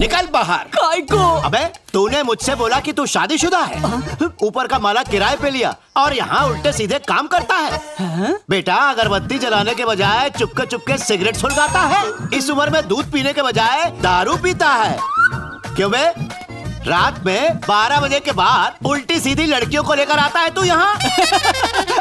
निकल बाहर। काय को? अबे तूने मुझसे बोला कि तू शादीशुदा है, ऊपर का माला किराए पे लिया और यहाँ उल्टे सीधे काम करता है। बेटा अगरबत्ती जलाने के बजाय चुपके चुपके सिगरेट सुलगाता है। इस उम्र में दूध पीने के बजाय दारू पीता है। क्यों बे? रात में 12 बजे के बाद उल्टी सीधी लड़कियों को लेकर आता है तू यहाँ।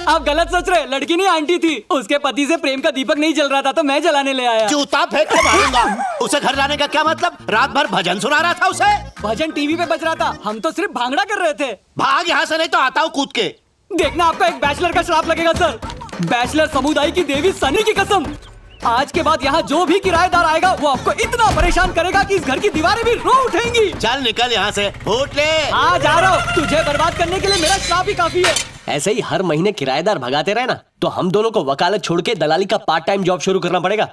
आप गलत सोच रहे, लड़की नहीं आंटी थी। उसके पति से प्रेम का दीपक नहीं जल रहा था तो मैं जलाने ले आया। जूता फेंक के मारूंगा। उसे घर लाने का क्या मतलब? रात भर भजन सुना रहा था उसे। भजन टीवी पे बज रहा था, हम तो सिर्फ भांगड़ा कर रहे थे। भाग यहाँ से नहीं तो आता हूँ कूद के। देखना आपका एक बैचलर का श्राप लगेगा सर। बैचलर समुदाय की देवी सनी की कसम, आज के बाद यहाँ जो भी किराएदार आएगा वो आपको इतना परेशान करेगा कि इस घर की दीवारें भी रो उठेंगी। चल निकल यहाँ से, उठ ले। हाँ जा रहा हूँ, तुझे बर्बाद करने के लिए मेरा श्राप ही काफी है। ऐसे ही हर महीने किराएदार भगाते रहे ना तो हम दोनों को वकालत छोड़ के दलाली का पार्ट टाइम जॉब शुरू करना पड़ेगा।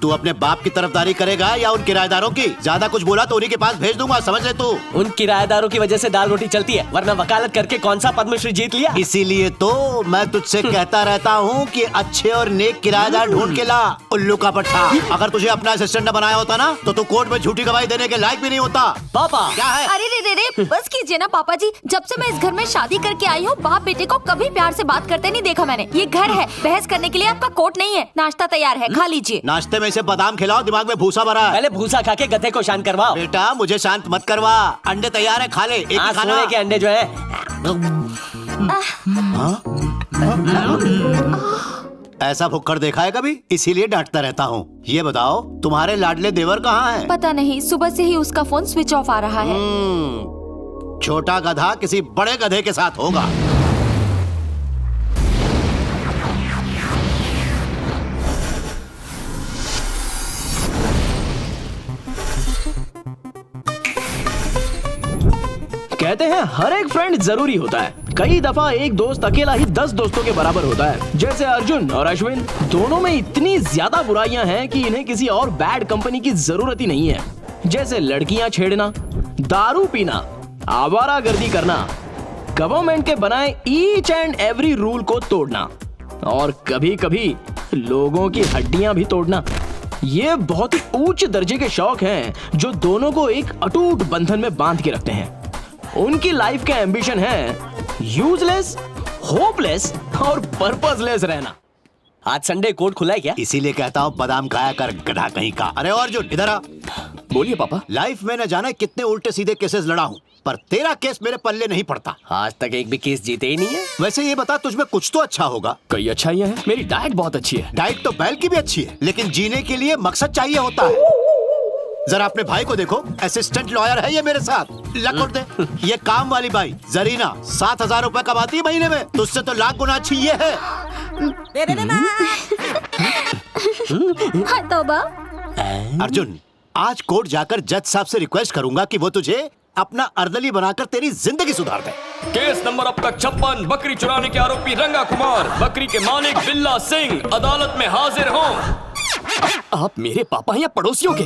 तू अपने बाप की तरफदारी करेगा या उन किराएदारों की? ज्यादा कुछ बोला तो उन्हीं के पास भेज दूंगा, समझ ले तू। उन किराएदारों की वजह से दाल रोटी चलती है, वरना वकालत करके कौन सा पद्मश्री जीत लिया। इसीलिए तो मैं तुझसे कहता रहता हूँ कि अच्छे और नेक किराएदार ढूंढ के ला। उल्लू का पट्टा, अगर तुझे अपना असिस्टेंट न बनाया होता ना तो तू कोर्ट में झूठी गवाही देने के लायक भी नहीं होता। पापा क्या है? अरे रे रे रे, बस कीजिए ना पापा जी। जब से मैं इस घर में शादी करके आई हूँ बाप बेटे को कभी प्यार से बात करते नहीं देखा मैंने। ये घर है, बहस करने के लिए आपका कोर्ट नहीं है। नाश्ता तैयार है, खा लीजिए। नाश्ते में से बादाम खिलाओ, दिमाग में भूसा भरा है। पहले भूसा खा के गधे को शांत करवाओ। बेटा मुझे शांत मत करवा। अंडे तैयार है, खा ले। एक ही खाना। सोने के अंडे जो है। ऐसा भुक्कड़ देखा है कभी? इसीलिए डांटता रहता हूँ। ये बताओ तुम्हारे लाडले देवर कहाँ हैं? पता नहीं, सुबह से ही उसका फोन स्विच ऑफ आ रहा है। छोटा गधा किसी बड़े गधे के साथ होगा। कहते हैं हर एक फ्रेंड जरूरी होता है। कई दफा एक दोस्त अकेला ही 10 दोस्तों के बराबर होता है। जैसे अर्जुन और अश्विन, दोनों में इतनी ज्यादा बुराइयां हैं कि इन्हें किसी और बैड कंपनी की जरूरत ही नहीं है। जैसे लड़कियां छेड़ना, दारू पीना, आवारागर्दी करना, गवर्नमेंट के बनाए ईच एंड एवरी रूल को तोड़ना और कभी कभी लोगों की हड्डियां भी तोड़ना। ये बहुत ही उच्च दर्जे के शौक हैं जो दोनों को एक अटूट बंधन में बांध के रखते हैं। उनकी लाइफ का एम्बिशन है यूजलेस, होपलेस और पर्पसलेस रहना। आज संडे कोर्ट खुला है क्या? इसीलिए कहता हूँ बादाम खाया कर गधा कहीं का। अरे अर्जुन इधर आ। बोलिए पापा। लाइफ में न जाने कितने उल्टे सीधे केसेस लड़ा हूँ, पर तेरा केस मेरे पल्ले नहीं पड़ता। आज तक एक भी केस जीते ही नहीं है। वैसे ये बता, तुझमें कुछ तो अच्छा होगा। कई अच्छाइयाँ हैं। मेरी डाइट बहुत अच्छी है। डाइट तो बैल की भी अच्छी है, लेकिन जीने के लिए मकसद चाहिए होता है। जरा अपने भाई को देखो, असिस्टेंट लॉयर है ये मेरे साथ। लकोट दे। ये काम वाली बाई जरीना 7,000 रुपए कमाती है महीने में। तुझसे तो लाख गुना अच्छी ये है। हाँ तौबा। अर्जुन आज कोर्ट जाकर जज साहब से रिक्वेस्ट करूंगा कि वो तुझे अपना अर्दली बनाकर तेरी जिंदगी सुधार दे। केस नंबर अब तक 56, बकरी चुराने के आरोपी रंगा कुमार, बकरी के मालिक बिल्ला सिंह अदालत में हाजिर हों। आप मेरे पापा हैं या पड़ोसियों के?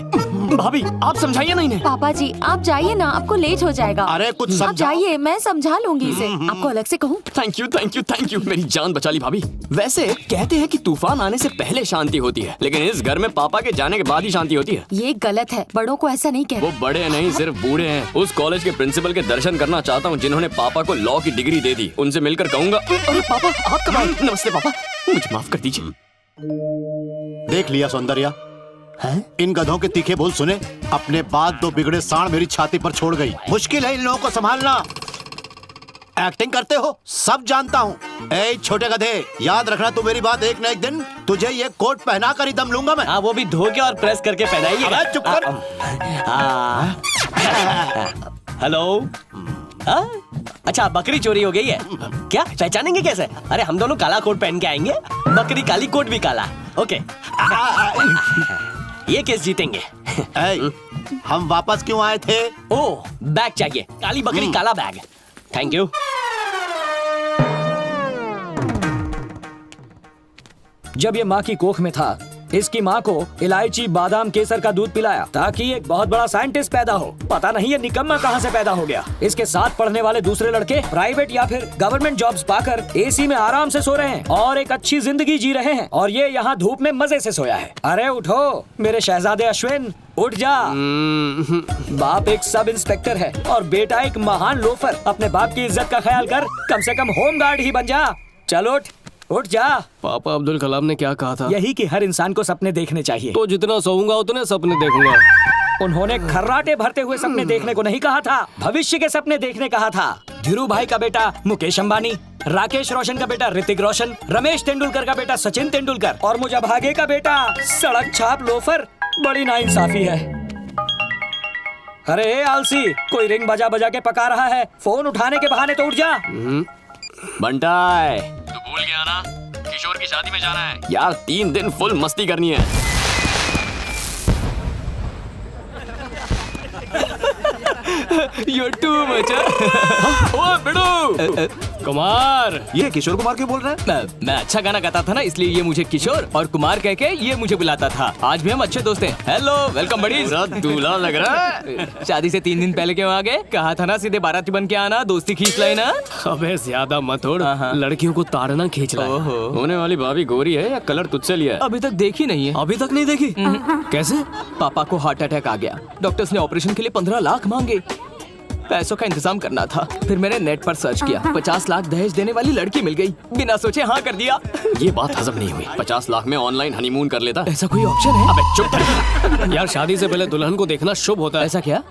भाभी आप समझाइए ना इन्हें। पापा जी आप जाइए ना, आपको लेट हो जाएगा। अरे कुछ आप समझाओ। जाइए, मैं समझा लूंगी इसे। आपको अलग से कहूँ? Thank you thank you thank you, मेरी जान बचा ली भाभी। वैसे कहते हैं कि तूफान आने से पहले शांति होती है, लेकिन इस घर में पापा के जाने के बाद ही शांति होती है। ये गलत है, बड़ों को ऐसा नहीं वो कहते। बड़े नहीं सिर्फ बूढ़े हैं। उस कॉलेज के प्रिंसिपल के दर्शन करना चाहता हूँ जिन्होंने पापा को लॉ की डिग्री दे दी। उनसे मिलकर कहूँगा। अरे पापा आप कब आए? नमस्ते पापा, मुझे माफ कर दीजिए। देख लिया सौंदर्या? इन गधों के तीखे बोल सुने? अपने बाद दो बिगड़े सांड मेरी छाती पर छोड़ गई। मुश्किल है इन लोगों को संभालना। एक्टिंग करते हो सब जानता हूँ। ए छोटे गधे, याद रखना तू मेरी बात, एक न एक दिन तुझे ये कोट पहना कर ही दम लूंगा मैं। हाँ वो भी धो के और प्रेस करके पहनाइए। अबे चुप कर। हेलो। अच्छा बकरी चोरी हो गई है क्या? पहचानेंगे कैसे? अरे हम दोनों काला कोट पहन के आएंगे, बकरी काली कोट भी काला। ओके ये केस जीतेंगे। हम वापस क्यों आए थे? ओ बैग चाहिए, काली बकरी काला बैग। Thank you. जब ये माँ की कोख में था इसकी माँ को इलायची बादाम केसर का दूध पिलाया ताकि एक बहुत बड़ा साइंटिस्ट पैदा हो। पता नहीं ये निकम्मा कहाँ से पैदा हो गया। इसके साथ पढ़ने वाले दूसरे लड़के प्राइवेट या फिर गवर्नमेंट जॉब्स पाकर एसी में आराम से सो रहे हैं और एक अच्छी जिंदगी जी रहे हैं, और ये यहाँ धूप में मजे से सोया है। अरे उठो मेरे शहजादे अश्विन, उठ जा। बाप एक सब इंस्पेक्टर है और बेटा एक महान लोफर। अपने बाप की इज्जत का ख्याल कर, कम से कम होम गार्ड ही बन जा। चलो उठ जा। पापा अब्दुल कलाम ने क्या कहा था? यही कि हर इंसान को सपने देखने चाहिए। तो जितना सोऊंगा उतने सपने देखूंगा। उन्होंने खर्राटे भरते हुए सपने देखने को नहीं कहा था, भविष्य के सपने देखने कहा था। धीरू भाई का बेटा मुकेश अंबानी, राकेश रोशन का बेटा ऋतिक रोशन, रमेश तेंदुलकर का बेटा सचिन तेंदुलकर और मुझे भागे का बेटा सड़क छाप लोफर। बड़ी नाइंसाफी है। अरे आलसी, कोई रिंग बजा बजा के पका रहा है, फोन उठाने के बहाने तो उठ जा। बंटाए, तू भूल गया ना, किशोर की शादी में जाना है। यार 3 दिन फुल मस्ती करनी है। You're too much, ओए बिडू। कुमार, ये किशोर कुमार क्यों बोल रहे हैं? मैं अच्छा गाना गाता था ना, इसलिए ये मुझे किशोर और कुमार कह के ये मुझे बुलाता था। आज भी हम अच्छे दोस्त हैं। हेलो, वेलकम बड़ी। दूल्हा लग रहा है। शादी से 3 दिन पहले क्यों आ गए? कहा था ना सीधे बाराती बन के आना, दोस्ती खींच लाए ना। अबे ज्यादा मत उड़, लड़कियों को ताड़ना खींच रहा है। होने वाली भाभी गोरी है या कलर तुझसे लिया है? अभी तक देखी नहीं है। अभी तक नहीं देखी? कैसे? पापा को हार्ट अटैक आ गया, डॉक्टर्स ने ऑपरेशन के लिए 15 लाख मांगे। पैसों का इंतजाम करना था, फिर मैंने नेट पर सर्च किया, 50 लाख दहेज देने वाली लड़की मिल गई, बिना सोचे हाँ कर दिया। ये बात हजम नहीं हुई। 50 लाख में ऑनलाइन हनीमून कर लेता। ऐसा कोई ऑप्शन है? अबे चुप कर। यार शादी से पहले दुल्हन को देखना शुभ होता है। ऐसा क्या?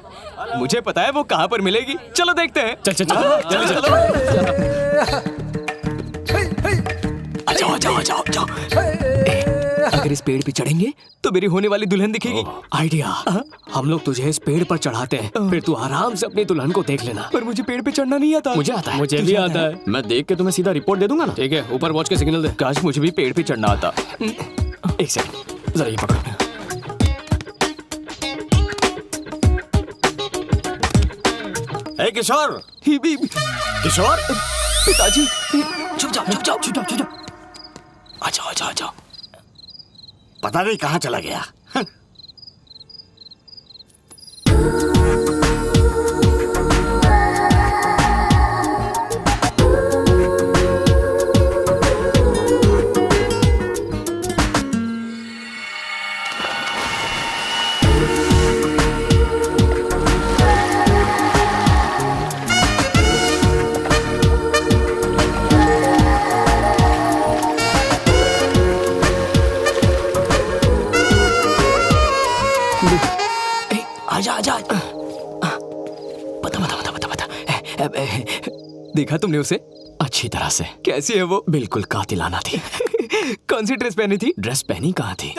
मुझे पता है वो कहाँ पर मिलेगी, चलो देखते हैं। चल चल चल चलो। जाओ। अगर इस पेड़ पे चढ़ेंगे तो मेरी होने वाली दुल्हन दिखेगी। आइडिया, हम लोग तुझे इस पेड़ पर चढ़ाते हैं, फिर तू आराम से अपनी दुल्हन को देख लेना। पर मुझे पेड़ पे चढ़ना नहीं आता। मुझे आता है। मुझे भी आता है। मैं देख के तुम्हें सीधा रिपोर्ट दे दूंगा ना। ठीक है, ऊपर पहुंच के सिग्नल दे। काश मुझे भी पेड़ पे चढ़ना आता। एक सेकंड, जरा ये पकड़ो। ए किशोर, किशोर, पिताजी, छुप जाओ। आ जाओ। पता नहीं कहाँ चला गया। आजा। बता। देखा तुमने उसे? अच्छी तरह से। कैसी है वो? बिल्कुल कातिलाना थी। कौन सी ड्रेस पहनी थी? ड्रेस पहनी कहाँ थी?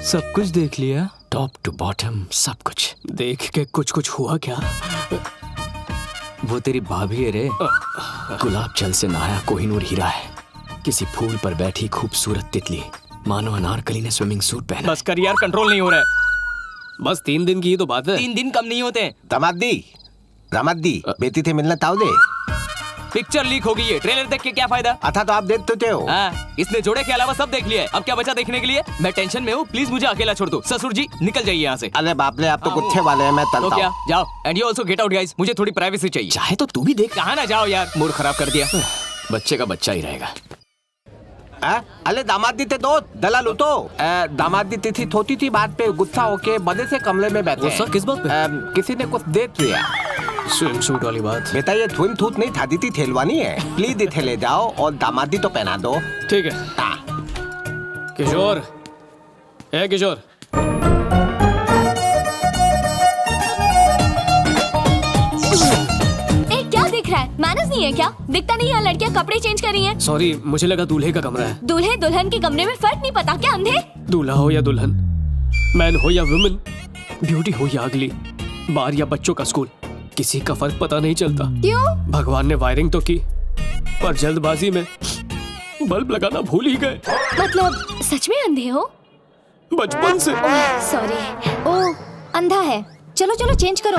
सब कुछ देख लिया, टॉप टू बॉटम सब कुछ देख के कुछ हुआ क्या? वो तेरी भाभी है रे। गुलाब जल से नहाया कोहिनूर हीरा है, किसी फूल पर बैठी खूबसूरत तितली, मानो अनारकली ने स्विमिंग सूट पहना। बस कर यार, कंट्रोल नहीं हो रहा है। बस 3 दिन की ही तो बात है। 3 दिन कम नहीं होते। दामादी बेटी थे मिलना ताऊ दे। पिक्चर लीक हो गई है, ट्रेलर देख के क्या फायदा? अच्छा तो आप देखते हो। इसने जोड़े के अलावा सब देख लिया है, अब क्या बचा देखने के लिए? मैं टेंशन में हूँ, प्लीज मुझे अकेला छोड़ दो। ससुर जी निकल जाइए यहाँ से। अरे बाप रे, आप तो गुच्छे वाले हैं, मैं तो चलता क्या, हूँ। जाओ। And you also get out guys, मुझे थोड़ी प्राइवेसी चाहिए। चाहे तो तू भी देख। कहाँ ना जाओ यार, मूड खराब कर दिया। बच्चे का बच्चा ही रहेगा। अरे दामादी थे दो दलाल तो दामादी तिथि थोती थी बात पे गुस्सा होके बड़े से कमरे में बैठे। गुस्सा किस बात पे? किसी ने कुछ देख लिया। स्विम सूट वाली बात। बेटा ये थूम थूत नहीं था, दीदी थेलवानी है। प्लीज इथे ले जाओ और दामादी तो पहना दो। ठीक है। किशोर, ए किशोर, क्या दिख रहा है? मैनर्स नहीं है क्या? दिखता नहीं है लड़कियां कपड़े चेंज कर रही हैं। सॉरी, मुझे लगा दूल्हे का कमरा है। दूल्हे दुल्हन के कमरे में फर्क नहीं पता क्या अंधे? दूल्हा हो या दुल्हन, मैन हो या वुमेन, ब्यूटी हो या अगली, बार या बच्चों का स्कूल, किसी का फर्क पता नहीं चलता। क्यों? भगवान ने वायरिंग तो की, पर जल्दबाजी में बल्ब लगाना भूल ही गए। मतलब सच में अंधे हो? बचपन से। सॉरी। ओ अंधा है। चलो चलो चेंज करो।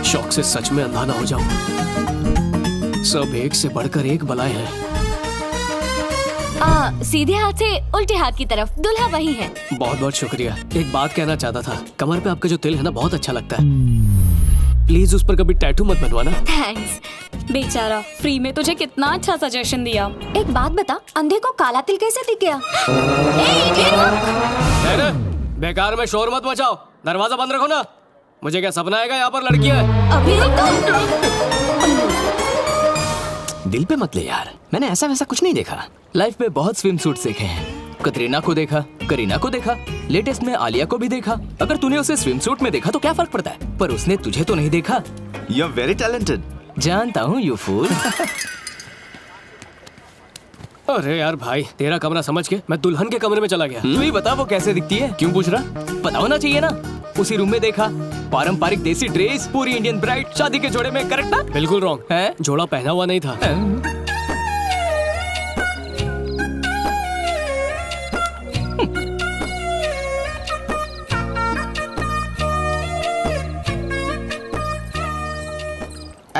शौक से सच में अंधा ना हो जाऊं। सब एक से बढ़कर एक बलाएं हैं। सीधे हाथ से उल्टे हाथ की तरफ, दुल्हा वही है। बहुत बहुत शुक्रिया। एक बात कहना चाहता था, कमर पे आपका जो तिल है ना बहुत अच्छा लगता है। प्लीज उस पर कभी टैटू मत बनवाना। थैंक्स। बेचारा, फ्री में तुझे कितना अच्छा सजेशन दिया। एक बात बता, अंधे को काला तिल कैसे दिख गया? अरे बेकार में शोर मत मचाओ, दरवाजा बंद रखो ना। मुझे क्या सपना आएगा यहाँ पर लड़कियां हैं? अभी रुक दिल पे मत ले यार, मैंने ऐसा वैसा कुछ नहीं देखा। लाइफ में बहुत स्विम सूट देखे हैं। कतरीना को देखा, करीना को देखा, लेटेस्ट में आलिया को भी देखा। अगर तूने उसे स्विम सूट में देखा तो क्या फर्क पड़ता है, पर उसने तुझे तो नहीं देखा। You are very talented. जानता हूँ यू फूल। अरे यार भाई, तेरा कमरा समझ के मैं दुल्हन के कमरे में चला गया। तू ही बता वो कैसे दिखती है। क्यों पूछ रहा? पता होना चाहिए ना। उसी रूम में देखा, पारंपरिक देसी ड्रेस, पूरी इंडियन ब्राइड, शादी के जोड़े में, करेक्ट ना? बिल्कुल रॉन्ग है? जोड़ा पहना हुआ नहीं था।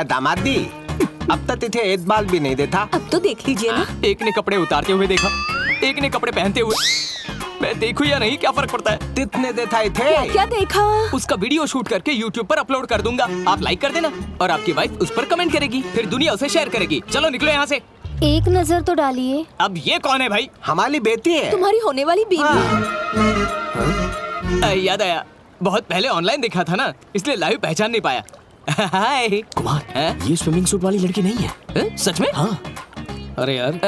दामादी, अब तक तिथे एक बाल भी नहीं देखा। अब तो देख लीजिए ना। एक ने कपड़े उतारते हुए देखा, एक ने कपड़े पहनते हुए। मैं देखूं या नहीं क्या फर्क पड़ता है। तितने देखा थे। क्या देखा? उसका वीडियो शूट करके YouTube पर अपलोड कर दूंगा। आप लाइक कर देना और आपकी वाइफ उस पर कमेंट करेगी, फिर दुनिया उसे शेयर करेगी। चलो निकलो यहाँ से। एक नजर तो डालिए। अब ये कौन है भाई? हमारी बेटी है। तुम्हारी होने वाली बीवी। याद आया, बहुत पहले ऑनलाइन देखा था ना, इसलिए लाइव पहचान नहीं पाया। हाय कुमार, हैं? ये स्विमिंग सूट वाली लड़की नहीं है। सच में? हाँ, अरे यार,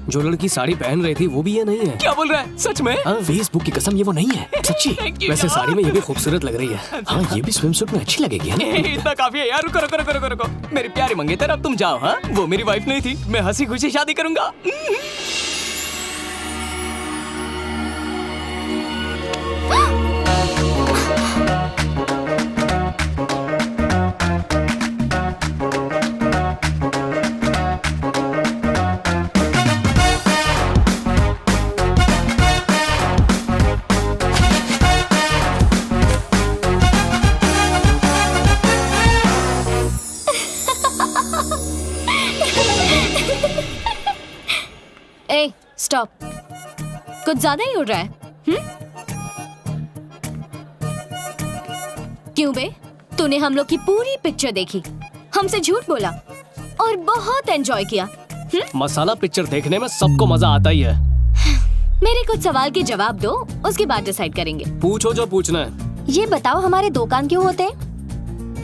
जो लड़की साड़ी पहन रही थी वो भी ये नहीं है। क्या बोल रहा है? सच में? फेसबुक की कसम, ये वो नहीं है, सच्ची। Thank you वैसे यार। साड़ी में ये भी खूबसूरत लग रही है। हाँ, ये भी स्विम सूट में अच्छी लगेगी, है ना? इतना काफी है यार। रुको रुको रुको रुको रुको। मेरी प्यारी मंगेतर, अब तुम जाओ। हाँ, वो मेरी वाइफ नहीं थी। मैं हंसी खुशी शादी करूंगा। ए, स्टॉप। कुछ ज्यादा ही उड़ रहा है। क्यों बे? तूने हम लोग की पूरी पिक्चर देखी, हमसे झूठ बोला और बहुत एंजॉय किया। मसाला पिक्चर देखने में सबको मजा आता ही है। मेरे कुछ सवाल के जवाब दो, उसके बाद डिसाइड करेंगे। पूछो जो पूछना है। ये बताओ, हमारे दो कान क्यों होते हैं?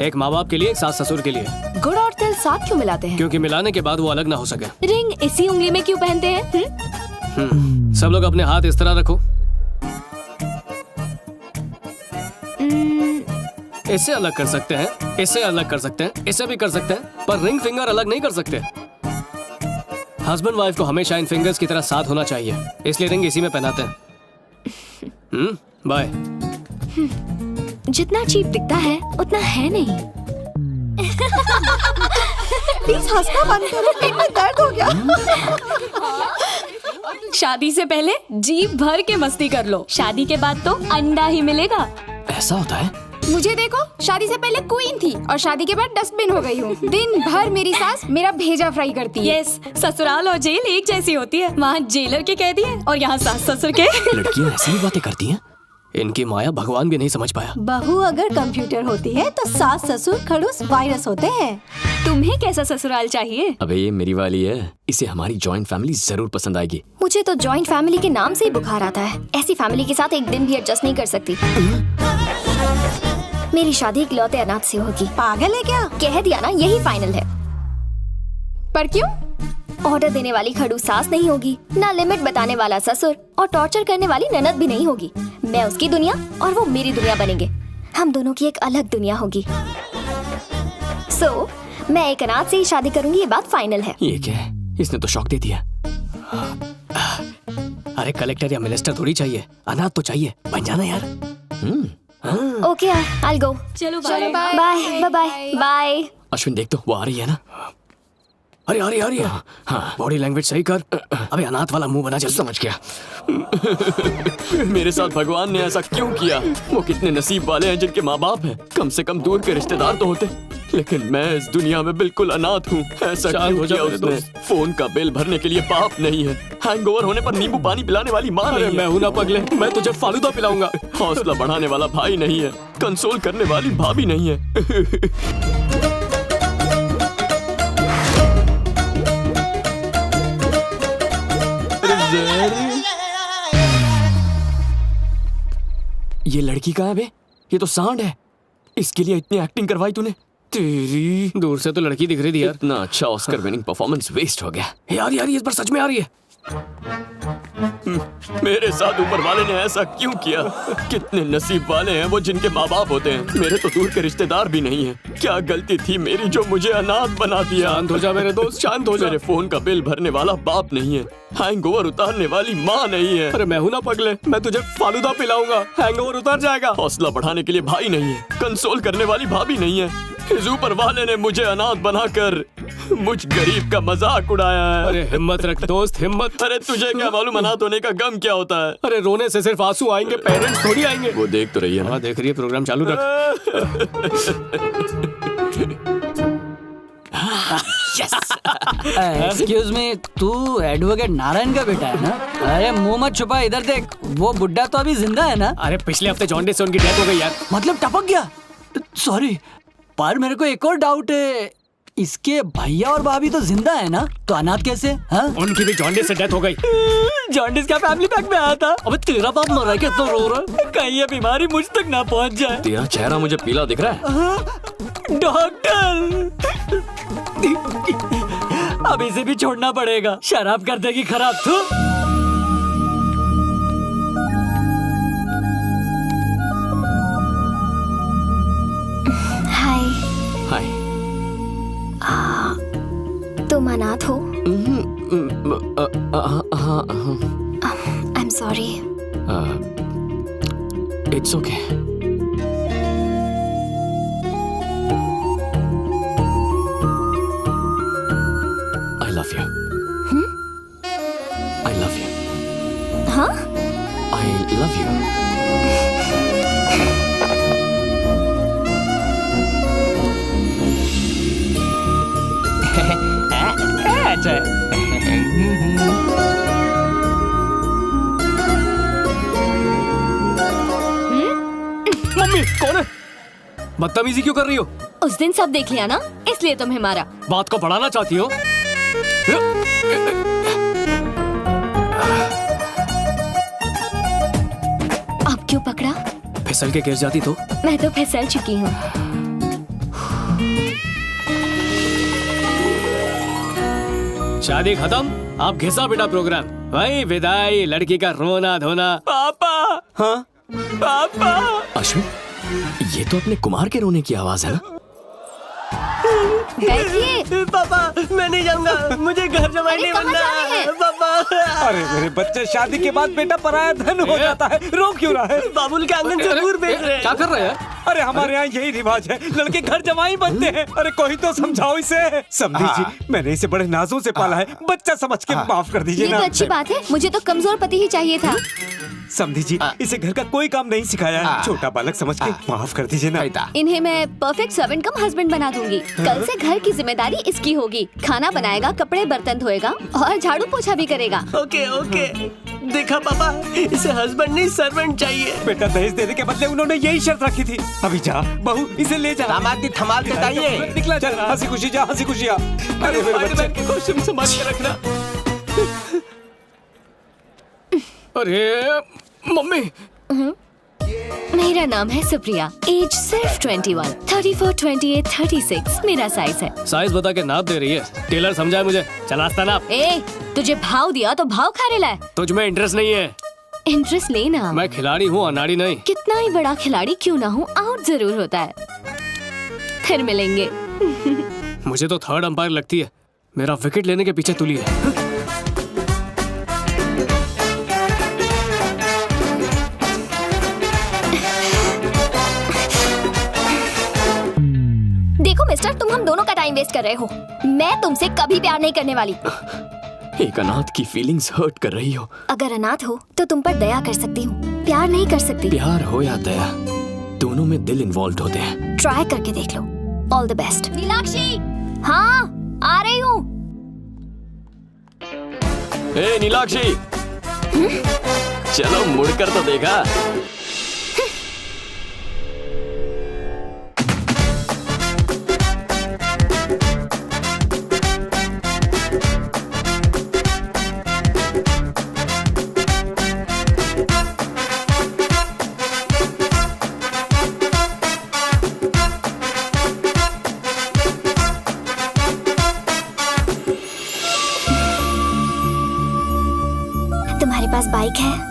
एक माँ बाप के लिए, एक सास ससुर के लिए। गुड़ और तिल साथ क्यों मिलाते हैं? क्योंकि मिलाने के बाद वो अलग ना हो सके। रिंग इसी उंगली में क्यों पहनते हैं? सब लोग अपने हाथ इस तरह रखो। इससे अलग कर सकते हैं, इससे अलग कर सकते हैं, इससे भी कर सकते हैं, पर रिंग फिंगर अलग नहीं कर सकते। हस्बैंड वाइफ को हमेशा इन फिंगर्स की तरह साथ होना चाहिए, इसलिए रिंग इसी में पहनाते हैं। बाय। जितना चीप दिखता है उतना है नहीं। प्लीज हंसना बंद करो, पेट में दर्द हो गया। शादी से पहले जीभ भर के मस्ती कर लो, शादी के बाद तो अंडा ही मिलेगा। ऐसा होता है? मुझे देखो, शादी से पहले क्वीन थी और शादी के बाद डस्टबिन हो गई हूँ। दिन भर मेरी सास मेरा भेजा फ्राई करती है। यस, ससुराल और जेल एक जैसी होती है। वहाँ जेलर के कैदी है और यहाँ सास ससुर के। लड़कियाँ ऐसी भी बातें करती हैं? इनकी माया भगवान भी नहीं समझ पाया। बहू अगर कंप्यूटर होती है तो सास ससुर खड़ूस वायरस होते हैं। तुम्हें कैसा ससुराल चाहिए? अबे ये मेरी वाली है, इसे हमारी जॉइंट फैमिली जरूर पसंद आएगी। मुझे तो जॉइंट फैमिली के नाम से ही बुखार आता है। ऐसी फैमिली के साथ एक दिन भी एडजस्ट नहीं कर सकती। मेरी शादी इकलौते अनाथ से होगी। पागल है क्या? कह दिया ना, यही फाइनल है। पर क्यों? ऑर्डर देने वाली खड़ूस सास नहीं होगी, ना लिमिट बताने वाला ससुर, और टॉर्चर करने वाली ननद भी नहीं होगी। मैं उसकी दुनिया और वो मेरी दुनिया बनेंगे। हम दोनों की एक अलग दुनिया होगी। सो मैं एक अनाथ से ही शादी करूंगी, ये बात फाइनल है। ये क्या है? इसने तो शॉक दे दिया। अरे कलेक्टर या मिनिस्टर थोड़ी चाहिए, अनाथ तो चाहिए। बन जाना यार। Okay, I will go. चलो चलो, bye bye bye bye. Ashwin देख तो, वो आ रही है ना। अरे अरे अरे हाँ बॉडी लैंग्वेज सही कर। अबे अनाथ वाला मुंह बना, जल्दी। समझ गया। मेरे साथ भगवान ने ऐसा क्यों किया? वो कितने नसीब वाले हैं जिनके माँ बाप हैं। कम से कम दूर के रिश्तेदार तो होते, लेकिन मैं इस दुनिया में बिल्कुल अनाथ हूँ। ऐसा शांत क्यों हो जा किया मेरे उसने? दोस्त। फोन का बिल भरने के लिए बाप नहीं है, हैंगओवर होने पर नींबू पानी पिलाने वाली माँ अरे नहीं मैं है, हूं ना पगले, मैं तुझे फालूदा पिलाऊंगा। हौसला बढ़ाने वाला भाई नहीं है, कंसोल करने वाली भाभी नहीं है। ये लड़की कहाँ है बे? ये तो सांड है। इसके लिए इतनी एक्टिंग करवाई तूने? तेरी दूर से तो लड़की दिख रही थी यार। इतना अच्छा ऑस्कर विनिंग परफॉर्मेंस वेस्ट हो गया। यार यार ये इस बार सच में आ रही है। मेरे साथ ऊपर वाले ने ऐसा क्यों किया? कितने नसीब वाले हैं वो जिनके माँ बाप होते हैं। मेरे तो दूर के रिश्तेदार भी नहीं हैं। क्या गलती थी मेरी जो मुझे अनाथ बना दिया? शांत हो जा मेरे दोस्त, शांत हो जा। मेरे फोन का बिल भरने वाला बाप नहीं है, हैंगओवर उतारने वाली माँ नहीं है। अरे मैं हूं ना पगले, मैं तुझे फालूदा पिलाऊंगा, हैंगओवर उतर जाएगा। हौसला बढ़ाने के लिए भाई नहीं है, कंसोल करने वाली भाभी नहीं है। इस ऊपर वाले ने मुझे अनाथ बनाकर मुझ गरीब का मजाक उड़ाया है। अरे हिम्मत रख दोस्त, हिम्मत। अरे तुझे क्या मालूम अनाथ होने का गम क्या होता है? अरे रोने से सिर्फ आंसू आएंगे, पेरेंट्स थोड़ी आएंगे। वो देख तो रही है ना। हाँ देख रही है, प्रोग्राम चालू रख। एक्सक्यूज मी, तू एडवोकेट नारायण का बेटा है ना? अरे मुंह मत छुपा, इधर देख। वो बुड्ढा तो अभी जिंदा है ना? अरे पिछले हफ्ते जॉन्डिस से उनकी डेथ हो गई यार। मतलब टपक गया? सॉरी, पर मेरे को एक और डाउट है। इसके भैया और भाभी तो जिंदा है ना, तो अनाथ कैसे? हाँ? उनकी भी जॉन्डिस से डेथ हो गई। जॉन्डिस क्या फैमिली पैक में आया था? अबे तेरा बाप मरा है, कितना रो रहा है? कहीं ये बीमारी मुझ तक ना पहुंच जाए। तेरा चेहरा मुझे पीला दिख रहा है। डॉक्टर, अब इसे भी छोड़ना पड़ेगा, शराब कर देगी खराब। तू हाय, हाय। तुम अनाथ हो? I am sorry. It's okay. I love you. I love you. हाँ? I love you. अच्छा मम्मी कौन है? बदतमीजी क्यों कर रही हो? उस दिन सब देख लिया ना, इसलिए तुम्हें मारा। बात को बढ़ाना चाहती हो? अब क्यों पकड़ा? फिसल के गिर जाती तो? मैं तो फिसल चुकी हूँ। शादी खत्म, आप घिसा बेटा प्रोग्राम। वही विदाई, लड़की का रोना धोना। पापा। हाँ पापा। अश्विन, ये तो अपने कुमार के रोने की आवाज है ना? बैठिए। पापा मैं नहीं जाऊंगा, मुझे घर जमाई अरे नहीं कहाँ बनना। जा रहे हैं? पापा अरे मेरे बच्चे, शादी के बाद बेटा पराया धन हो जाता है, रो क्यों रहा है? बाबुल के आंगन से दूर भेज रहे हैं। क्या कर रहे हैं? अरे हमारे यहाँ यही रिवाज है, लड़के घर जमाई बनते हैं। अरे कोई तो समझाओ इसे। समझी जी, मैंने इसे बड़े नाजों से पाला है, बच्चा समझ के माफ कर दीजिए ये ना। तो अच्छी बात है, मुझे तो कमजोर पति ही चाहिए था। समझी जी, इसे घर का कोई काम नहीं सिखाया है, छोटा बालक समझ के माफ कर दीजिए ना। इन्हें मैं परफेक्ट सर्वेंट कम हस्बैंड बना दूंगी। कल से घर की जिम्मेदारी इसकी होगी। खाना बनाएगा, कपड़े बर्तन धोएगा और झाड़ू पोछा भी करेगा। ओके ओके, देखा पापा, इसे हस्बैंड नहीं सर्वेंट चाहिए। बेटा दहेज देने के बदले उन्होंने यही शर्त रखी थी। अभी जा बहू, इसे ले जा। दामादी थमाल के दाइए। निकला, चल हंसी खुशी जा, हंसी खुशी आ। अरे मेरे बच्चे, स्पाइडरमैन के कॉस्ट्यूम संभाल के रखना। अरे मम्मी, मेरा नाम है सुप्रिया, एज सिर्फ 21, 34, 28, 36 मेरा साइज है। साइज बता के नाप दे रही है। टेलर समझाए मुझे, चल नाश्ता नाप। ए, तुझे भाव दिया तो भाव खा रहा है। तुझ में इंटरेस्ट नहीं है। इंटरेस्ट लेना। मैं खिलाड़ी हूँ, अनाड़ी नहीं। कितना ही बड़ा खिलाड़ी क्यों ना हूँ, आउट जरूर होता है। फिर मिलेंगे। मुझे तो थर्ड अंपायर लगती है, मेरा विकेट लेने के पीछे तुली है। देखो मैं मिस्टर, तुम हम दोनों का टाइम वेस्ट कर रहे हो। मैं तुमसे कभी प्यार नहीं करने वाली। एक अनाथ की फीलिंग्स हर्ट कर रही हो। अगर अनाथ हो तो तुम पर दया कर सकती हूँ, प्यार नहीं कर सकती। प्यार हो या दया, दोनों में दिल इन्वॉल्व होते हैं। ट्राई करके देख लो। All the best. नीलाक्षी, हाँ आ रही हूँ। ए नीलाक्षी, चलो मुड़कर तो देखा। तुम्हारे पास बाइक है?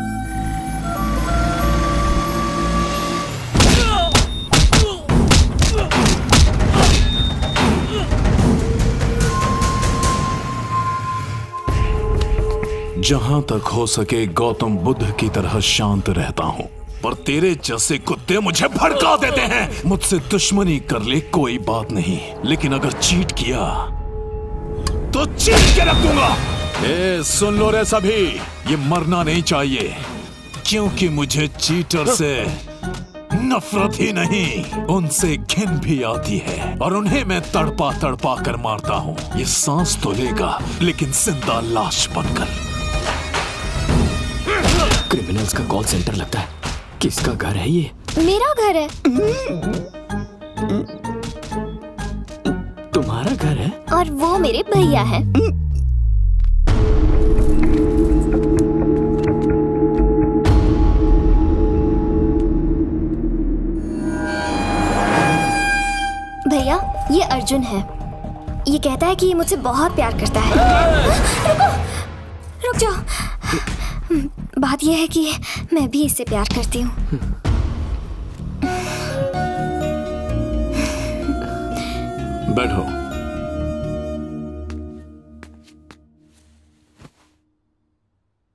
जहां तक हो सके गौतम बुद्ध की तरह शांत रहता हूं, पर तेरे जैसे कुत्ते मुझे भड़का देते हैं। मुझसे दुश्मनी कर ले कोई बात नहीं, लेकिन अगर चीट किया तो चीट के रख दूंगा। ए, सुन लो रे सभी, ये मरना नहीं चाहिए, क्योंकि मुझे चीटर से नफरत ही नहीं, उनसे घिन भी आती है, और उन्हें मैं तड़पा तड़पा कर मारता हूँ। ये सांस तो लेगा, लेकिन जिंदा लाश बनकर। क्रिमिनल्स का कॉल सेंटर लगता है। किसका घर है ये? मेरा घर है। तुम्हारा घर है? और वो मेरे भैया हैं। भैया, ये अर्जुन है। ये कहता है कि ये मुझसे बहुत प्यार करता है। रुको, रुक जाओ। बात यह है कि मैं भी इससे प्यार करती हूँ। बैठो।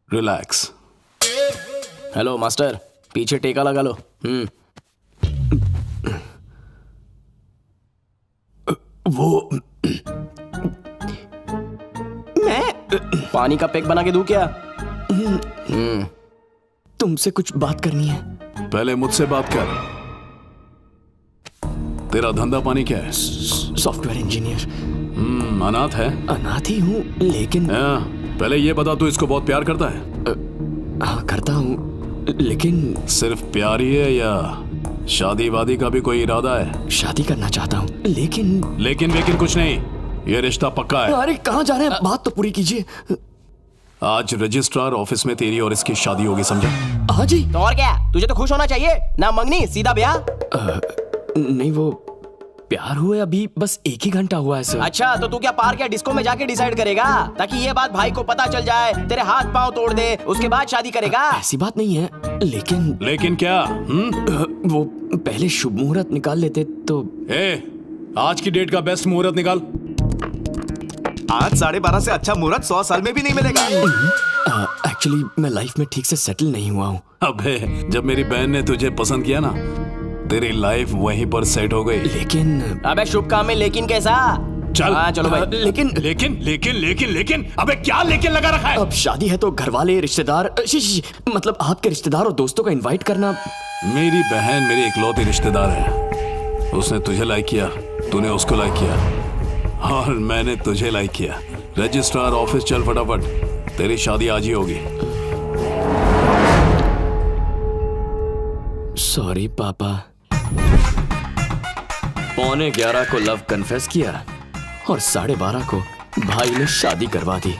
रिलैक्स। हेलो मास्टर, पीछे टेका लगा लो। वो मैं पानी का पैक बना के दूं क्या? तुमसे कुछ बात करनी है। पहले मुझसे बात कर। तेरा धंधा पानी क्या है? Software engineer. अनाथ है? अनाथ ही हूँ, लेकिन पहले ये बता, तू इसको बहुत प्यार करता है? हाँ करता हूँ, लेकिन सिर्फ प्यार ही है या शादी वादी का भी कोई इरादा है? शादी करना चाहता हूँ, लेकिन लेकिन कुछ नहीं, ये रिश्ता पक्का है। अरे कहाँ जा रहे हैं? बात तो पूरी कीजिए। आज रजिस्ट्रार ऑफिस में तेरी और इसकी शादी होगी, समझा? हाँ जी। तो और क्या, तुझे तो खुश होना चाहिए ना। मंगनी सीधा ब्याह। नहीं, वो प्यार हुए अभी बस 1 ही घंटा हुआ है सर। अच्छा, तो तू क्या पार्क या डिस्को में जाके डिसाइड करेगा, ताकि ये बात भाई को पता चल जाए, तेरे हाथ पांव तोड़ दे, उसके बाद शादी करेगा? ऐसी बात नहीं है, लेकिन क्या? वो पहले शुभ मुहूर्त निकाल लेते तो। आज की डेट का बेस्ट मुहूर्त निकाल। आज 12:30 से अच्छा मुहूर्त 100 साल में भी नहीं मिलेगा। एक्चुअली मैं लाइफ में ठीक से सेटल नहीं हुआ हूँ। अबे, जब मेरी बहन ने तुझे पसंद किया ना, तेरी लाइफ वहीं पर सेट हो गई। लेकिन अबे शुभ काम में लेकिन कैसा? चल। हाँ चलो भाई। लेकिन अबे क्या लेकिन लगा रखा है? अब शादी है तो घर वाले, रिश्तेदार, मतलब आपके रिश्तेदार और दोस्तों को इनवाइट करना। मेरी बहन मेरी इकलौती रिश्तेदार है। उसने तुझे लाइक किया, तूने उसको लाइक किया, और मैंने तुझे लाइक किया। रजिस्ट्रार ऑफिस चल फटाफट, तेरी शादी आज ही होगी। सॉरी पापा। 11:15 को लव कन्फेस किया और 12:30 को भाई ने शादी करवा दी।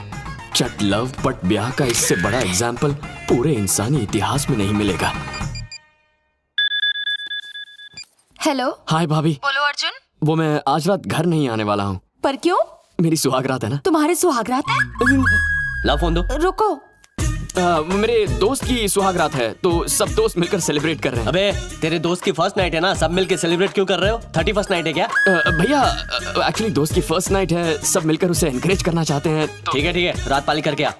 चट लव पट ब्याह का इससे बड़ा एग्जाम्पल पूरे इंसानी इतिहास में नहीं मिलेगा। हेलो। हाय भाभी। बोलो अर्जुन। वो मैं आज रात घर नहीं आने वाला हूँ। पर क्यों? मेरी सुहागरात है ना। तुम्हारे सुहागरात है? ला फोन दो। रुको। मेरे दोस्त की सुहागरात है, तो सब दोस्त मिलकर सेलिब्रेट कर रहे हैं। अबे तेरे दोस्त की फर्स्ट नाइट है ना, सब मिलके सेलिब्रेट क्यों कर रहे हो? 31st नाइट है क्या? भैया एक्चुअली दोस्त की फर्स्ट नाइट है, सब मिलकर उसे एनकरेज करना चाहते हैं। ठीक है, रात पाली करके आ।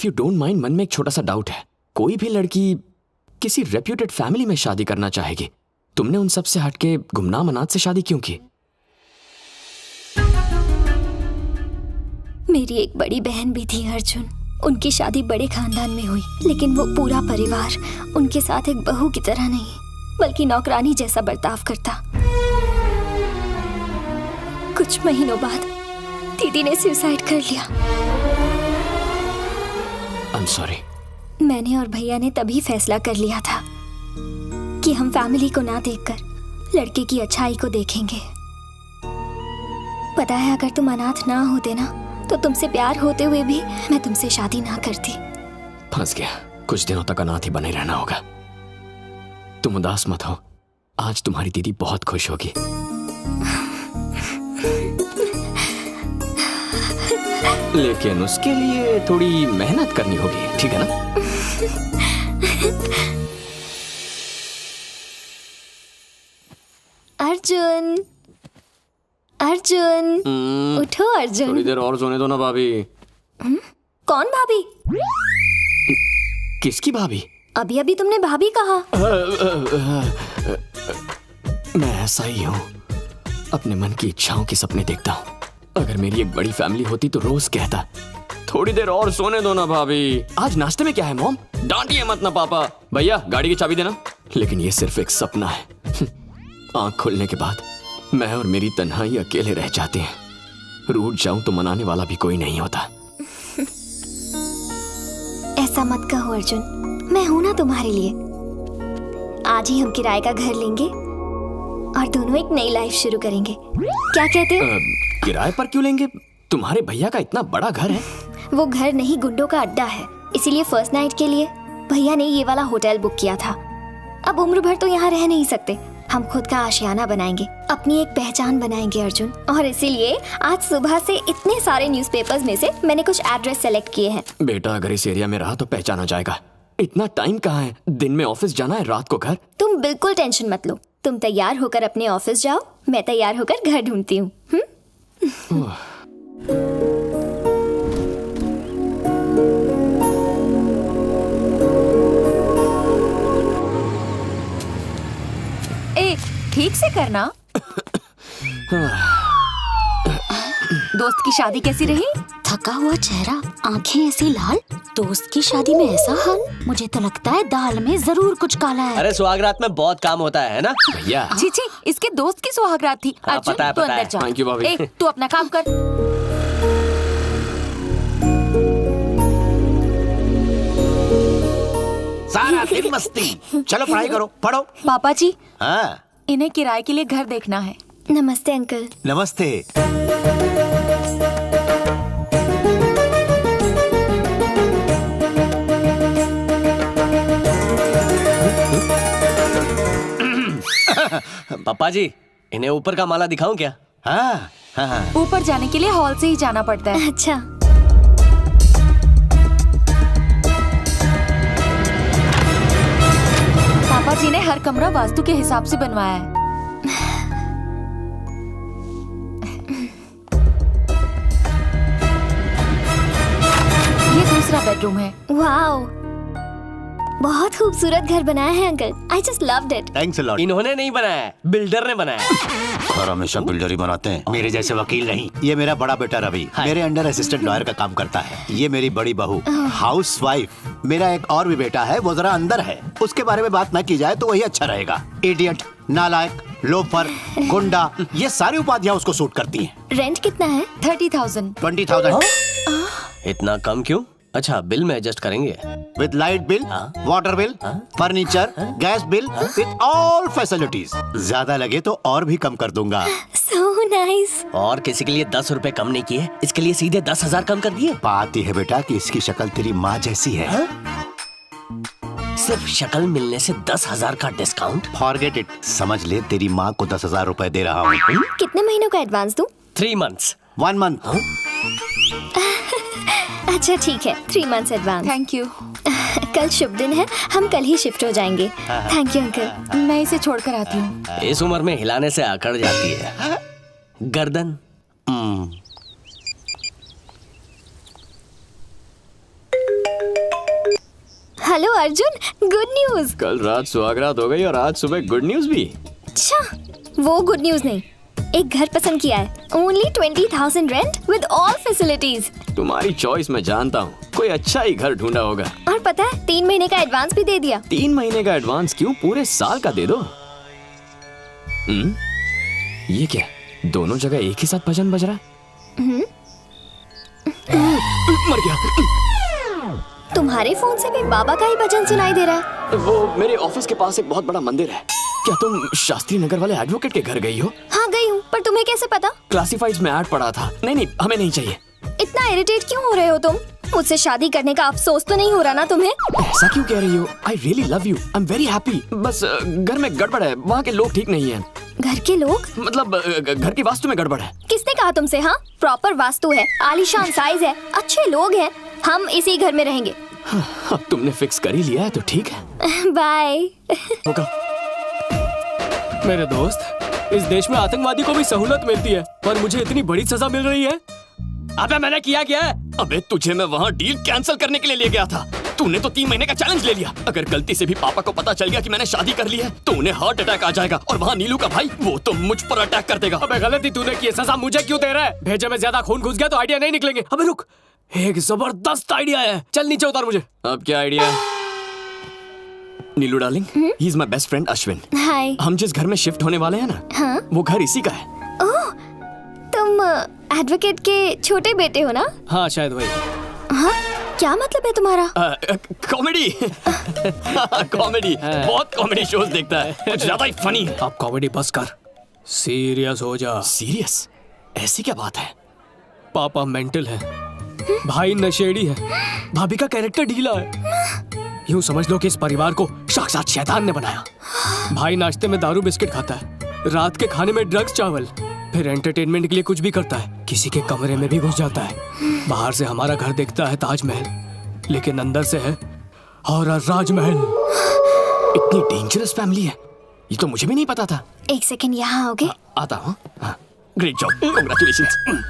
इफ यू डोंट माइंड, मन में एक छोटा सा डाउट है। कोई भी लड़की किसी रेप्यूटेड फैमिली में शादी करना चाहेगी, तुमने उन सब से हटके गुमनाम अनाथ से शादी क्यों की? मेरी एक बड़ी बहन भी थी अर्जुन। उनकी शादी बड़े खानदान में हुई, लेकिन वो पूरा परिवार उनके साथ एक बहू की तरह नहीं बल्कि नौकरानी जैसा बर्ताव करता। कुछ महीनों बाद दीदी ने सुसाइड कर लिया। आई एम सॉरी। मैंने और भैया ने तभी फैसला कर लिया था कि हम फैमिली को ना देखकर लड़के की अच्छाई को देखेंगे। पता है, अगर तुम अनाथ ना होते ना तो तुमसे प्यार होते हुए भी मैं तुमसे शादी ना करती। फंस गया। कुछ दिनों तक अनाथ ही बने रहना होगा। तुम उदास मत हो, आज तुम्हारी दीदी बहुत खुश होगी। लेकिन उसके लिए थोड़ी मेहनत करनी होगी, ठीक है ना? अर्जुन, अर्जुन, उठो अर्जुन। थोड़ी देर और सोने दो ना भाभी। कौन भाभी? किसकी भाभी? अभी अभी तुमने भाभी कहा। मैं ऐसा ही हूँ, अपने मन की इच्छाओं के सपने देखता हूँ। अगर मेरी एक बड़ी फैमिली होती तो रोज कहता, थोड़ी देर और सोने दो ना भाभी। आज नाश्ते में क्या है मॉम? डांटिए मत ना पापा। भैया गाड़ी की चाबी देना। लेकिन ये सिर्फ एक सपना है। आंख खुलने के बाद मैं और मेरी तन्हाई अकेले रह जाते हैं। रूठ जाऊं तो मनाने वाला भी कोई नहीं होता। ऐसा मत कहो अर्जुन, मैं हूं ना तुम्हारे लिए। आज ही हम किराए का घर लेंगे और दोनों एक नई लाइफ शुरू करेंगे। क्या कहते हो? किराए पर क्यों लेंगे? तुम्हारे भैया का इतना बड़ा घर है। वो घर नहीं, गुंडों का अड्डा है। इसीलिए फर्स्ट नाइट के लिए भैया ने ये वाला होटल बुक किया था। अब उम्र भर तो यहाँ रह नहीं सकते। हम खुद का आशियाना बनाएंगे, अपनी एक पहचान बनाएंगे अर्जुन। और इसीलिए आज सुबह से इतने सारे न्यूज़पेपर्स में से मैंने कुछ एड्रेस सेलेक्ट किए हैं। बेटा अगर इस एरिया में रहा तो पहचाना जाएगा। इतना टाइम कहाँ है? दिन में ऑफिस जाना है, रात को घर। तुम बिल्कुल टेंशन मत लो। तुम तैयार होकर अपने ऑफिस जाओ, मैं तैयार होकर घर ढूंढती हूँ। ए, ठीक से करना। दोस्त की शादी कैसी रही? थका हुआ चेहरा, आंखें ऐसी लाल। दोस्त की शादी में ऐसा हाल? मुझे तो लगता है दाल में जरूर कुछ काला है। अरे सुहागरात में बहुत काम होता है ना भैया? छी छी, इसके दोस्त की सुहागरात थी। हाँ, अर्जुन, पता है, तू पता अंदर है। जा। Thank you, भाभी। ए, तू अपना काम कर। सारा दिन मस्ती। चलो पढ़ाई करो, पढ़ो। पापा जी, हाँ, इन्हें किराए के लिए घर देखना है। नमस्ते अंकल। नमस्ते। पापा जी, इन्हें ऊपर का माला दिखाऊं क्या? हाँ, हाँ, हाँ। ऊपर जाने के लिए हॉल से ही जाना पड़ता है। अच्छा, पापा जी ने हर कमरा वास्तु के हिसाब से बनवाया है। ये दूसरा बेडरूम है। वाओ, बहुत खूबसूरत घर बनाया है uncle. I just loved it. Thanks a lot. इन्होंने नहीं बनाया है, बिल्डर ने बनाया है। और हमेशा बिल्डर ही बनाते हैं, मेरे जैसे वकील नहीं। ये मेरा बड़ा बेटा रवि मेरे अंडर असिस्टेंट लॉयर का काम करता है। ये मेरी बड़ी बहू हाउस वाइफ। मेरा एक और भी बेटा है, वो जरा अंदर है। उसके बारे में बात ना की जाए तो वही अच्छा रहेगा। इडियट, नालायक, लोफर, गुंडा, ये सारी उपाधियां उसको सूट करती हैं। रेंट कितना है? 30,000। 20,000 इतना कम क्यों? अच्छा, बिल में एडजस्ट करेंगे। With light bill, water bill, furniture, gas bill, with all facilities. ज्यादा लगे तो और भी कम कर दूंगा। So nice. और किसी के लिए 10 रुपए कम नहीं किए, इसके लिए सीधे 10,000 कम कर दिए। बात यह है बेटा कि इसकी शक्ल तेरी माँ जैसी है। सिर्फ शक्ल मिलने से 10,000 का डिस्काउंट? Forget it. समझ ले तेरी माँ को 10,000 रुपए दे रहा हूँ। कितने महीनों का एडवांस दूं? 3 months। 1 month। अच्छा ठीक है, 3 months एडवांस। Thank you. कल शुभ दिन है, हम कल ही शिफ्ट हो जाएंगे। Thank you uncle. मैं इसे छोड़कर आती हूँ। इस उम्र में हिलाने से अकड़ जाती है गर्दन। Hello Arjun, good news. कल रात सुहागरात हो गई और आज सुबह गुड न्यूज भी। अच्छा, वो गुड न्यूज नहीं, एक घर पसंद किया है। Only 20,000 rent with all facilities. तुम्हारी चॉइस मैं जानता हूँ, कोई अच्छा ही घर ढूंढा होगा। और पता है 3 महीने का एडवांस भी दे दिया। 3 महीने का एडवांस क्यों, पूरे साल का दे दो। ये क्या, दोनों जगह एक ही साथ भजन बज रहा है? मर गया। तुम्हारे फोन से भी बाबा का ही भजन सुनाई दे रहा है। वो मेरे ऑफिस के पास एक बहुत बड़ा मंदिर है। क्या तुम शास्त्री नगर वाले एडवोकेट के घर गई हो? हाँ गई हूँ, पर तुम्हें कैसे पता? क्लासिफाइड्स में ऐड पड़ा था। नहीं, हमें नहीं चाहिए। इतना इरिटेट क्यों हो रहे हो तुम? मुझसे शादी करने का अफसोस तो नहीं हो रहा ना तुम्हें? ऐसा क्यों कह रही हो? I really love you, I am very happy. बस घर में गड़बड़ है, वहाँ के लोग ठीक नहीं हैं। घर के लोग? मतलब घर की वास्तु में गड़बड़ है। किसने कहा तुमसे? हाँ, प्रॉपर वास्तु है, आलीशान साइज है, अच्छे लोग हैं, हम इसी घर में रहेंगे। अब तुमने फिक्स कर ही लिया है तो ठीक है। बाय। मेरे दोस्त, इस देश में आतंकवादी को भी सहूलत मिलती है, पर मुझे इतनी बड़ी सजा मिल रही है। अबे मैंने किया क्या है? अबे तुझे मैं वहाँ डील कैंसिल करने के लिए ले गया था। तूने तो 3 महीने का चैलेंज ले लिया। अगर गलती से भी पापा को पता चल गया कि मैंने शादी कर ली है तो उन्हें हार्ट अटैक आ जाएगा और वहाँ नीलू का भाई वो तो मुझ पर अटैक कर देगा। अबे गलती तूने की, सजा मुझे क्यों दे रहा है? भेजे में ज्यादा खून घुस गया तो आइडिया नहीं निकलेंगे। अबे रुक, एक जबरदस्त आइडिया है, चल नीचे उतार मुझे। अब क्या आइडिया है? Neelu darling, he is my best friend Ashwin. Hi. हम जिस घर में शिफ्ट होने वाले हैं ना, हाँ? वो घर इसी का है। ओह, तुम एडवोकेट के छोटे बेटे हो ना? हाँ शायद वही। हाँ, क्या मतलब है तुम्हारा? कॉमेडी। कॉमेडी, बहुत कॉमेडी शोज देखता है, कुछ ज्यादा ही फनी है। अब कॉमेडी बस कर, सीरियस हो जा। सीरियस? ऐसी क्या बात है? पापा मेंटल है, भाई नशेड़ी है, भाभी का कैरेक्टर ढीला है। यूं समझ लो कि इस परिवार को साक्षात शैतान ने बनाया। भाई नाश्ते में दारू बिस्किट खाता है, रात के खाने में ड्रग्स चावल, फिर एंटरटेनमेंट के लिए कुछ भी करता है, किसी के कमरे में भी घुस जाता है। बाहर से हमारा घर दिखता है ताजमहल, लेकिन अंदर से है हॉरर राजमहल। इतनी डेंजरस फैमिली है, ये तो मुझे भी नहीं पता था। एक सेकंड यहाँ आओगे? आता हूँ। Great job, congratulations.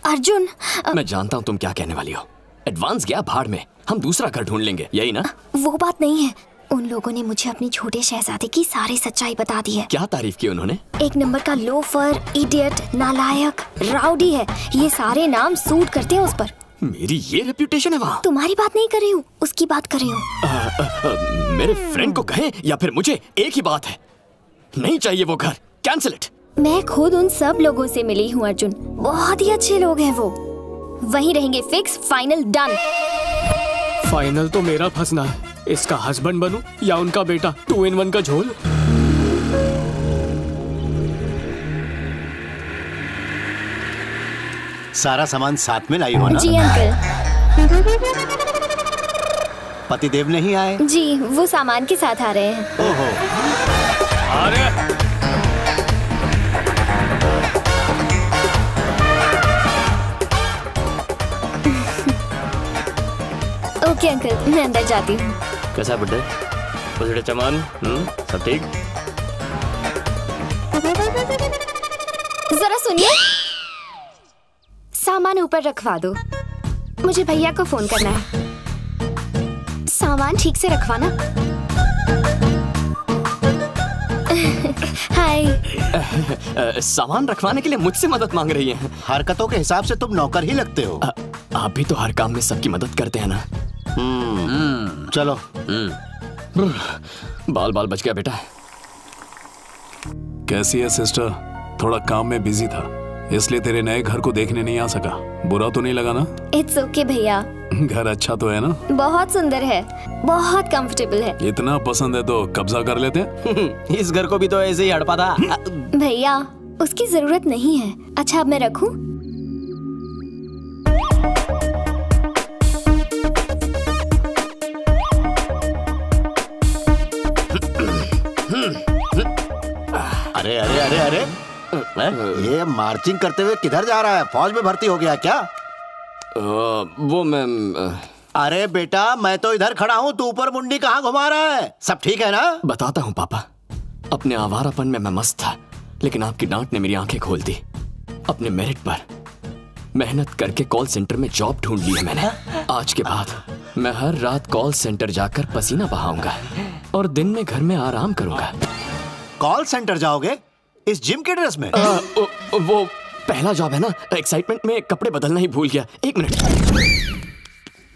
अर्जुन, मैं जानता हूँ तुम क्या कहने वाली हो। एडवांस गया भाड़ में, हम दूसरा घर ढूंढ लेंगे, यही ना? वो बात नहीं है, उन लोगों ने मुझे अपने छोटे शहजादे की सारी सच्चाई बता दी है। क्या तारीफ की उन्होंने? 1 नंबर का लोफर, इडियट, नालायक, राउडी है, ये सारे नाम सूट करते हैं उस पर। मेरी ये रेप्यूटेशन है वहाँ। तुम्हारी बात नहीं कर रही हूँ, उसकी बात कर रही हूँ। मेरे फ्रेंड को कहे या फिर मुझे, एक ही बात है, नहीं चाहिए वो घर, कैंसिल इट। मैं खुद उन सब लोगों से मिली हूँ अर्जुन, बहुत ही अच्छे लोग हैं वो। वहीं रहेंगे, फिक्स, फाइनल, डन। फाइनल तो मेरा फंसना है, इसका हस्बैंड बनूं या उनका बेटा, 2 in 1 का झोल। सारा सामान साथ में लाई हो ना? जी अंकल। पतिदेव नहीं आए? जी, वो सामान के साथ आ रहे हैं। ओहो। ओके अंकल, मैं अंदर जाती हूँ। कैसा बुड्ढे? बुढ़े चमान, सब ठीक? जरा सुनिए, सामान ऊपर रखवा दो, मुझे भैया को फोन करना है। सामान ठीक से रखवाना। हाय। सामान रखवाने के लिए मुझसे मदद मांग रही हैं। हरकतों के हिसाब से तुम नौकर ही लगते हो। आप भी तो हर काम में सबकी मदद करते हैं ना। चलो। बाल बाल बच गया बेटा। कैसी है सिस्टर? थोड़ा काम में बिजी था, इसलिए तेरे नए घर को देखने नहीं आ सका। बुरा तो नहीं लगा ना? इट्स ओके भैया। घर अच्छा तो है ना? बहुत सुंदर है, बहुत कंफर्टेबल है। इतना पसंद है तो कब्जा कर लेते हैं। इस घर को भी तो ऐसे ही हड़पा था। भैया, उसकी जरूरत नहीं है। अच्छा, अब मैं रखूं? अरे अरे अरे अरे, ये मार्चिंग करते हुए किधर जा रहा है? फौज में भर्ती हो गया क्या? वो मैं अरे बेटा, मैं तो इधर खड़ा हूँ, तू ऊपर मुंडी कहाँ घुमा रहा है? सब ठीक है ना? बताता हूँ पापा। अपने आवारापन में मैं मस्त था, लेकिन आपकी डांट ने मेरी आंखें खोल दी। अपने मेरिट पर मेहनत करके कॉल सेंटर में जॉब ढूंढ ली है मैंने। आज के बाद मैं हर रात कॉल सेंटर जाकर पसीना बहाऊंगा और दिन में घर में आराम करूंगा। कॉल सेंटर जाओगे इस जिम के ड्रेस में? वो पहला जॉब है ना, एक्साइटमेंट में कपड़े बदलना ही भूल गया। 1 minute.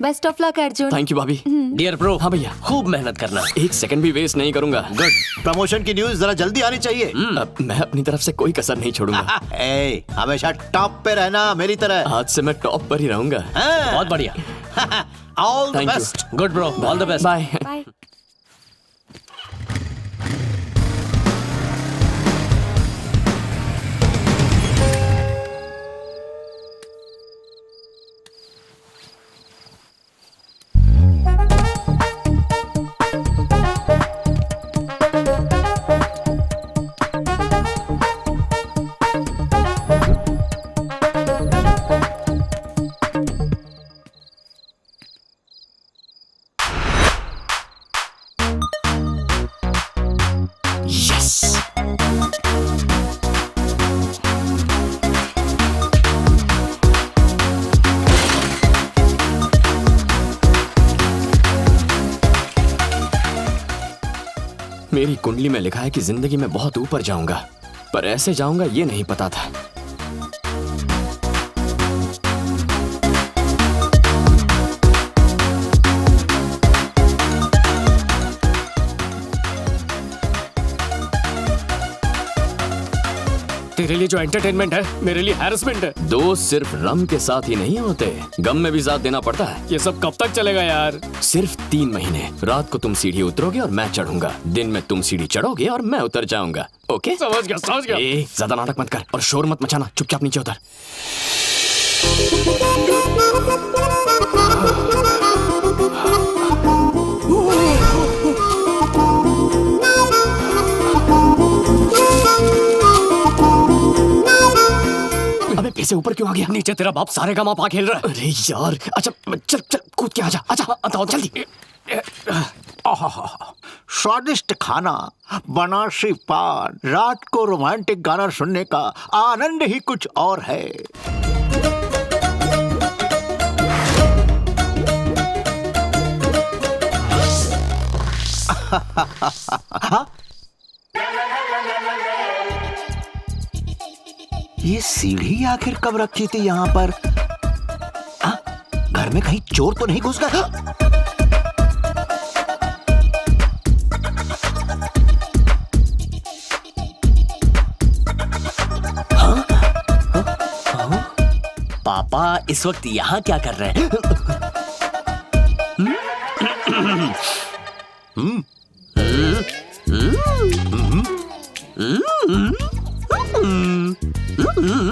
Best of luck Arjun. Thank you भाभी। डियर प्रो, हाँ भैया, खूब मेहनत करना। 1 सेकंड भी वेस्ट नहीं करूंगा। गुड। प्रमोशन की न्यूज जरा जल्दी आनी चाहिए। मैं अपनी तरफ से कोई कसर नहीं छोड़ूंगा। ए, हमेशा टॉप पे रहना मेरी तरह। आज से मैं टॉप पर ही रहूंगा। बहुत बढ़िया। All the Thank you. Best. Good bro, all the best. Bye. Bye. मेरी कुंडली में लिखा है कि जिंदगी में बहुत ऊपर जाऊंगा, पर ऐसे जाऊंगा ये नहीं पता था। तेरे लिए जो एंटरटेनमेंट है मेरे लिए हैरेसमेंट है। दोस्त सिर्फ रम के साथ ही नहीं होते, गम में भी साथ देना पड़ता है। ये सब कब तक चलेगा यार? सिर्फ 3 महीने। रात को तुम सीढ़ी उतरोगे और मैं चढ़ूंगा, दिन में तुम सीढ़ी चढ़ोगे और मैं उतर जाऊंगा। ओके? समझ गया। ज्यादा नाटक मत कर और शोर मत मचाना, चुपचाप नीचे उतर। अबे फिर से ऊपर क्यों आ गया? नीचे तेरा बाप सारे का मापा खेल रहा है। अरे यार, अच्छा चल चल कूद के आजा, आजा बताओ जल्दी। स्वादिष्ट खाना, बनारसी पान, रात को रोमांटिक गाना सुनने का आनंद ही कुछ और है। ये सीढ़ी आखिर कब रखी थी यहाँ पर? घर में कहीं चोर तो नहीं घुस गया? पापा इस वक्त यहाँ क्या कर रहे हैं?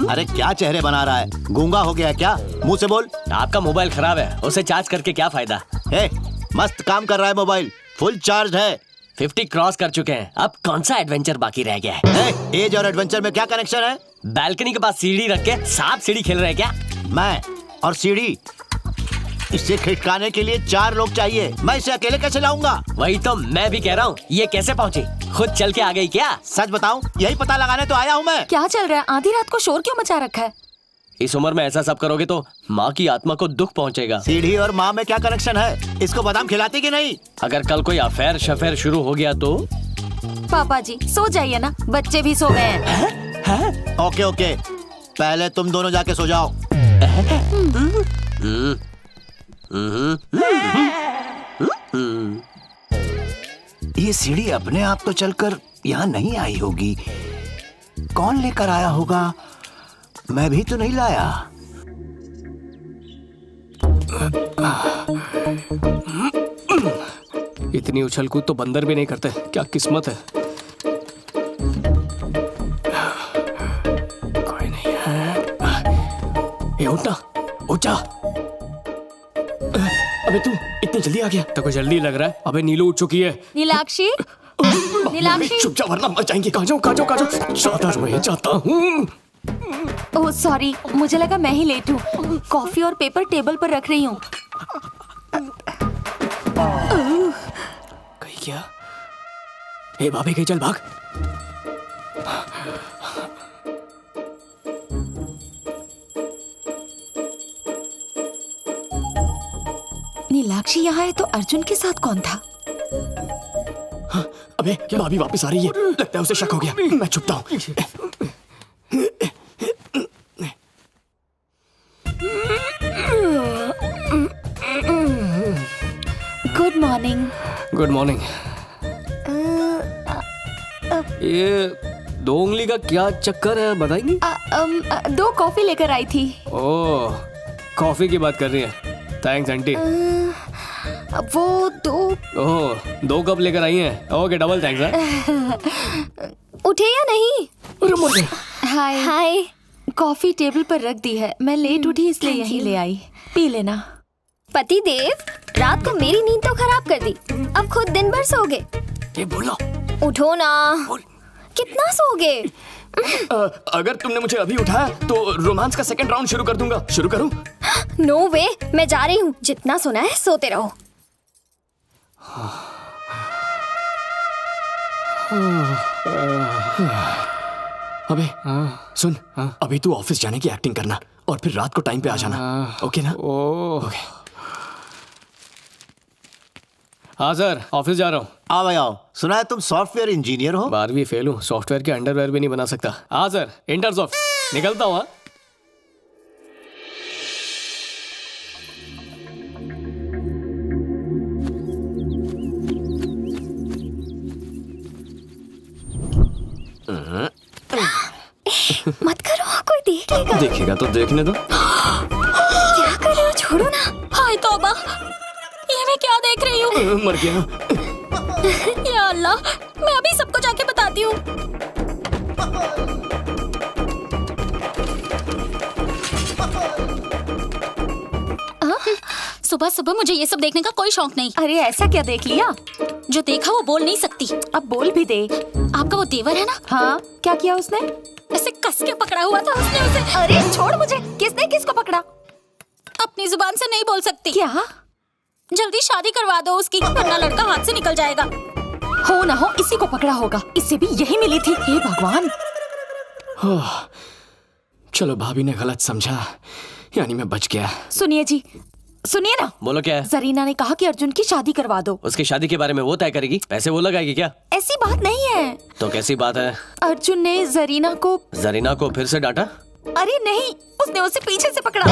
अरे क्या चेहरे बना रहा है? गूंगा हो गया क्या? मुंह से बोल। आपका मोबाइल खराब है, उसे चार्ज करके क्या फायदा? मस्त काम कर रहा है मोबाइल, फुल चार्ज है। 50 क्रॉस कर चुके हैं, अब कौन सा एडवेंचर बाकी रह गया है? एज और एडवेंचर में क्या कनेक्शन है? बालकनी के पास सीढ़ी रख के सांप सीढ़ी खेल रहे हैं क्या? मैं और सीढ़ी, इसे खिसकाने के लिए 4 लोग चाहिए। मैं इसे अकेले कैसे लाऊंगा? वही तो मैं भी कह रहा हूँ, ये कैसे पहुँची? खुद चल के आ गई क्या? सच बताऊं, यही पता लगाने तो आया हूँ मैं। क्या चल रहा है? आधी रात को शोर क्यों मचा रखा है? इस उम्र में ऐसा सब करोगे तो माँ की आत्मा को दुख पहुँचेगा। सीढ़ी और माँ में क्या कनेक्शन है? इसको बादाम खिलाती कि नहीं? अगर कल कोई अफेयर शफेयर शुरू हो गया तो? पापा जी सो जाइए ना, बच्चे भी सो गए हैं। ओके ओके, पहले तुम दोनों जाके सो जाओ। ये सीढ़ी अपने आप तो चलकर यहाँ नहीं आई होगी। कौन लेकर आया होगा? मैं भी तो नहीं लाया। इतनी उछल कूद तो बंदर भी नहीं करते। क्या किस्मत है। कोई नहीं है। ए उठ ना, उठ जा। अबे तू इतनी जल्दी आ गया? तो कोई जल्दी लग रहा है। अबे नीलू उठ चुकी है। नीलाक्षी, नीलाक्षी। चुप जा वरना मर जाएंगे। कहाँ जाऊँ जाता मैं जाता हूँ। ओह सॉरी, मुझे लगा मैं ही लेट हूँ। कॉफी और पेपर टेबल पर रख रही हूँ। कहीं क्या? ए भाभी कहीं चल भाग। नीलाक्षी मीनाक्षी यहाँ है तो अर्जुन के साथ कौन था? अबे भाभी वापस आ रही है, लगता है उसे शक हो गया। मैं छुपता हूँ। Good morning. Good morning. ये 2 उंगली का क्या चक्कर है बताएंगी? 2 कॉफी लेकर आई थी। ओह, कॉफी की बात कर रही है। Thanks aunty. वो 2 ओह, 2 कप लेकर आई हैं। ओके, डबल थैंक्स है। उठे या नहीं? हाय हाय। कॉफी टेबल पर रख दी है, मैं लेट उठी इसलिए यहीं ले आई। पी लेना। पति देव, रात को मेरी नींद तो खराब कर दी, अब खुद दिन भर सोगे। ये बोलो। उठो ना। कितना सोगे? अगर तुमने मुझे अभी उठाया तो रोमांस का सेकंड राउंड शुरू कर दूंगा। शुरू करूं? नो वे, मैं जा रही हूँ। जितना सोना है सोते रहो। अबे सुन, अभी तू ऑफिस जाने की एक्टिंग करना और फिर रात को टाइम पे आ जाना। ओके ना? ओके। हाँ सर, ऑफिस जा रहा हूँ। आओ भाई आओ। सुना है तुम सॉफ्टवेयर इंजीनियर हो? 12वीं फेल हूँ, सॉफ्टवेयर के अंडरवेयर भी नहीं बना सकता। हाँ सर, इंटर्स ऑफ निकलता हूँ। हाँ? मत करो, कोई देख लेगा। देखेगा तो देखने दो। क्या कर रहे हो? छोड़ो ना। हाय तौबा, ये मैं क्या देख रही हूँ? मर गया। या अल्लाह, मैं अभी सबको जाके बताती हूँ। सुबह सुबह मुझे ये सब देखने का कोई शौक नहीं। अरे ऐसा क्या देख लिया? जो देखा वो बोल नहीं सकती। अब बोल भी दे। आपका वो देवर है ना? हाँ, क्या किया उसने? ऐसे कस के पकड़ा हुआ था उसने उसे। अरे छोड़ मुझे। किसने किसको पकड़ा? अपनी जुबान से नहीं बोल सकती। क्या? जल्दी शादी करवा दो उसकी, वरना लड़का हाथ से निकल जाएगा। हो ना हो इसी को पकड़ा होगा, इससे भी यही मिली थी। हे भगवान। चलो, भाभी ने गलत समझा, यानी मैं बच गया। सुनिए जी, सुनिए ना। बोलो क्या है? जरीना ने कहा कि अर्जुन की शादी करवा दो। उसकी शादी के बारे में वो तय करेगी, पैसे वो लगाएगी क्या? ऐसी बात नहीं है। तो कैसी बात है? अर्जुन ने जरीना को फिर से डांटा? अरे नहीं, उसने उसे पीछे से पकड़ा।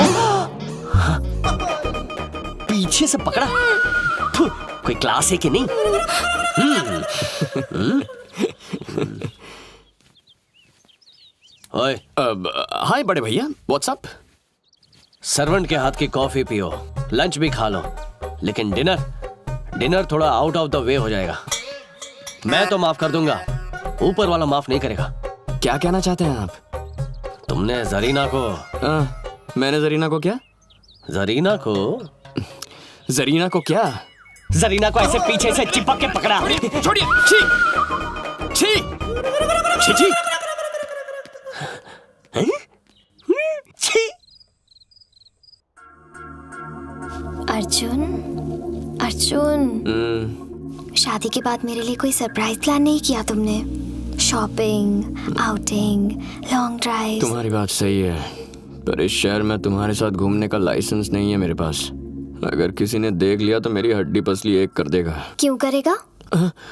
पीछे से पकड़ा? फु, कोई क्लास है कि नहीं? ओए, हाय बड़े भैया, व्हाट्सअप? सर्वेंट के हाथ की कॉफी पियो, लंच भी खा लो, लेकिन डिनर थोड़ा आउट ऑफ द वे हो जाएगा। मैं तो माफ कर दूंगा, ऊपर वाला माफ नहीं करेगा। क्या कहना चाहते हैं आप? तुमने जरीना को मैंने जरीना को क्या? जरीना को क्या? जरीना को ऐसे पीछे से चिपक के पकड़ा। छोड़िए। छी छी छी छी। छी। अर्जुन, शादी के बाद मेरे लिए कोई सरप्राइज प्लान नहीं किया तुमने? Shopping, outing, long drive. तुम्हारी बात सही है, पर इस शहर में तुम्हारे साथ घूमने का लाइसेंस नहीं है मेरे पास। अगर किसी ने देख लिया तो मेरी हड्डी पसली एक कर देगा। क्यों करेगा?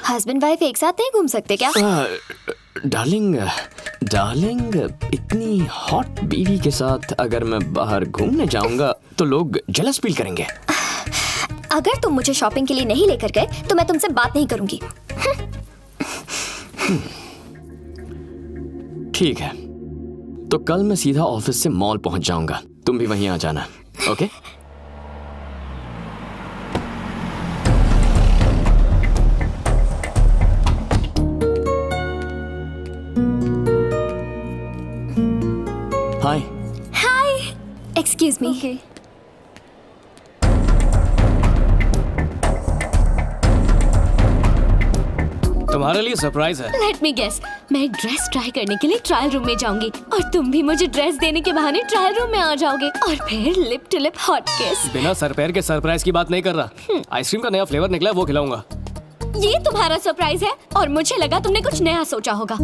हस्बैंड वाइफ एक साथ नहीं घूम सकते क्या? डार्लिंग, इतनी हॉट बीवी के साथ अगर मैं बाहर घूमने जाऊंगा तो लोग जेलस फील करेंगे। अगर तुम मुझे शॉपिंग के लिए नहीं लेकर गए तो मैं तुमसे बात नहीं करूंगी। ठीक है, तो कल मैं सीधा ऑफिस से मॉल पहुंच जाऊंगा, तुम भी वहीं आ जाना। ओके? हाय। Excuse me. तुम्हारे लिए सरप्राइज है। लेट मी गेस, मैं ड्रेस ट्राई करने के लिए ट्रायल रूम में जाऊंगी और तुम भी मुझे ड्रेस देने के बहाने ट्रायल रूम में आ जाओगे और फिर लिप टू लिप हॉट किस। बिना सर पैर के सरप्राइज की बात नहीं कर रहा। आइसक्रीम का नया फ्लेवर निकला है, वो खिलाऊंगा। ये तुम्हारा सरप्राइज है और मुझे लगा तुमने कुछ नया सोचा होगा।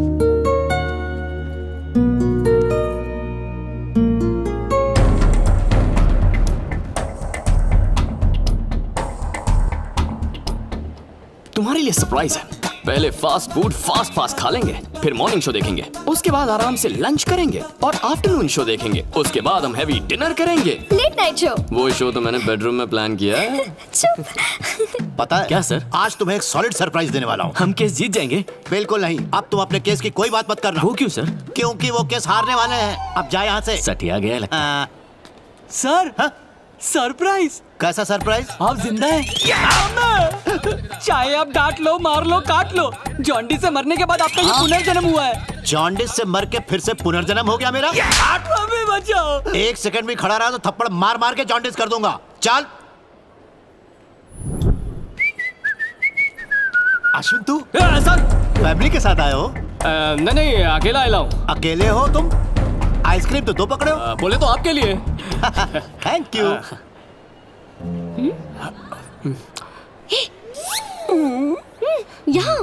ये सरप्राइज है। पहले फास्ट फूड फास्ट खा लेंगे, फिर मॉर्निंग शो देखेंगे, उसके बाद आराम से लंच करेंगे और आफ्टरनून शो देखेंगे, उसके बाद हम हैवी डिनर करेंगे। Late night show. वो शो तो मैंने बेडरूम में प्लान किया है। चुप। पता है क्या सर? आज तुम्हें एक सॉलिड सरप्राइज देने वाला हूँ। हम केस जीत जाएंगे? बिल्कुल नहीं, अब तुम अपने केस की कोई बात मत करना। वो क्यों सर? क्योंकि वो केस हारने वाले हैं। अब जा यहाँ से। सटिया गया लगता है। Sir, surprise. कैसा सरप्राइज? आप जिंदा हैं? चाहे आप डांट लो, मार लो, काट लो, जॉन्डिस से मरने के बाद आपका ये पुनर्जन्म हुआ है। जॉन्डिस से मर के फिर से पुनर्जन्म हो गया मेरा? हमें बचाओ। एक सेकंड भी खड़ा रहा तो थप्पड़ मार मार के जॉन्डिस कर दूंगा। चल अश्विन, तू सर फैमिली के साथ आए हो? नहीं अकेला आया हूँ। अकेले हो तुम? आइसक्रीम तो दो पकड़े हो। बोले तो आपके लिए। Thank you. यहाँ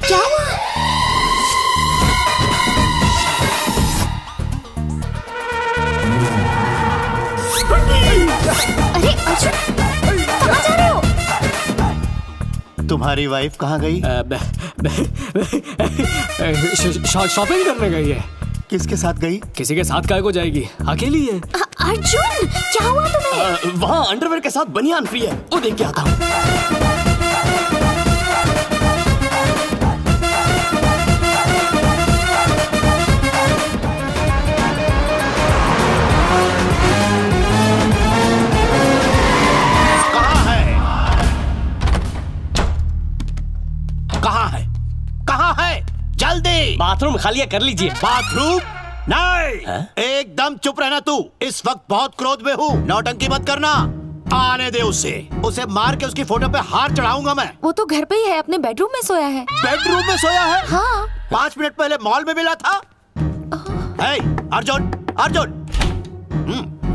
क्या हुआ? अरे अर्जुन, कहाँ जा रहे हो? तुम्हारी वाइफ कहाँ गई? शॉपिंग करने गई है। किसके साथ गई? किसी के साथ काय को जाएगी, अकेली है। अर्जुन, क्या हुआ तुम्हें? वहाँ अंडरवेयर के साथ बनियान फ्री है, वो देख के आता हूँ। जल्दी बाथरूम खाली है, कर लीजिए। बाथरूम नहीं, एकदम चुप रहना तू। इस वक्त बहुत क्रोध में हूँ, नौटंकी मत करना। आने दे उसे मार के उसकी फोटो पे हार चढ़ाऊंगा मैं। वो तो घर पे ही है, अपने बेडरूम में सोया है। बेडरूम में सोया है? हाँ। 5 मिनट पहले मॉल में मिला था। अर्जुन, अर्जुन।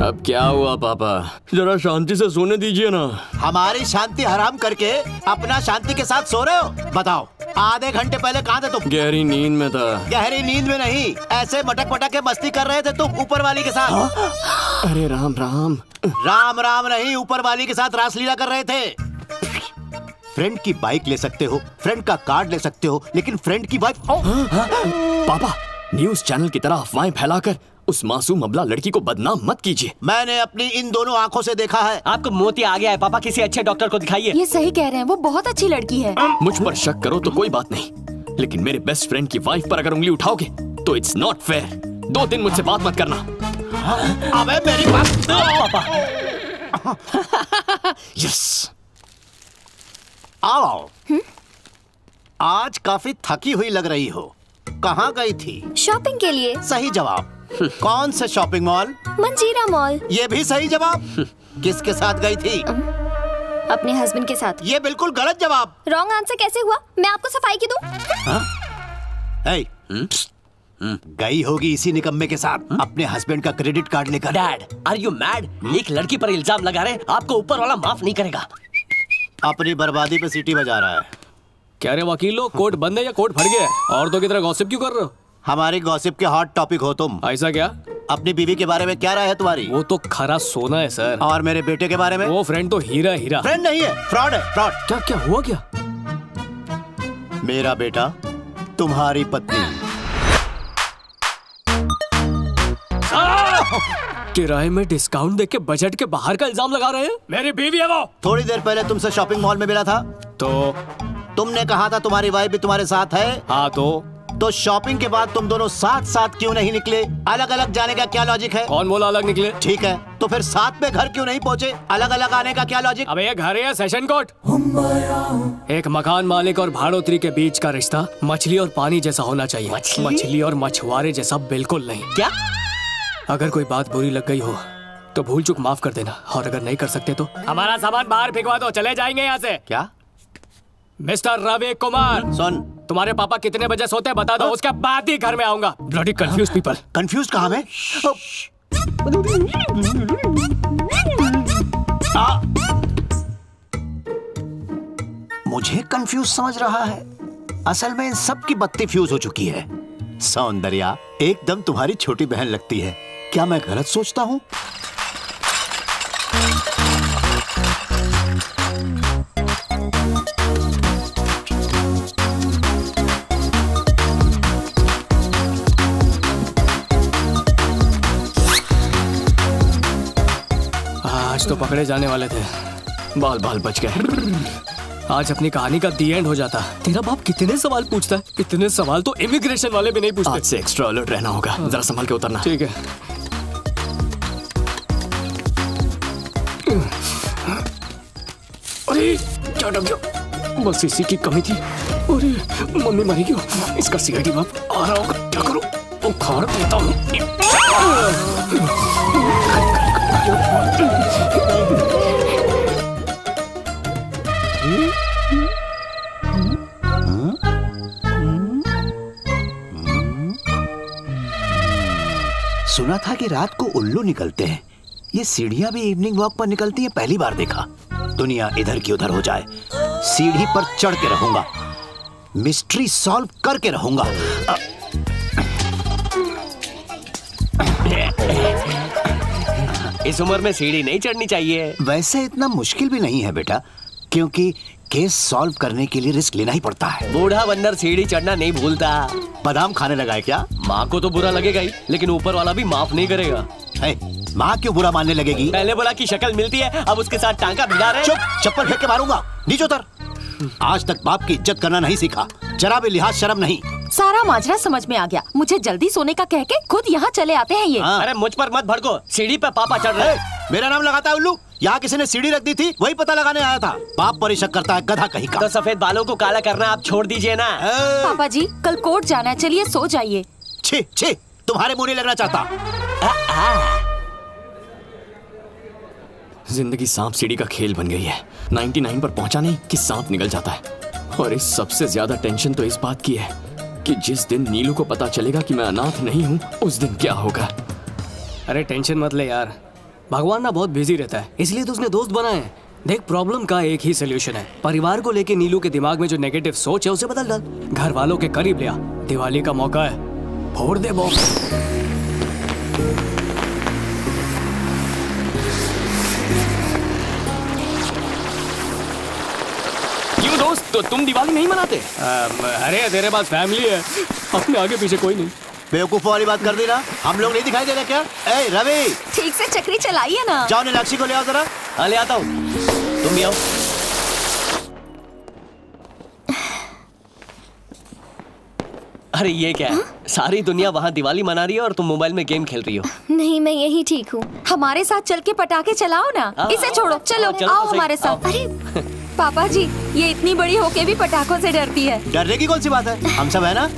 अब क्या हुआ पापा? जरा शांति से सोने दीजिए ना। हमारी शांति हराम करके अपना शांति के साथ सो रहे हो? बताओ, आधे घंटे पहले कहाँ थे तुम? गहरी नींद में था। गहरी नींद में नहीं, ऐसे मटक मटक के मस्ती कर रहे थे तुम ऊपर वाली के साथ। अरे राम राम। राम राम नहीं, ऊपर वाली के साथ रासलीला कर रहे थे। फ्रेंड की बाइक ले सकते हो, फ्रेंड का कार्ड ले सकते हो, लेकिन फ्रेंड की वाइफ। पापा, न्यूज चैनल की तरह अफवाहें फैलाकर उस मासूम अबला लड़की को बदनाम मत कीजिए। मैंने अपनी इन दोनों आंखों से देखा है। आपको मोती आ गया है पापा, किसी अच्छे डॉक्टर को दिखाइए। ये सही कह रहे हैं, वो बहुत अच्छी लड़की है। मुझ पर शक करो तो कोई बात नहीं, लेकिन मेरे बेस्ट फ्रेंड की वाइफ पर अगर उंगली उठाओगे तो इट्स नॉट फेयर। 2 दिन मुझसे बात मत करना। अबे मेरी बात पापा। यस। आओ। आज काफी थकी हुई लग रही हो। कहाँ गई थी? शॉपिंग के लिए। सही जवाब। कौन से शॉपिंग मॉल? मंजीरा मॉल। ये भी सही जवाब। किसके साथ गई थी? अपने हस्बैंड के साथ। ये बिल्कुल गलत जवाब। रॉन्ग आंसर कैसे हुआ? मैं आपको सफाई की दूं? गई होगी इसी निकम्मे के साथ अपने हस्बैंड का क्रेडिट कार्ड लेकर। Dad, are you mad? एक लड़की पर इल्जाम लगा रहे, आपको ऊपर वाला माफ नहीं करेगा। अपनी बर्बादी पे सीटी बजा रहा है। क्या रे वकील लोग, कोर्ट बंद है या कोर्ट फट गया है? औरतों की तरह गॉसिप क्यों कर रहे हो? हमारी गॉसिप के हॉट टॉपिक हो तुम। ऐसा क्या? अपनी बीवी के बारे में क्या राय है तुम्हारी? वो तो खरा सोना है सर। और मेरे बेटे के बारे में? वो फ्रेंड तो हीरा हीरा। फ्रेंड नहीं है, फ्रॉड है, फ्रॉड। क्या क्या हुआ क्या? मेरा बेटा तुम्हारी पत्नी। किराए में डिस्काउंट देके बजट के बाहर का इल्जाम लगा रहे हैं। मेरी बीवी है वो। थोड़ी देर पहले तुमसे शॉपिंग मॉल में मिला था तो तुमने कहा था तुम्हारी वाइफ भी तुम्हारे साथ है। हाँ तो शॉपिंग के बाद तुम दोनों साथ साथ क्यों नहीं निकले? अलग अलग जाने का क्या लॉजिक है? कौन बोला अलग निकले? ठीक है, तो फिर साथ में घर क्यों नहीं पहुँचे? अलग अलग आने का क्या लॉजिक? अबे ये घर है सेशन कोर्ट? एक मकान मालिक और भाड़ोत्री के बीच का रिश्ता मछली और पानी जैसा होना चाहिए। मछली और मछुआरे जैसा बिल्कुल नहीं। क्या? अगर कोई बात बुरी लग गई हो तो भूल चूक माफ कर देना, और अगर नहीं कर सकते तो हमारा सामान बाहर फेंकवा दो, चले जाएंगे यहाँ से। क्या? मिस्टर रवि कुमार, सुन, तुम्हारे पापा कितने बजे सोते हैं बता दो, उसके बाद ही घर में आऊंगा। Bloody confused people. कंफ्यूज कहाँ मैं? मुझे कंफ्यूज समझ रहा है? असल में इन सब की बत्ती फ्यूज हो चुकी है। सौंदर्या एकदम तुम्हारी छोटी बहन लगती है। क्या मैं गलत सोचता हूँ? आज तो पकड़े जाने वाले थे, बाल बाल बच गए। आज अपनी कहानी का दी एंड हो जाता। तेरा बाप कितने सवाल पूछता है? इतने सवाल तो इमिग्रेशन वाले भी नहीं पूछते। आज से एक्स्ट्रा अलर्ट रहना होगा, जरा संभल के उतरना। ठीक है। अरे क्या डर गया, बस इसी की कमी थी। अरे मम्मी मरी क्यों? इसका सिगरेटी बाप आ रहा होगा, क्या करूं? उखाड़ देता हूँ। सुना था कि रात को उल्लू निकलते हैं। ये सीढ़ियां भी इवनिंग वॉक पर निकलती हैं, पहली बार देखा। दुनिया इधर की उधर हो जाए, सीढ़ी पर चढ़ के रहूंगा, मिस्ट्री सॉल्व करके रहूंगा। इस उम्र में सीढ़ी नहीं चढ़नी चाहिए। वैसे इतना मुश्किल भी नहीं है बेटा, क्योंकि केस सॉल्व करने के लिए रिस्क लेना ही पड़ता है। बूढ़ा बंदर सीढ़ी चढ़ना नहीं भूलता। बादाम खाने लगा है क्या? माँ को तो बुरा लगेगा ही, लेकिन ऊपर वाला भी माफ नहीं करेगा। माँ क्यों बुरा मानने लगेगी? पहले बोला कि शक्ल मिलती है, अब उसके साथ टांका भिड़ा रहे। चुप, चप्पल फेंक के मारूंगा, नीचे उतर। आज तक बाप की इज्जत करना नहीं सीखा, जरा भी लिहाज शर्म नहीं। सारा माजरा समझ में आ गया। मुझे जल्दी सोने का कह के खुद यहाँ चले आते हैं ये। अरे मुझ पर मत भड़को, सीढ़ी पे पापा चढ़ रहे। मेरा नाम लगाता है उल्लू। यहाँ किसी ने सीढ़ी रख दी थी, वही पता लगाने आया था। बाप पर ही शक करता है, गधा कहीं का। तो सफेद बालों को काला करना आप छोड़ दीजिए ना। पापा जी कल कोर्ट जाना है, चलिए सो जाइए। छी छी, तुम्हारे मुंह नहीं लगना चाहता। जिंदगी सांप सीढ़ी का खेल बन गई है। 99 पर पहुंचा नहीं कि सांप निकल जाता है। और इस सबसे ज्यादा टेंशन तो इस बात की है कि जिस दिन नीलू को पता चलेगा कि मैं अनाथ नहीं हूँ, उस दिन क्या होगा। अरे टेंशन मत ले यार, भगवान ना बहुत बिजी रहता है, इसलिए तो उसने दोस्त बनाए हैं। देख, प्रॉब्लम का एक ही सोल्यूशन है। परिवार को लेके नीलू के दिमाग में जो नेगेटिव सोच है उसे बदल डाल। घर वालों के करीब ले आ, दिवाली का मौका है, फोड़ दे बॉक्स। क्यों दोस्त, तो तुम दिवाली नहीं मनाते? अरे तेरे पास फैमिली है, अपने आगे पीछे कोई नहीं। बेवकूफों वाली बात कर दी ना, हम लोग नहीं दिखाई दे रहे क्या? ए रवि, ठीक से चक्री चलाइए ना। जाओ नीलाक्षी को ले आओ जरा। हाँ ले आता हूँ, तुम भी आओ। अरे ये क्या है? सारी दुनिया वहाँ दिवाली मना रही है और तुम मोबाइल में गेम खेल रही हो। नहीं, मैं यही ठीक हूँ। हमारे साथ चल के पटाखे चलाओ ना। इसे छोड़ो, चलो चलो आओ तो सही। हमारे साथ। अरे पापा जी, ये इतनी बड़ी होके भी पटाखों से डरती है। डरने की कौन सी बात है, हम सब है ना।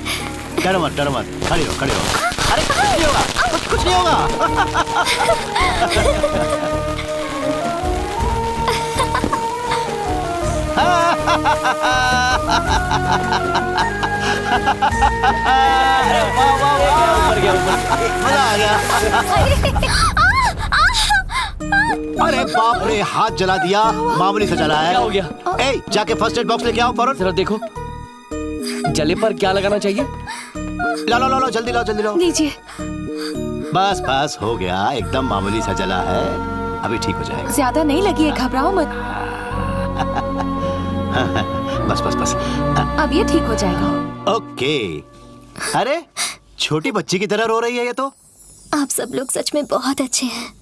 डरो मत, डरो मत, खड़ी हो, खड़ी हो। अरे कुछ नहीं होगा, कुछ नहीं होगा। मजा आ गया। अरे बाप रे, हाथ जला दिया, मामूली से जला है। क्या हो गया? ए, जाके फर्स्ट एड बॉक्स लेके आओ फौरन। जरा देखो, जले पर क्या लगाना चाहिए? ला लो ला लो, जल्दी लाओ, जल्दी लाओ। लीजिए। बस बस हो गया, एकदम मामूली सा जला है, अभी ठीक हो जाएगा। ज्यादा नहीं लगी है, घबराओ मत। बस बस बस। अब ये ठीक हो जाएगा। ओके। अरे छोटी बच्ची की तरह रो रही है ये तो। आप सब लोग सच में बहुत अच्छे हैं।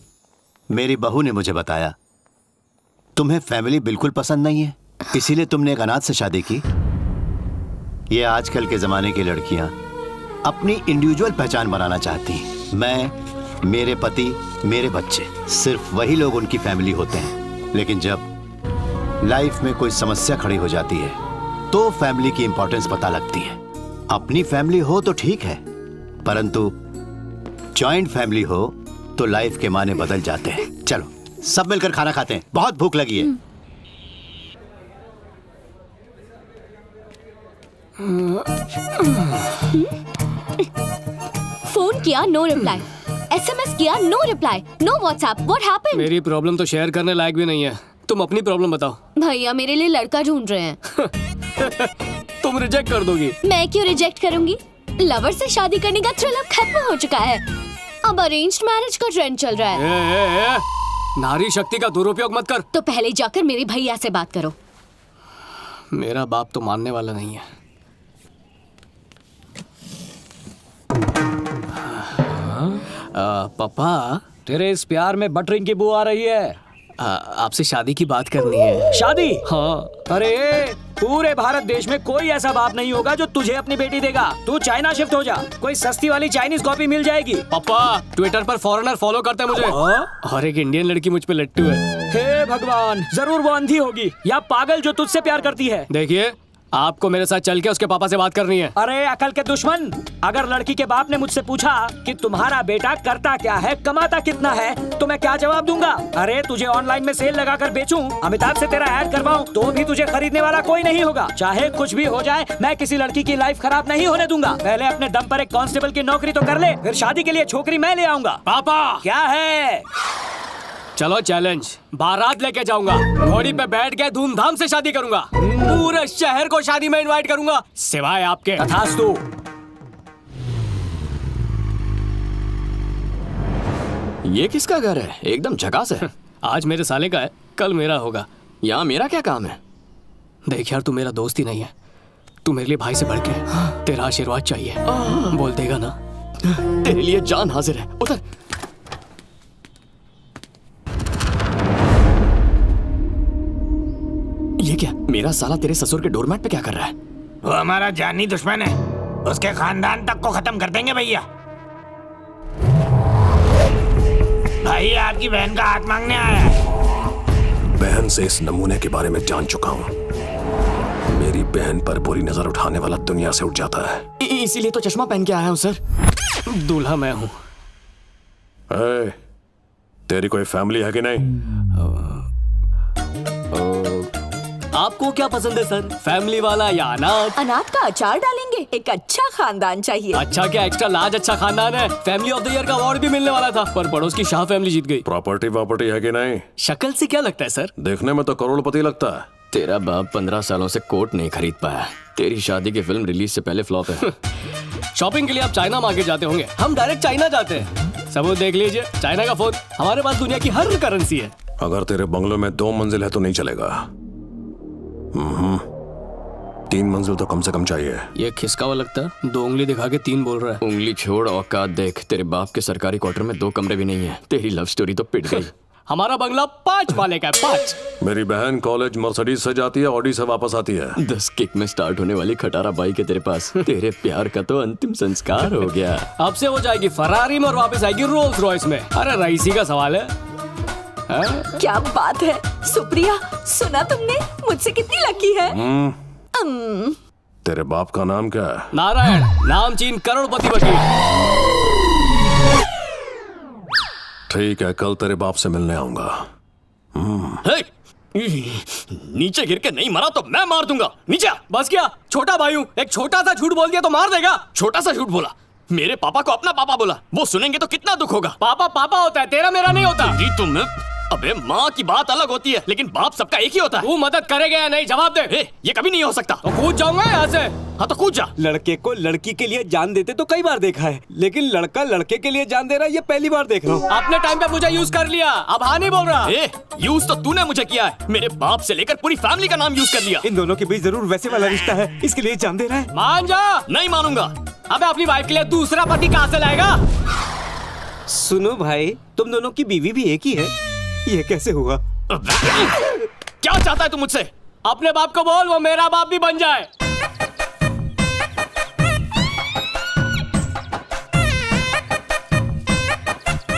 मेरी बहू ने मुझे बताया तुम्हें फैमिली बिल्कुल पसंद नहीं है, इसीलिए तुमने एक अनाथ से शादी की। ये आजकल के जमाने की लड़कियां अपनी इंडिविजुअल पहचान बनाना चाहती हैं। मैं, मेरे पति, मेरे बच्चे, सिर्फ वही लोग उनकी फैमिली होते हैं। लेकिन जब लाइफ में कोई समस्या खड़ी हो जाती है तो फैमिली की इंपॉर्टेंस पता लगती है। अपनी फैमिली हो तो ठीक है, परंतु जॉइंट फैमिली हो तो लाइफ के माने बदल जाते हैं। चलो सब मिलकर खाना खाते हैं, बहुत भूख लगी है। फोन किया, नो रिप्लाई। SMS किया, no reply. No WhatsApp. What happened? मेरी प्रॉब्लम तो शेयर करने लायक भी नहीं है, तुम अपनी प्रॉब्लम बताओ। भैया मेरे लिए लड़का ढूंढ रहे हैं। तुम रिजेक्ट कर दोगी? मैं क्यों रिजेक्ट करूंगी? लवर से शादी करने का थ्रिल अब खत्म हो चुका है। अब अरेंज्ड मैरिज का ट्रेंड चल रहा है। नारी शक्ति का दुरुपयोग मत कर। तो पहले जाकर मेरे भैया से बात करो। मेरा बाप तो मानने वाला नहीं है। पापा, तेरे इस प्यार में बटरिंग की बू आ रही है। आपसे शादी की बात करनी है। शादी? हाँ। अरे पूरे भारत देश में कोई ऐसा बाप नहीं होगा जो तुझे अपनी बेटी देगा। तू चाइना शिफ्ट हो जा, कोई सस्ती वाली चाइनीज कॉपी मिल जाएगी। पापा, ट्विटर पर फॉरेनर फॉलो करते हैं मुझे। और एक इंडियन लड़की मुझ पे लट्टू है। हे भगवान, जरूर वो अंधी होगी या पागल जो तुझसे प्यार करती है। देखिए, आपको मेरे साथ चल के उसके पापा से बात करनी है। अरे अकल के दुश्मन, अगर लड़की के बाप ने मुझसे पूछा कि तुम्हारा बेटा करता क्या है, कमाता कितना है, तो मैं क्या जवाब दूंगा? अरे तुझे ऑनलाइन में सेल लगाकर बेचूं, अमिताभ से तेरा ऐड करवाऊं, तो भी तुझे खरीदने वाला कोई नहीं होगा। चाहे कुछ भी हो जाए, मैं किसी लड़की की लाइफ खराब नहीं होने दूंगा। पहले अपने दम पर एक कांस्टेबल की नौकरी तो कर ले, फिर शादी के लिए छोकरी मैं ले आऊंगा। पापा क्या है? चलो चैलेंज, बारात लेके जाऊंगा, घोड़ी पे बैठ के धूमधाम से शादी करूंगा, पूरे शहर को शादी में इनवाइट करूंगा, सिवाय आपके। तथास्तु। ये किसका घर है? एकदम झकास है। आज मेरे साले का है, कल मेरा होगा। यहाँ मेरा क्या काम है? देख यार, तू मेरा दोस्त ही नहीं है, तू मेरे लिए भाई से बढ़ के तेरा आशीर्वाद चाहिए। बोल देगा ना? तेरे लिए जान हाजिर है। उधर ये क्या? मेरा साला तेरे ससुर के डोरमैट पे क्या कर रहा है? वो हमारा जानी दुश्मन है, उसके खानदान तक को खत्म कर देंगे भैया। भाई आपकी बहन का हाथ मांगने आया है। बहन से इस नमूने के बारे में जान चुका हूँ। मेरी बहन पर बुरी नजर उठाने वाला दुनिया से उठ जाता है। इसीलिए तो चश्मा पहन के आया हूँ सर। दूल्हा मैं हूँ। तेरी कोई फैमिली है कि नहीं? आपको क्या पसंद है सर? फैमिली वाला या अनाथ? अनाथ का अचार डालेंगे। एक अच्छा खानदान चाहिए। अच्छा क्या एक्स्ट्रा लार्ज अच्छा खानदान है? फैमिली ऑफ द ईयर का अवार्ड भी मिलने वाला था, पर पड़ोस की शाह फैमिली जीत गई। प्रॉपर्टी है कि नहीं? शक्ल से क्या लगता है सर? देखने में तो करोड़पति लगता है। तेरा बाप 15 सालों से कोट नहीं खरीद पाया। तेरी शादी की फिल्म रिलीज से पहले फ्लॉप है। शॉपिंग के लिए आप चाइना मार्केट जाते होंगे, हम डायरेक्ट चाइना जाते हैं। सबूत देख लीजिए, चाइना का फोन। हमारे पास दुनिया की हर करेंसी है। अगर तेरे बंगलों में 2 मंजिल है तो नहीं चलेगा। 3 मंजिल तो कम से कम चाहिए। ये खिसका हुआ लगता है, 2 उंगली दिखा के 3 बोल रहा है। उंगली छोड़, औकात देख। तेरे बाप के सरकारी क्वार्टर में 2 कमरे भी नहीं है। तेरी लव स्टोरी तो पिट गई। हमारा बंगला 5 माले का है, 5। मेरी बहन कॉलेज मर्सिडीज से जाती है, ऑडी से वापस आती है। 10 किक में स्टार्ट होने वाली खटारा बाइक है तेरे पास। तेरे प्यार का तो अंतिम संस्कार हो गया। अब से वो जाएगी फरारी में और वापस आएगी रोल्स रॉयस में। अरे रईसी का सवाल है। क्या बात है सुप्रिया, सुना तुमने? मुझसे कितनी लकी है। तेरे बाप का नाम क्या है? नारायण, नामचीन करोड़पति वकील। ठीक है, कल तेरे बाप से मिलने आऊंगा। नीचे गिर के नहीं मरा तो मैं मार दूंगा। नीचे आ। बस क्या, छोटा भाई हूँ, एक छोटा सा झूठ बोल दिया तो मार देगा। छोटा सा झूठ बोला? मेरे पापा को अपना पापा बोला। वो सुनेंगे तो कितना दुख होगा। पापा पापा होता है, तेरा मेरा नहीं होता। तुम अबे माँ की बात अलग होती है, लेकिन बाप सबका एक ही होता है। तू मदद करेगा या नहीं, जवाब दे। ये कभी नहीं हो सकता। तो कूद जाऊंगा यहाँ से। हाँ तो कूद जा। लड़के को लड़की के लिए जान देते तो कई बार देखा है, लेकिन लड़का लड़के के लिए जान दे रहा है, ये पहली बार देख रहा हूँ। अपने टाइम पे मुझे यूज कर लिया, अब हाँ नहीं बोल रहा। यूज तो तूने मुझे किया है। मेरे बाप से लेकर पूरी फैमिली का नाम यूज कर लिया। इन दोनों के बीच जरूर वैसे वाला रिश्ता है, इसके लिए जान दे रहा है। मान जा। नहीं मानूंगा। अबे अपनी वाइफ के लिए दूसरा पति कहाँ से लाएगा? सुनो भाई, तुम दोनों की बीवी भी एक ही है, ये कैसे हुआ? क्या चाहता है तू मुझसे? अपने बाप को बोल वो मेरा बाप भी बन जाए।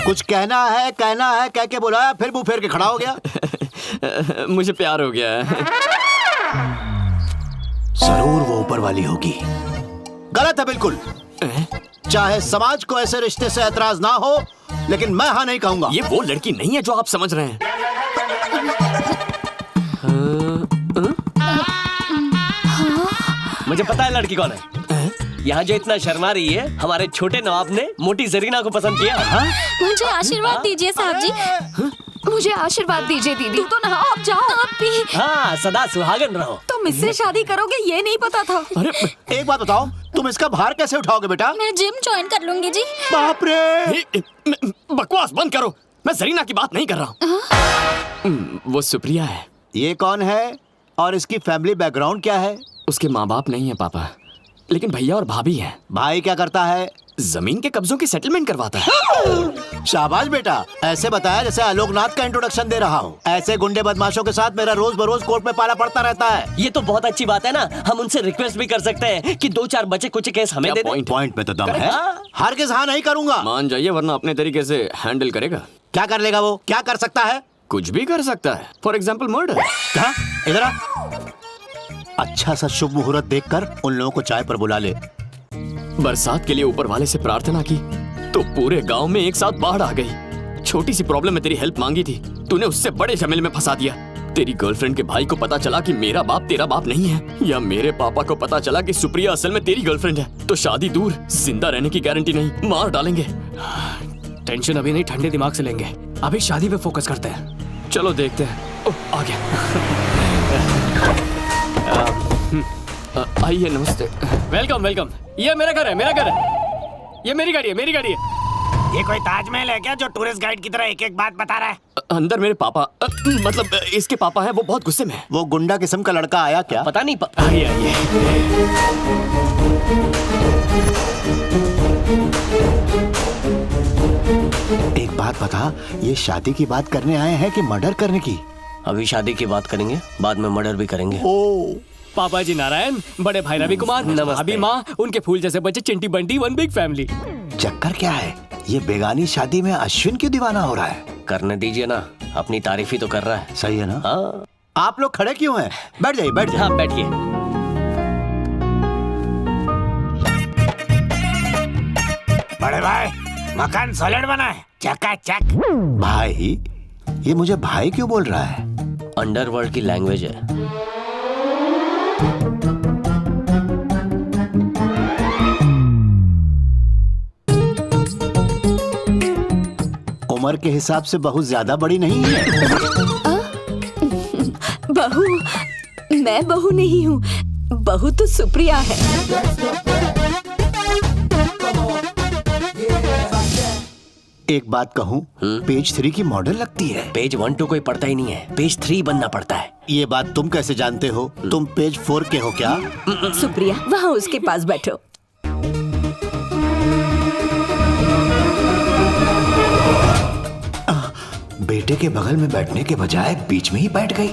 कुछ कहना है कह के बुलाया, फिर मुंह फेर के खड़ा हो गया। मुझे प्यार हो गया है। जरूर वो ऊपर वाली होगी। गलत है बिल्कुल। चाहे समाज को ऐसे रिश्ते से ऐतराज ना हो, लेकिन मैं हाँ नहीं कहूंगा। ये वो लड़की नहीं है जो आप समझ रहे हैं। मुझे पता है लड़की कौन है। यहाँ जो इतना शर्मा रही है, हमारे छोटे नवाब ने मोटी जरीना को पसंद किया। मुझे आशीर्वाद दीजिए साहब जी। मुझे आशीर्वाद दीजिए दीदी। तू तो नहाओ, अब जाओ। आप भी। हाँ, सदा सुहागन रहो। तुम इससे शादी करोगे ये नहीं पता था। एक बात बताओ, तुम इसका भार कैसे उठाओगे बेटा? मैं जिम ज्वाइन कर लूंगी जी। बाप रे! बकवास बंद करो, मैं जरीना की बात नहीं कर रहा हूँ। वो सुप्रिया है। ये कौन है और इसकी फैमिली बैकग्राउंड क्या है? उसके माँ बाप नहीं है पापा, लेकिन भैया और भाभी हैं। भाई क्या करता है? जमीन के कब्जों की सेटलमेंट करवाता है। शाबाश बेटा, ऐसे बताया जैसे आलोकनाथ का इंट्रोडक्शन दे रहा हूँ। ऐसे गुंडे बदमाशों के साथ मेरा रोज बरोज कोर्ट में पाला पड़ता रहता है। ये तो बहुत अच्छी बात है ना, हम उनसे रिक्वेस्ट भी कर सकते हैं कि 2-4 बचे कुछ केस हमें दे दें। पॉइंट में तो दम है। हर किस हाँ नहीं करूंगा। मान जाइए, वरना अपने तरीके से हैंडल करेगा। क्या कर लेगा वो? क्या कर सकता है? कुछ भी कर सकता है, फॉर एग्जाम्पल मर्डर। क्या? इधर आ। अच्छा सा शुभ मुहूर्त देखकर उन लोगों को चाय पर बुला ले। बरसात के लिए ऊपर वाले से प्रार्थना की तो पूरे गांव में एक साथ बाढ़ आ गई। छोटी सी प्रॉब्लम में तेरी हेल्प मांगी थी, तूने उससे बड़े झमेले में फंसा दिया। तेरी गर्लफ्रेंड के भाई को पता चला कि मेरा बाप तेरा बाप नहीं है, या मेरे पापा को पता चला कि सुप्रिया असल में तेरी गर्लफ्रेंड है, तो शादी दूर, जिंदा रहने की गारंटी नहीं, मार डालेंगे। टेंशन अभी नहीं, ठंडे दिमाग से लेंगे। अभी शादी पे फोकस करते हैं। चलो देखते हैं। ओह, आ गया। आइए, नमस्ते। Welcome welcome. ये मेरा घर है, मेरा घर है। ये मेरी गाड़ी है, मेरी गाड़ी है। ये कोई ताजमहल है क्या जो टूरिस्ट गाइड की तरह एक एक बात बता रहा है? अंदर मेरे पापा, मतलब इसके पापा हैं, वो बहुत गुस्से में है। वो गुंडा किस्म का लड़का आया क्या? पता नहीं। आइए आइए। एक बात बता, ये शादी की बात करने आए हैं कि मर्डर करने की? अभी शादी की बात करेंगे, बाद में मर्डर भी करेंगे। ओ, पापा जी नारायण, बड़े भाई रवि कुमार, भाभी माँ, उनके फूल जैसे बच्चे चिंटी बंटी, वन बिग फैमिली। चक्कर क्या है? ये बेगानी शादी में अश्विन क्यों दीवाना हो रहा है? करने दीजिए ना, अपनी तारीफ ही तो कर रहा है। सही है ना? हाँ। आप लोग खड़े क्यों हैं? बैठ जाइए, बैठ जाइए। हाँ, बैठिए। बड़े भाई, मकान सॉलिड बना है, चकाचक। भाई, ये मुझे भाई क्यों बोल रहा है? अंडरवर्ल्ड की लैंग्वेज है। उम्र के हिसाब से बहुत ज्यादा बड़ी नहीं है। बहू, मैं बहू नहीं हूँ, बहू तो सुप्रिया है। एक बात कहूँ, पेज 3 की मॉडल लगती है। पेज 1-2 कोई पढ़ता ही नहीं है, पेज 3 बनना पड़ता है। ये बात तुम कैसे जानते हो? तुम पेज 4 के हो क्या? सुप्रिया, वहाँ उसके पास बैठो। बेटे के बगल में बैठने के बजाय बीच में ही बैठ गई।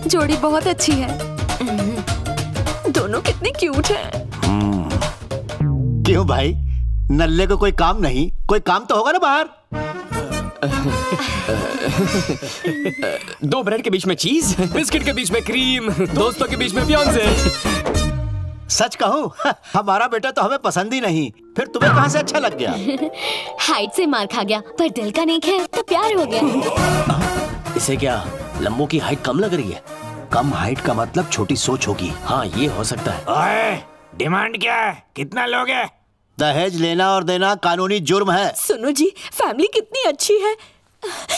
जोड़ी बहुत अच्छी है। दोनों कितने क्यूट हैं। क्यों भाई, नल्ले को कोई काम नहीं? कोई काम तो होगा ना बाहर? 2 ब्रेड के बीच में चीज, बिस्किट के बीच में क्रीम, दोस्तों के बीच में फियांसे। सच कहूँ, हमारा बेटा तो हमें पसंद ही नहीं, फिर तुम्हें कहाँ से अच्छा लग गया? हाइट से मार खा गया, पर दिल का नहीं है तो प्यार हो गया। इसे क्या लंबो की हाइट कम लग रही है? कम हाइट का मतलब छोटी सोच होगी। हाँ, ये हो सकता है। ओए, डिमांड क्या है? कितना लोगे? दहेज लेना और देना कानूनी जुर्म है। सुनो जी, फैमिली कितनी अच्छी है।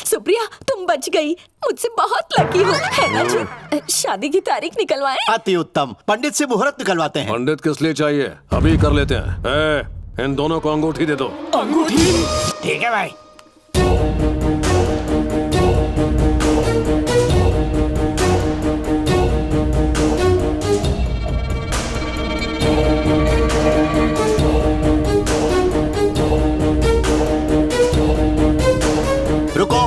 सुप्रिया, तुम बच गई, मुझसे बहुत लकी हो, है ना जी? शादी की तारीख निकलवाएं? अति उत्तम, पंडित से मुहूर्त निकलवाते हैं। पंडित किस लिए चाहिए? अभी कर लेते हैं। इन दोनों को अंगूठी दे दो। अंगूठी? ठीक है भाई। रुको।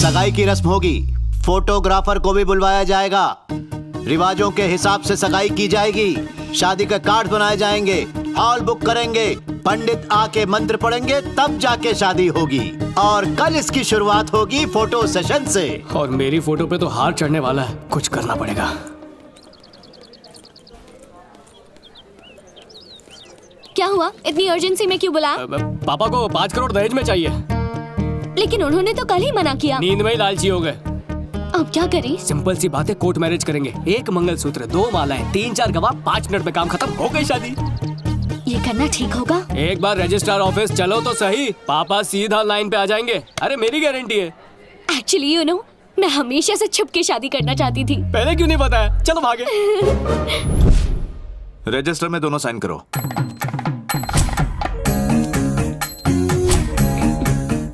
सगाई की रस्म होगी, फोटोग्राफर को भी बुलवाया जाएगा। रिवाजों के हिसाब से सगाई की जाएगी, शादी के कार्ड बनाए जाएंगे, हॉल बुक करेंगे, पंडित आके मंत्र पढ़ेंगे, तब जाके शादी होगी। और कल इसकी शुरुआत होगी फोटो सेशन से। और मेरी फोटो पे तो हार चढ़ने वाला है, कुछ करना पड़ेगा। क्या हुआ? इतनी अर्जेंसी में क्यों बुलाया? पापा को 5 करोड़ दहेज में चाहिए। लेकिन उन्होंने तो कल ही मना किया। नींद में ही लालची हो गए। अब क्या करें? सिंपल सी बात है, कोर्ट मैरिज करेंगे। 1 मंगलसूत्र, 2 मालाएं, 3-4 गवाह, 5 मिनट में काम खत्म, हो गई शादी। ये करना ठीक होगा? एक बार रजिस्ट्रार ऑफिस चलो तो सही, पापा सीधा लाइन पे आ जाएंगे। अरे मेरी गारंटी है। एक्चुअली यू नो, मैं हमेशा से छुप के शादी करना चाहती थी। पहले क्यों नहीं बताया? चलो भागे। रजिस्टर में दोनों साइन करो।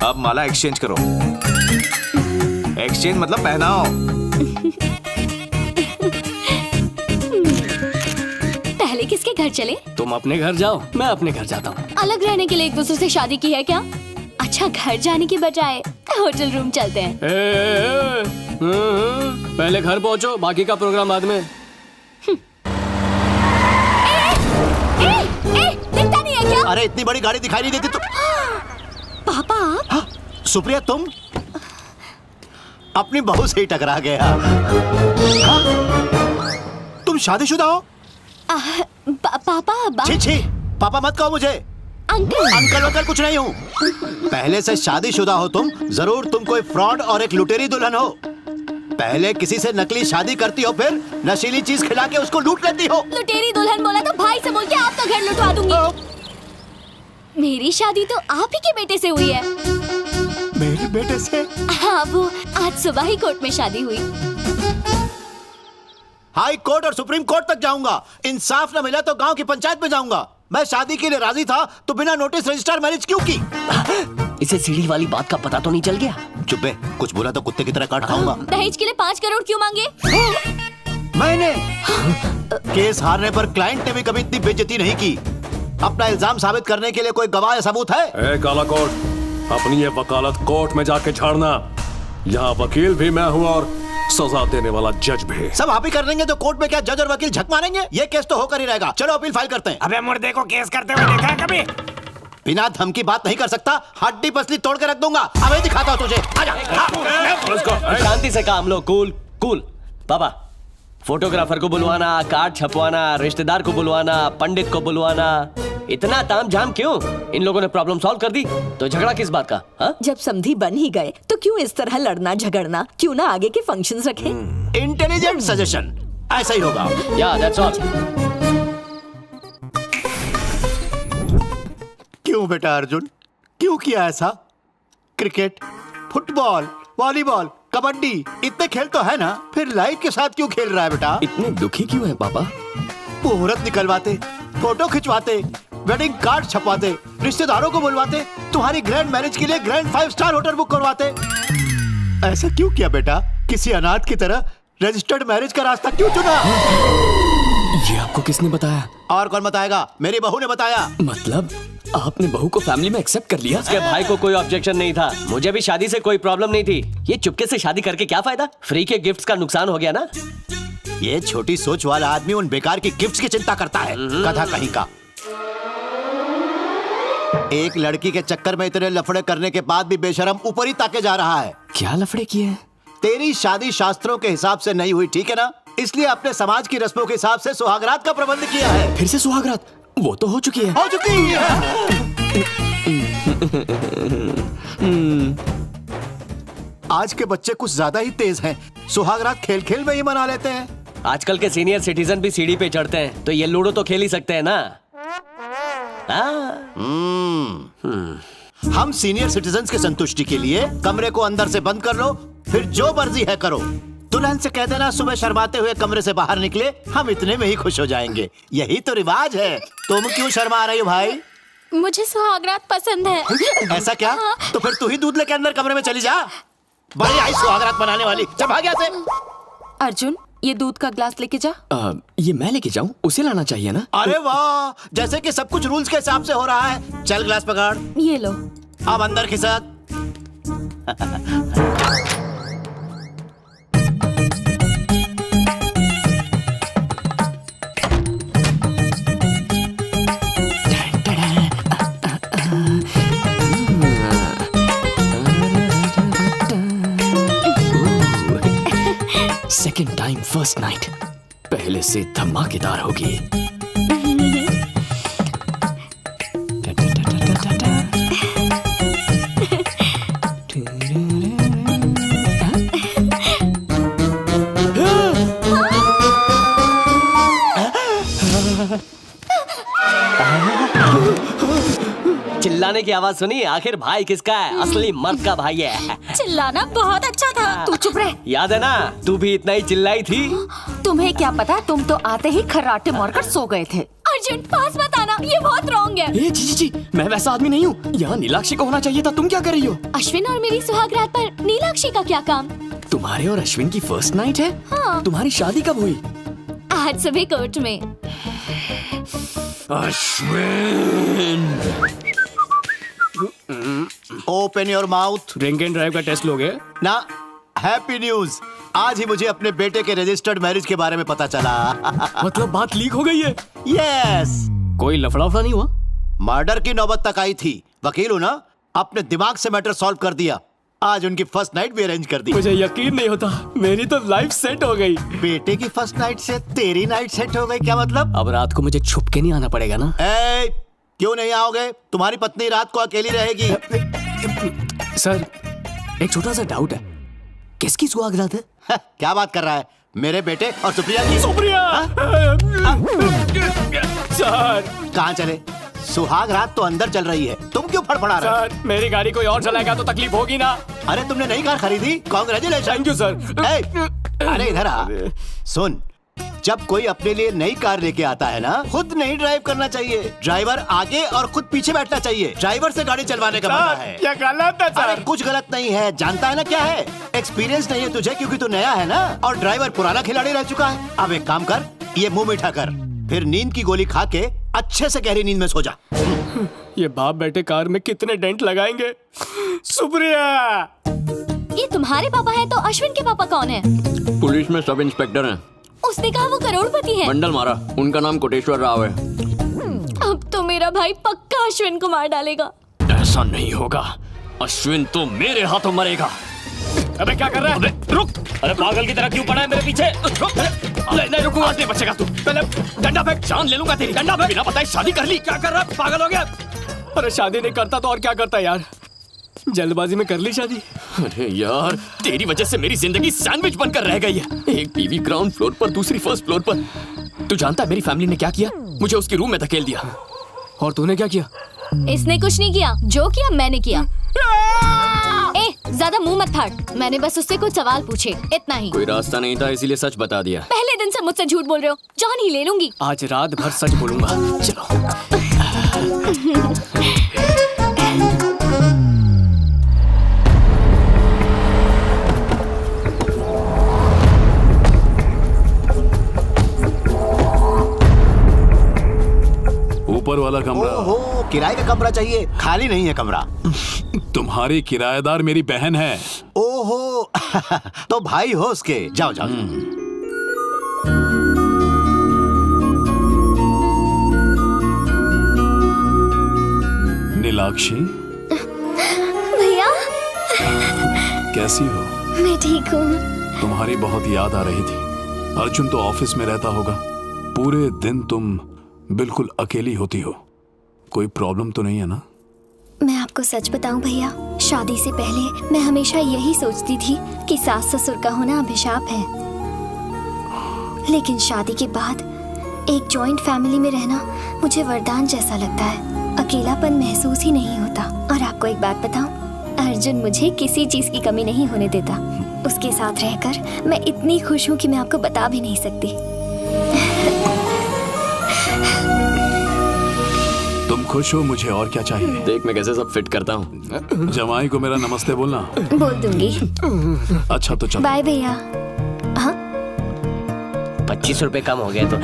अब माला एक्सचेंज करो। एक्सचेंज मतलब पहनाओ। पहले किसके घर चले? तुम अपने घर जाओ, मैं अपने घर जाता हूँ। अलग रहने के लिए एक दूसरे से शादी की है क्या? अच्छा, घर जाने की बजाय होटल रूम चलते हैं। पहले घर पहुँचो, बाकी का प्रोग्राम बाद में। दिखता नहीं है क्या? अरे इतनी बड़ी गाड़ी दिखाई नहीं देती तो। पापा आप? हाँ, सुप्रिया तुम अपनी बहू से ही टकरा गया। हाँ? तुम शादीशुदा हो? पापा छी छी, पापा मत कहो मुझे। अंकल वंकल कुछ नहीं हूँ। पहले से शादीशुदा हो तुम, जरूर तुम कोई फ्रॉड और एक लुटेरी दुल्हन हो। पहले किसी से नकली शादी करती हो, फिर नशीली चीज खिला के उसको लूट लेती हो। लुटेरी दुल्हन बोला तो भाई से बोल के आपका घर लुटवा दूंगी। मेरी शादी तो आप ही के बेटे से हुई है। मेरे बेटे से? हाँ, वो आज सुबह ही कोर्ट में शादी हुई। हाई कोर्ट और सुप्रीम कोर्ट तक जाऊंगा। इंसाफ न मिला तो गांव की पंचायत में जाऊंगा। मैं शादी के लिए राजी था तो बिना नोटिस रजिस्टर मैरिज क्यों की? इसे सीढ़ी वाली बात का पता तो नहीं चल गया? चुप है, कुछ बोला तो कुत्ते की तरह काट खाऊंगा। दहेज के लिए 5 करोड़ क्यों मांगे? मैंने केस हारने पर क्लाइंट ने भी कभी इतनी बेइज्जती नहीं की। अपना इल्जाम साबित करने के लिए कोई गवाह या सबूत है? ए काला कोट, अपनी ये वकालत कोर्ट में जाके झाड़ना। यहाँ वकील भी मैं हूँ और सजा देने वाला जज भी। सब आप ही कर लेंगे तो कोर्ट में क्या जज और वकील झक मारेंगे? ये केस तो होकर ही रहेगा। चलो अपील फाइल करते हैं। अबे मुर्दे को केस करते हुए देखा है कभी? बिना धमकी बात नहीं कर सकता। हड्डी पसली तोड़ के रख दूंगा। अबे दिखाता हूँ तुझे। आजा। शांति से काम लो। Cool cool. पापा, फोटोग्राफर को बुलवाना, कार्ड छपवाना, रिश्तेदार को बुलवाना, पंडित को बुलवाना, इतना तामझाम क्यों? इन लोगों ने प्रॉब्लम सॉल्व कर दी तो झगड़ा किस बात का? हा? जब समधी बन ही गए तो क्यों इस तरह लड़ना झगड़ना? क्यों ना आगे के फंक्शंस रखें? इंटेलिजेंट सजेशन, ऐसा ही होगा। या दैट्स ऑल। क्यों बेटा अर्जुन, क्यों किया ऐसा? क्रिकेट, फुटबॉल, वॉलीबॉल, कबड्डी, इतने खेल तो है ना, फिर लाइफ के साथ क्यों खेल रहा है बेटा? इतने दुखी क्यों है पापा? मुहूर्त निकलवाते, फोटो खिंचवाते, वेडिंग कार्ड छपवाते, रिश्तेदारों को बुलवाते, तुम्हारी ग्रैंड मैरिज के लिए ग्रैंड 5 स्टार होटल बुक करवाते। ऐसा क्यों किया बेटा? किसी अनाथ की तरह रजिस्टर्ड मैरिज का रास्ता क्यों चुना? ये आपको किसने बताया? और कौन बताएगा? मेरी बहू ने बताया। मतलब आपने बहू को फैमिली में एक्सेप्ट कर लिया? उसके भाई को कोई ऑब्जेक्शन नहीं था। मुझे भी शादी से कोई प्रॉब्लम नहीं थी। ये चुपके से शादी करके क्या फायदा? फ्री के गिफ्ट्स का नुकसान हो गया ना। ये छोटी सोच वाला आदमी उन बेकार की गिफ्ट्स की चिंता करता है। कथा कहीं का। एक लड़की के चक्कर में इतने लफड़े करने के बाद भी बेशरम ऊपर ही ताके जा रहा है। क्या लफड़े किए? तेरी शादी शास्त्रों के हिसाब से नहीं हुई, ठीक है ना? इसलिए अपने समाज की रस्मों के हिसाब से सुहागरात का प्रबंध किया है। फिर से सुहागरात? वो तो हो चुकी है। हो चुकी है। आज के बच्चे कुछ ज्यादा ही तेज हैं। सुहागरात खेल खेल में ही मना लेते हैं। आजकल के सीनियर सिटीजन भी सीढ़ी पे चढ़ते हैं, तो ये लूडो तो खेल ही सकते हैं ना। हम सीनियर सिटीजन्स के संतुष्टि के लिए कमरे को अंदर से बंद कर लो, फिर जो मर्जी है करो। दुल्हन से कह देना सुबह शर्माते हुए कमरे से बाहर निकले, हम इतने में ही खुश हो जाएंगे। यही तो रिवाज है। तुम क्यों शर्मा रही हो भाई? मुझे सुहागरात पसंद है। ऐसा क्या? तो फिर तू ही दूध लेके अंदर कमरे में चली जा। बड़ी आई सुहागरात बनाने वाली। चल भाग यहाँ से। अर्जुन, ये दूध का ग्लास लेके जा। ये मैं लेके जाऊं? उसे लाना चाहिए ना? अरे वाह, जैसे कि सब कुछ रूल्स के हिसाब से हो रहा है। चल ग्लास पकड़। ये लो। अब अंदर खिसक। सेकेंड टाइम फर्स्ट नाइट, पहले से धमाकेदार होगी। चिल्लाने की आवाज सुनी? आखिर भाई किसका है? असली मर्द का भाई है। चिल्लाना बहुत अच्छा था। तू चुप रह। याद है ना, तू भी इतना ही चिल्लाई थी। तुम्हें क्या पता, तुम तो आते ही खर्राटे मारकर सो गए थे। अर्जुन पास मत आना, ये बहुत रॉन्ग है। ए, जी, मैं वैसा आदमी नहीं हूँ। यहाँ नीलाक्षी को होना चाहिए था। तुम क्या कर रही हो? अश्विन और मेरी सुहाग रात पर नीलाक्षी का क्या काम? तुम्हारे और अश्विन की फर्स्ट नाइट है? हाँ। तुम्हारी शादी कब हुई? आज सुबह कोर्ट में। Ashwin, open your mouth. Drink and drive का टेस्ट लोगे? ना, हैप्पी न्यूज, आज ही मुझे अपने बेटे के रजिस्टर्ड मैरिज के बारे में पता चला। मतलब बात लीक हो गई है? यस। कोई लफड़ा नहीं हुआ? मर्डर की नौबत तक आई थी। वकील हूँ ना, अपने दिमाग से मैटर सॉल्व कर दिया। आज उनकी फर्स्ट नाइट भी अरेंज कर दी। मुझे यकीन नहीं होता, मेरी तो लाइफ सेट हो गई। बेटे की फर्स्ट नाइट से तेरी नाइट सेट हो गई, क्या मतलब? अब रात को मुझे छुप के नहीं आना पड़ेगा ना? क्यों नहीं आओगे? तुम्हारी पत्नी रात को अकेली रहेगी। सर, एक छोटा सा डाउट है, किसकी सुहाग रात है? क्या बात कर रहा है? मेरे बेटे और सुप्रिया की। सुप्रिया! सर, कहाँ चले? सुहाग रात तो अंदर चल रही है, तुम क्यों फड़फड़ा रहे हो? सर, मेरी गाड़ी कोई और चलाएगा तो तकलीफ होगी ना? अरे तुमने नई कार खरीदी, कांग्रेचुलेशन। Thank you sir. अरे इधर आ, सुन, जब कोई अपने लिए नई कार लेके आता है ना, खुद नहीं ड्राइव करना चाहिए। ड्राइवर आगे और खुद पीछे बैठना चाहिए। ड्राइवर से गाड़ी चलवाने का मजा है। क्या गलत है सर? अरे कुछ गलत नहीं है, जानता है ना क्या है? एक्सपीरियंस नहीं है तुझे क्योंकि तू नया है ना, और ड्राइवर पुराना खिलाड़ी रह चुका है। अब एक काम कर, ये मुंह मीठा कर, फिर नींद की गोली खा के अच्छे से गहरी नींद में सो जा। ये बाप बेटे कार में कितने डेंट लगाएंगे? सुप्रिया! ये तुम्हारे पापा है तो अश्विन के पापा कौन है? पुलिस में सब इंस्पेक्टर हैं। उसने कहा वो करोड़पति है। बंडल मारा, उनका नाम कोटेश्वर राव है। अब तो मेरा भाई पक्का अश्विन को मार डालेगा। ऐसा नहीं होगा, अश्विन तो मेरे हाथों मरेगा। अबे क्या कर रहा है? रुक! अरे पागल की तरह क्यों पड़ा है मेरे पीछे? रुक! नहीं रुकूंगा, नहीं बचेगा तू। पहले डंडा फेंक, जान ले लूंगा तेरी। डंडा फेंक। बिना बताए शादी कर ली, क्या कर रहा है? पागल हो गया? अरे शादी नहीं करता तो और क्या करता यार? जल्दबाजी में कर ली शादी। अरे यार, तेरी वजह से मेरी जिंदगी सैंडविच बनकर रह गई है। एक बीवी ग्राउंड फ्लोर पर, दूसरी फर्स्ट फ्लोर पर। तू जानता है मेरी फैमिली ने क्या किया? मुझे उसके रूम में धकेल दिया। और तूने क्या किया? इसने कुछ नहीं किया, जो किया मैंने किया। ज्यादा मुंह मत फाड़, मैंने बस उससे कुछ सवाल पूछे, इतना ही। कोई रास्ता नहीं था इसीलिए सच बता दिया। पहले दिन से मुझसे झूठ बोल रहे हो, जान ही ले लूंगी। आज रात भर सच बोलूंगा। चलो। ऊपर वाला कमरा। ओहो, किराए का कमरा चाहिए, खाली नहीं है कमरा। तुम्हारी किराएदार मेरी बहन है। ओहो, तो भाई हो उसके। जाओ जाओ। नीलाक्षी, भैया, कैसी हो? मैं ठीक हूँ। तुम्हारी बहुत याद आ रही थी। अर्जुन तो ऑफिस में रहता होगा। पूरे दिन तुम बिल्कुल अकेली होती हो। कोई प्रॉब्लम तो नहीं है ना? मैं आपको सच बताऊं भैया, शादी से पहले मैं हमेशा यही सोचती थी कि सास ससुर का होना अभिशाप है। लेकिन शादी के बाद एक जॉइंट फैमिली में रहना मुझे वरदान जैसा लगता है। अकेलापन महसूस ही नहीं होता। और आपको एक बात बताऊं, अर्जुन मुझे किसी चीज की कमी नहीं होने देता। उसके साथ रहकर मैं इतनी खुश हूँ कि मैं आपको बता भी नहीं सकती। तुम खुश हो, मुझे और क्या चाहिए? देख मैं कैसे सब फिट करता हूँ। जमाई को मेरा नमस्ते बोलना। बोल दूंगी। अच्छा तो चलो। बाय भैया। हाँ, 25 रुपए कम हो गए तो।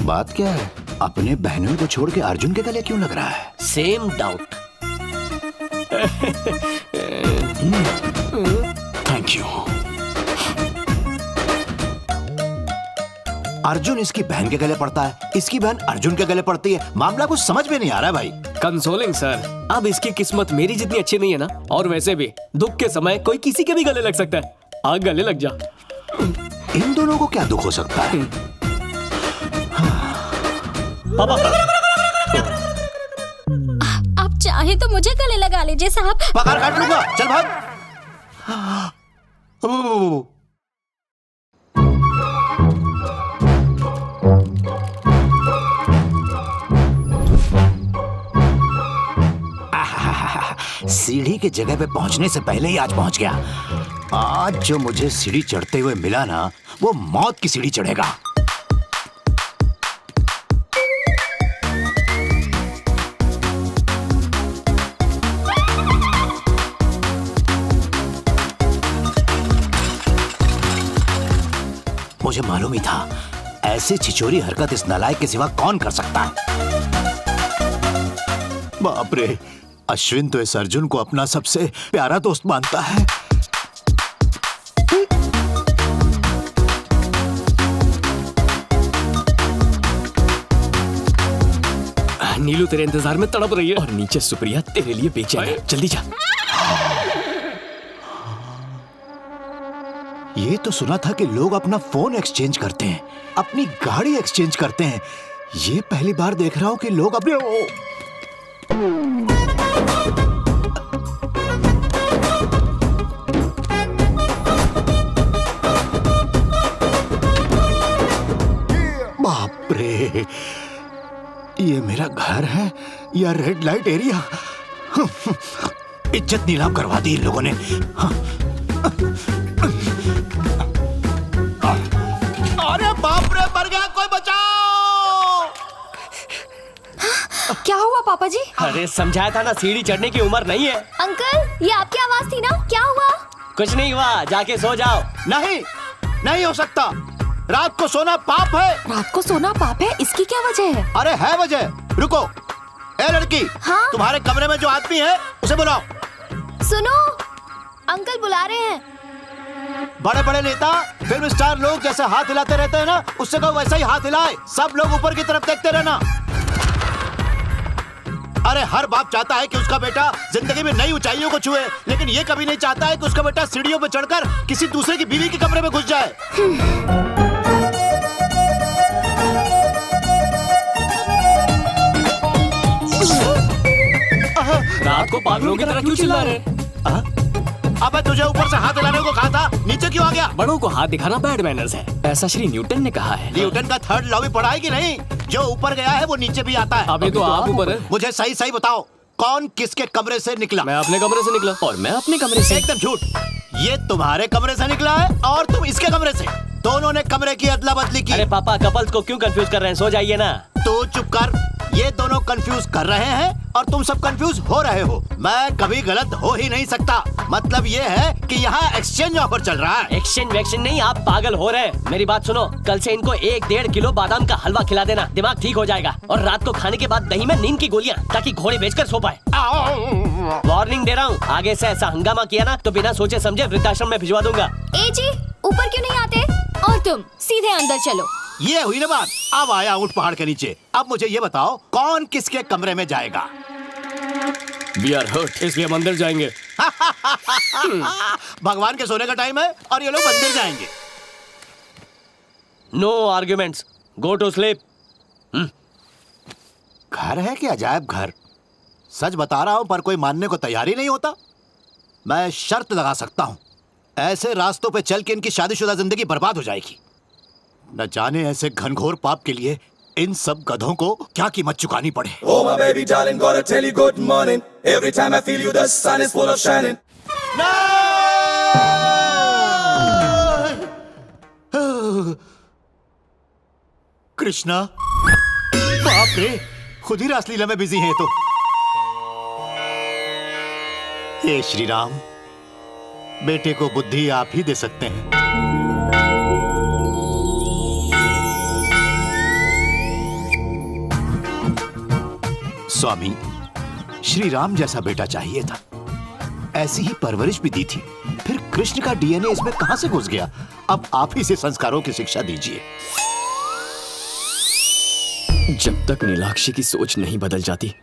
बात क्या है? अपने बहनों को छोड़ के अर्जुन के गले क्यों लग रहा है? Same doubt. Thank you. Arjun इसकी बहन के गले पड़ता है, इसकी बहन अर्जुन के गले पड़ती है। मामला कुछ समझ में नहीं आ रहा है भाई। कंसोलिंग सर, अब इसकी किस्मत मेरी जितनी अच्छी नहीं है ना। और वैसे भी दुख के समय कोई किसी के भी गले लग सकता है। आग गले लग जा। इन दोनों को क्या दुख हो सकता है? पापा आप चाहे तो मुझे गले लगा लीजिए साहब। पगार काट लूंगा, चल भाग। सीढ़ी की जगह पे पहुंचने से पहले ही आज पहुंच गया। आज जो मुझे सीढ़ी चढ़ते हुए मिला ना, वो मौत की सीढ़ी चढ़ेगा। मुझे मालूम ही था, ऐसी छिचोरी हरकत इस नालायक के सिवा कौन कर सकता है। बाप रे, अश्विन तो इस अर्जुन को अपना सबसे प्यारा दोस्त मानता है। नीलू तेरे इंतजार में तड़प रही है और नीचे सुप्रिया तेरे लिए बेचैन है। जल्दी जा। ये तो सुना था कि लोग अपना फोन एक्सचेंज करते हैं, अपनी गाड़ी एक्सचेंज करते हैं। ये पहली बार देख रहा हूं कि लोग अपने बाप रे, ये मेरा घर है या रेड लाइट एरिया? इज्जत नीलाम करवा दी इन लोगों ने। अरे बाप रे, मर गया, कोई बचाओ। क्या हुआ पापा जी? अरे समझाया था ना, सीढ़ी चढ़ने की उम्र नहीं है। अंकल, ये आपकी आवाज थी ना? क्या हुआ? कुछ नहीं हुआ, जाके सो जाओ। नहीं, नहीं हो सकता। रात को सोना पाप है। रात को सोना पाप है? इसकी क्या वजह है? अरे है वजह, रुको। ए लड़की, हाँ? तुम्हारे कमरे में जो आदमी है उसे बुलाओ। सुनो, अंकल बुला रहे हैं। बड़े बड़े नेता, फिल्म स्टार लोग जैसे हाथ हिलाते रहते हैं ना, उससे कहो वैसा ही हाथ हिलाए। सब लोग ऊपर की तरफ देखते रहना। अरे हर बाप चाहता है कि उसका बेटा जिंदगी में नई ऊंचाइयों को छुए, लेकिन ये कभी नहीं चाहता है कि उसका बेटा सीढ़ियों पर चढ़कर किसी दूसरे की बीवी के कमरे में घुस जाए। रात को पागलों की तरह क्यों चिल्ला रहे? अबे तुझे ऊपर से हाथ हिलाने को कहा था, नीचे क्यों आ गया? बड़ों को हाथ दिखाना बैड मैनर्स है, ऐसा श्री न्यूटन ने कहा है। न्यूटन का थर्ड लॉ भी पढ़ा है कि नहीं? जो ऊपर गया है वो नीचे भी आता है। अभी तो आप ऊपर है। मुझे सही सही बताओ, कौन किसके कमरे से निकला? मैं अपने कमरे से निकला। और मैं अपने कमरे से। एकदम झूठ। ये तुम्हारे कमरे से निकला है और तुम इसके कमरे से। दोनों ने कमरे की अदला बदली की। अरे पापा, कपल्स को क्यों कंफ्यूज कर रहे हैं? सो जाइए ना। तो चुप कर। ये दोनों कंफ्यूज कर रहे हैं और तुम सब कंफ्यूज हो रहे हो। मैं कभी गलत हो ही नहीं सकता। मतलब ये है कि यहाँ एक्सचेंज ऑफर चल रहा है। एक्सचेंज वैक्शन नहीं, आप पागल हो रहे हैं। मेरी बात सुनो, कल से इनको 1-1.5 किलो बादाम का हलवा खिला देना, दिमाग ठीक हो जाएगा। और रात को खाने के बाद दही में नींद की गोलियां, ताकि घोड़े बेचकर सो पाए। वार्निंग दे रहा हूँ, आगे से ऐसा हंगामा किया ना तो बिना सोचे समझे वृद्धाश्रम में भिजवा दूंगा। ए जी, ऊपर क्यों नहीं आते? और तुम सीधे अंदर चलो। ये हुई ना बात। अब आया ऊंट पहाड़ के नीचे। अब मुझे ये बताओ, कौन किसके कमरे में जाएगा? We are hurt, इसलिए हम अंदर जाएंगे। भगवान के सोने का टाइम है और ये लोग मंदिर जाएंगे। No arguments, go to sleep. घर है कि अजायब घर? सच बता रहा हूं, पर कोई मानने को तैयार ही नहीं होता। मैं शर्त लगा सकता हूं, ऐसे रास्तों पे चल के इनकी शादीशुदा जिंदगी बर्बाद हो जाएगी। न जाने ऐसे घनघोर पाप के लिए इन सब गधों को क्या कीमत चुकानी पड़े। Oh my baby darling, gotta tell you good morning. Every time I feel you, the sun is full of shining. Krishna, बाप रे, खुद ही रासलीला में बिजी हैं तो। हे श्री राम, बेटे को बुद्धि आप ही दे सकते हैं। स्वामी, श्री राम जैसा बेटा चाहिए था, ऐसी ही परवरिश भी दी थी। फिर कृष्ण का डीएनए इसमें कहां से घुस गया? अब आप ही से संस्कारों की शिक्षा दीजिए। जब तक नीलाक्षी की सोच नहीं बदल जाती,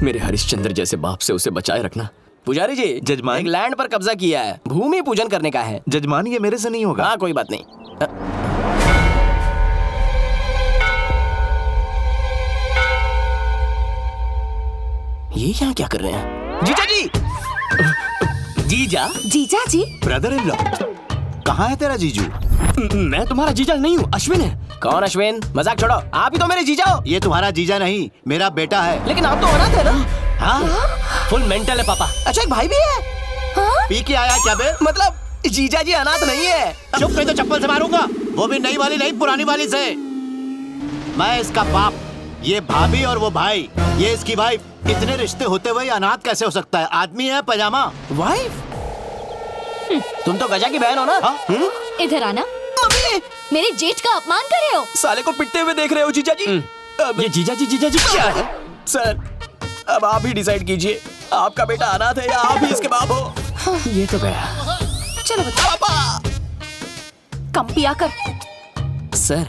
मेरे हरिश्चंद्र जैसे बाप से उसे बचाए रखना। पुजारी जी, जजमान, एक लैंड पर कब्जा किया है, भूमि पूजन करने का है। जजमान ये मेरे से नहीं होगा। हाँ, कोई बात नहीं। ये यहाँ क्या कर रहे हैं? जीजा जी! जीजा? जीजा जी? ब्रदर इन लॉ, कहाँ है तेरा जीजू? मैं तुम्हारा जीजा नहीं हूँ, अश्विन है। कौन अश्विन? मजाक छोड़ो, आप ही तो मेरे जीजा हो। ये तुम्हारा जीजा नहीं, मेरा बेटा है। लेकिन आप तो अनाथ है ना? हाँ? फुल मेंटल है पापा। अच्छा एक भाई भी है? हाँ? पी के आया क्या बे? मतलब जीजा जी अनाथ नहीं है। चुप नहीं तो चप्पल से मारूंगा, वो भी नई वाली नहीं, पुरानी वाली से। मैं इसका बाप, ये भाभी और वो भाई, ये इसकी वाइफ। इतने रिश्ते होते हुए अनाथ कैसे हो सकता है? आदमी है पजामा। वाइफ? तुम तो गजा की बहन हो ना? इधर आना। मेरे जेठ का अपमान कर रहे हो। साले को पिटते हुए देख रहे हो जीजा जी? ये जीजा जी क्या है? सर अब आप ही डिसाइड कीजिए, आपका बेटा अनाथ है या आप ही इसके बाप हो? ये तो गया। चलो बताओ। पापा! कम पिया कर। सर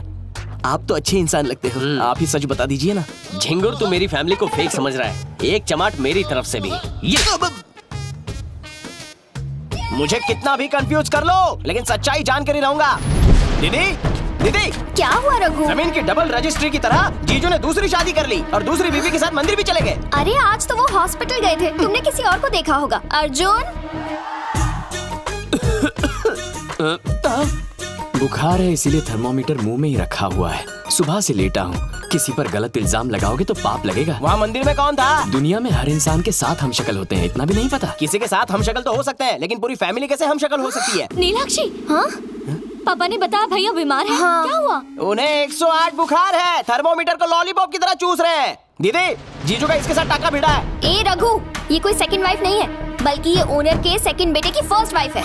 आप तो अच्छे इंसान लगते हो, आप ही सच बता दीजिए ना। झिंगुर तू मेरी फैमिली को फेक समझ रहा है, एक चमाट मेरी तरफ से भी। ये मुझे कितना भी कंफ्यूज कर लो, लेकिन सच्चाई जान कर ही रहूंगा। दीदी दीदी, क्या हुआ रघु? जमीन की डबल रजिस्ट्री की तरह जीजू ने दूसरी शादी कर ली और दूसरी बीवी के साथ मंदिर भी चले गए। अरे आज तो वो हॉस्पिटल गए थे, तुमने किसी और को देखा होगा। अर्जुन बुखार है इसीलिए थर्मोमीटर मुंह में ही रखा हुआ है। सुबह से लेटा हूँ, किसी पर गलत इल्जाम लगाओगे तो पाप लगेगा। वहाँ मंदिर में कौन था? दुनिया में हर इंसान के साथ हम शक्ल होते हैं, इतना भी नहीं पता? किसी के साथ हम शक्ल तो हो सकते हैं, लेकिन पूरी फैमिली कैसे हम शक्ल हो सकती है? नीलाक्षी, हाँ? पापा ने बताया भैया बीमार है। हाँ। क्या हुआ? उन्हें 108 बुखार है, थर्मोमीटर को लॉलीपॉप की तरह चूस रहे हैं। दीदी जीजू का इसके साथ टाका भिड़ा है। ए रघु, ये कोई सेकंड वाइफ नहीं है, बल्कि ये ओनर के सेकंड बेटे की फर्स्ट वाइफ है।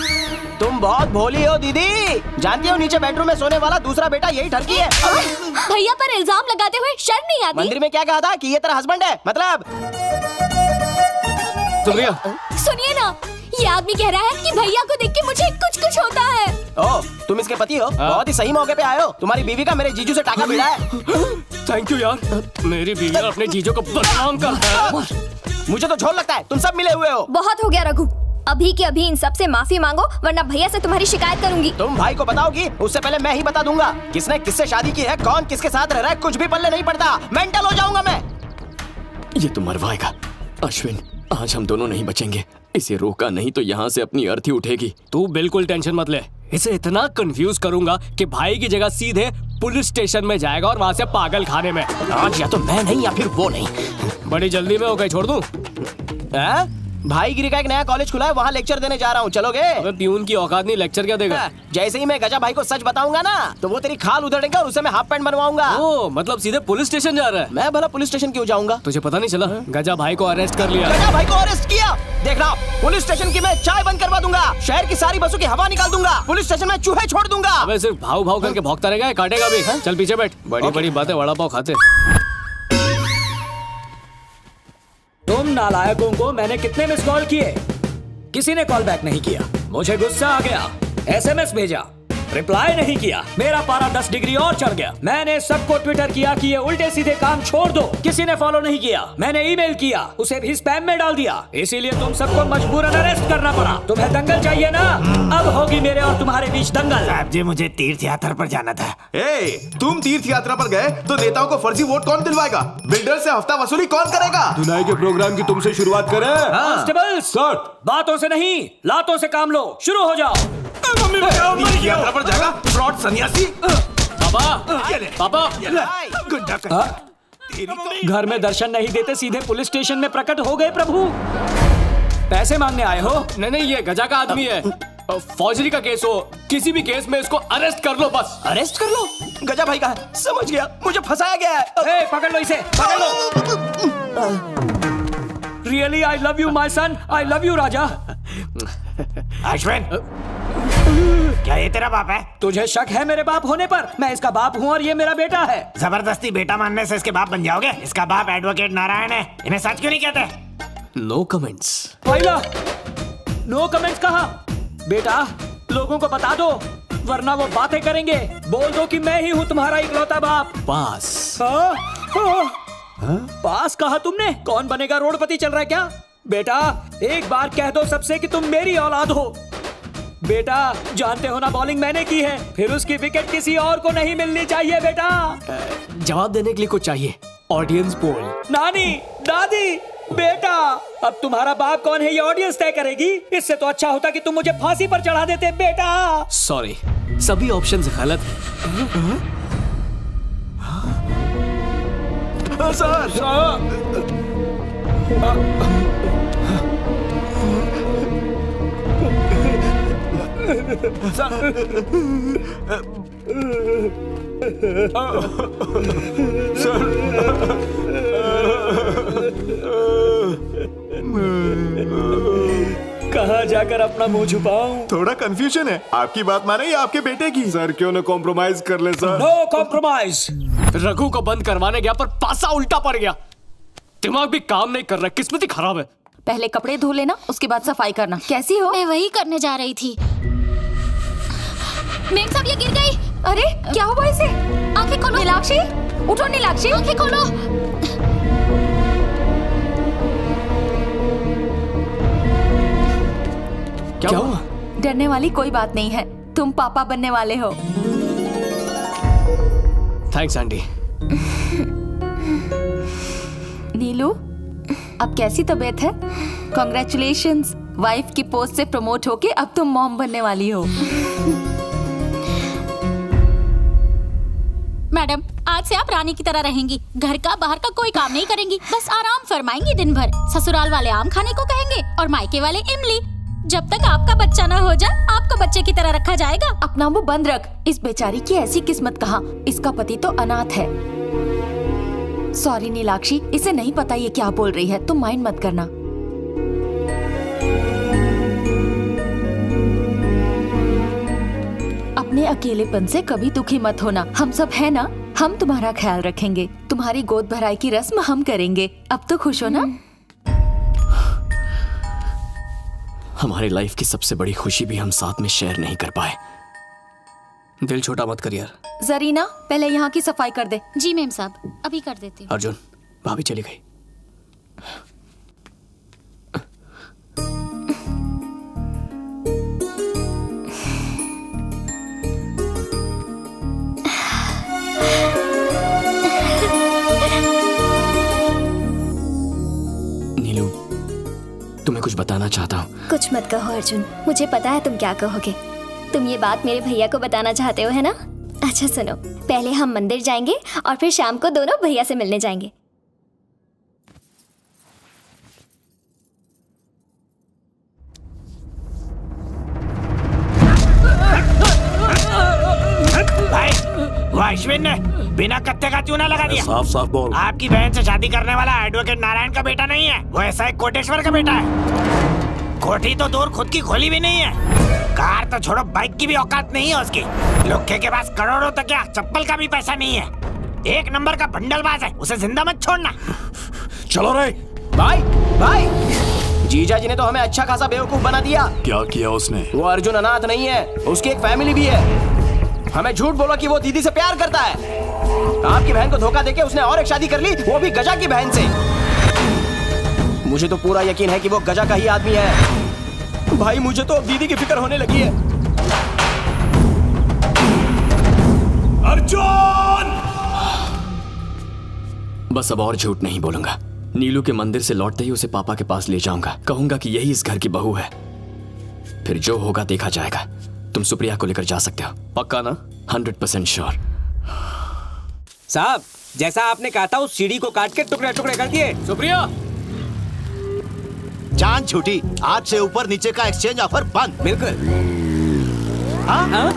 तुम बहुत भोली हो दीदी, जानती हो नीचे बेडरूम में सोने वाला दूसरा बेटा यही ठरकी है। भैया पर इल्जाम लगाते हुए शर्म नहीं आती? मंदिर में क्या कहा था कि ये तेरा हस्बैंड है? मतलब सुनिए ना, ये आदमी कह रहा है कि भैया को देख के मुझे कुछ कुछ होता है। ओ, तुम इसके पति हो? बहुत ही सही मौके पे आए हो। तुम्हारी बीवी का मेरे जीजू से टाका भिड़ा है। थैंक यू यार, मेरी बीवी अपने जीजू को बदनाम करता है। मुझे तो झोल लगता है तुम सब मिले हुए हो। बहुत हो गया रघु, अभी के अभी इन सब से माफी मांगो, वरना भैया से तुम्हारी शिकायत करूंगी। तुम भाई को बताओगी, उससे पहले मैं ही बता दूंगा किसने किससे शादी की है, कौन किसके साथ रह रहा है, कुछ भी पल्ले नहीं पड़ता। मेंटल हो जाऊंगा मैं। ये तो मरवाएगा। अश्विन, आज हम दोनों नहीं बचेंगे। इसे रोका नहीं तो यहाँ से अपनी अर्थी उठेगी। तू बिल्कुल टेंशन मत ले, इसे इतना कंफ्यूज करूंगा कि भाई की जगह सीधे पुलिस स्टेशन में जाएगा और वहाँ से पागल खाने में। आज या तो मैं नहीं या फिर वो नहीं। बड़ी जल्दी में हो गई, छोड़ दूं? भाई गिरी का एक नया कॉलेज खुला है, वहाँ लेक्चर देने जा रहा हूँ, चलोगे? अबे प्यून की औकात नहीं, लेक्चर क्या देगा? जैसे ही मैं गजा भाई को सच बताऊंगा ना, तो वो तेरी खाल उधेड़ेगा और उसे मैं हाफ पैंट बनवाऊंगा। ओ, मतलब सीधे पुलिस स्टेशन जा रहा है? मैं भला पुलिस स्टेशन क्यों जाऊंगा? तुझे पता नहीं चला? गजा भाई को अरेस्ट कर लिया। गजा भाई को अरेस्ट किया? देख रहा, पुलिस स्टेशन की मैं चाय बंद करवा दूंगा, शहर की सारी बसों की हवा निकाल दूंगा, पुलिस स्टेशन में चूहे छोड़ दूंगा। अबे सिर्फ भाव भाव करके भौंकता रहेगा, काटेगा भी। चल पीछे बैठ, बड़ी बड़ी बातें वड़ा पाव खाते। तुम नालायकों को मैंने कितने मिस कॉल किए, किसी ने कॉल बैक नहीं किया। मुझे गुस्सा आ गया, एसएमएस भेजा, रिप्लाई नहीं किया। मेरा पारा 10 डिग्री और चढ़ गया। मैंने सबको ट्विटर किया कि ये उल्टे सीधे काम छोड़ दो, किसी ने फॉलो नहीं किया। मैंने ईमेल किया, उसे भी स्पैम में डाल दिया। इसीलिए तुम सबको मजबूरन अरेस्ट करना पड़ा। तुम्हें दंगल चाहिए ना? अब होगी मेरे और तुम्हारे बीच दंगल। साहब जी, मुझे तीर्थ यात्रा पर जाना था। तुम तीर्थ यात्रा पर गए तो नेताओं को फर्जी वोट कौन दिलवाएगा? बिल्डर से हफ्ता वसूली कौन करेगा? धुनाई के प्रोग्राम की तुमसे शुरुआत करें। कांस्टेबल्स, बातों से नहीं लातों से काम लो, शुरू हो जाओ। तीर्थ यात्रा पर जाएगा फ्रॉड सन्यासी। पापा घर में दर्शन नहीं देते, सीधे पुलिस स्टेशन में प्रकट हो गए प्रभु। पैसे मांगने आए हो? नहीं, ये गजा का आदमी है। फौजरी का केस हो, किसी भी केस में इसको अरेस्ट कर लो बस। अरेस्ट कर लो? गजा भाई का है, समझ गया, मुझे फंसाया गया है। पकड़ लो इसे, पकड़ लो। Really I love you my son, I love you राजा। अश्विन, क्या ये तेरा बाप है? तुझे शक है मेरे बाप होने पर? मैं इसका बाप हूँ और ये मेरा बेटा है। जबरदस्ती बेटा मानने से इसके बाप बन जाओगे? इसका बाप एडवोकेट नारायण है, इन्हें सच क्यों नहीं कहते? No comments. पहिला नो कमेंट्स कहा? बेटा लोगों को बता दो, वरना वो बातें करेंगे। बोल दो कि मैं ही हूँ तुम्हारा इकलौता बाप। पास। पास कहा तुमने? कौन बनेगा रोडपति चल रहा है क्या? बेटा एक बार कह दो सबसे कि तुम मेरी औलाद हो। बेटा जानते हो ना बॉलिंग मैंने की है, फिर उसकी विकेट किसी और को नहीं मिलनी चाहिए बेटा। जवाब देने के लिए कुछ चाहिए। Audience poll. नानी, दादी, बेटा, अब तुम्हारा बाप कौन है ये ऑडियंस तय करेगी। इससे तो अच्छा होता कि तुम मुझे फांसी पर चढ़ा देते बेटा। सॉरी, सभी ऑप्शंस गलत हैं। सर कहाँ जाकर अपना मुंह छुपाऊं? थोड़ा कंफ्यूजन है, आपकी बात माने या आपके बेटे की? सर क्यों ना कॉम्प्रोमाइज कर ले सर। No compromise. रघु को बंद करवाने गया पर पासा उल्टा पड़ गया। दिमाग भी काम नहीं कर रहा, किस्मत ही खराब है। पहले कपड़े धो लेना, उसके बाद सफाई करना। कैसी हो? मैं वही करने जा रही थी। मेम साहब ये गिर गई। अरे क्या हुआ इसे? आंखें खोलो। नीलाक्षी, उठो नीलाक्षी, आंखें खोलो। क्या हुआ? डरने वाली कोई बात नहीं है, तुम पापा बनने वाले हो। Thanks aunty. नीलू, अब कैसी तबीयत है? कॉन्ग्रेचुलेशंस, वाइफ की पोस्ट से प्रमोट होके अब तुम मॉम बनने वाली हो। मैडम, आज से आप रानी की तरह रहेंगी। घर का बाहर का कोई काम नहीं करेंगी, बस आराम फरमाएंगी दिन भर। ससुराल वाले आम खाने को कहेंगे और मायके वाले इमली। जब तक आपका बच्चा ना हो जाए, आपको बच्चे की तरह रखा जाएगा। अपना मुंह बंद रख। इस बेचारी की ऐसी किस्मत कहाँ, इसका पति तो अनाथ है। सॉरी नीलाक्षी, इसे नहीं पता ये क्या बोल रही है, तुम माइंड मत करना। अपने अकेलेपन से कभी दुखी मत होना, हम सब है ना, हम तुम्हारा ख्याल रखेंगे। तुम्हारी गोद भराई की रस्म हम करेंगे। अब तो खुश हो ना? हमारी लाइफ की सबसे बड़ी खुशी भी हम साथ में शेयर नहीं कर पाए। दिल छोटा मत कर यार। जरीना, पहले यहाँ की सफाई कर दे। जी मेम साहब, अभी कर देती हूँ। अर्जुन, भाभी चली गई। नीलू, तुम्हें कुछ बताना चाहता हूँ। कुछ मत कहो अर्जुन, मुझे पता है तुम क्या कहोगे। तुम ये बात मेरे भैया को बताना चाहते हो, है ना? अच्छा सुनो, पहले हम मंदिर जाएंगे और फिर शाम को दोनों भैया से मिलने जाएंगे। भाई, वो अश्विन ने बिना कत्ते का चूना लगा दिया। साफ साफ बोल। आपकी बहन से शादी करने वाला एडवोकेट नारायण का बेटा नहीं है, वो ऐसा एक कोटेश्वर का बेटा है। कोठी तो दूर, खुद की खोली भी नहीं है। कार तो छोड़ो, बाइक की भी औकात नहीं है उसकी। लोखे के पास करोड़ों तो क्या, चप्पल का भी पैसा नहीं है। एक नंबर का बंडलबाज है, उसे जिंदा मत छोड़ना। चलो रे। भाई भाई, जीजा जी ने तो हमें अच्छा खासा बेवकूफ बना दिया। क्या किया उसने? वो अर्जुन अनाथ नहीं है, उसकी एक फैमिली भी है। हमें झूठ बोला कि वो दीदी से प्यार करता है। आपकी बहन को धोखा देके उसने और एक शादी कर ली, वो भी गजा की बहन से। मुझे तो पूरा यकीन है कि वो गजा का ही आदमी है। भाई मुझे तो अब दीदी की फिक्र होने लगी है। अर्जुन! बस अब और झूठ नहीं बोलूंगा। नीलू के मंदिर से लौटते ही उसे पापा के पास ले जाऊंगा, कहूंगा कि यही इस घर की बहू है। फिर जो होगा देखा जाएगा। तुम सुप्रिया को लेकर जा सकते हो। पक्का ना? 100% श्योर। साहब, जैसा आपने कहा था उस सीढ़ी को काट के टुकड़े टुकड़े कर दिए। सुप्रिया, जान छूटी, आज से ऊपर नीचे का एक्सचेंज ऑफर बंद। बिल्कुल। हाँ?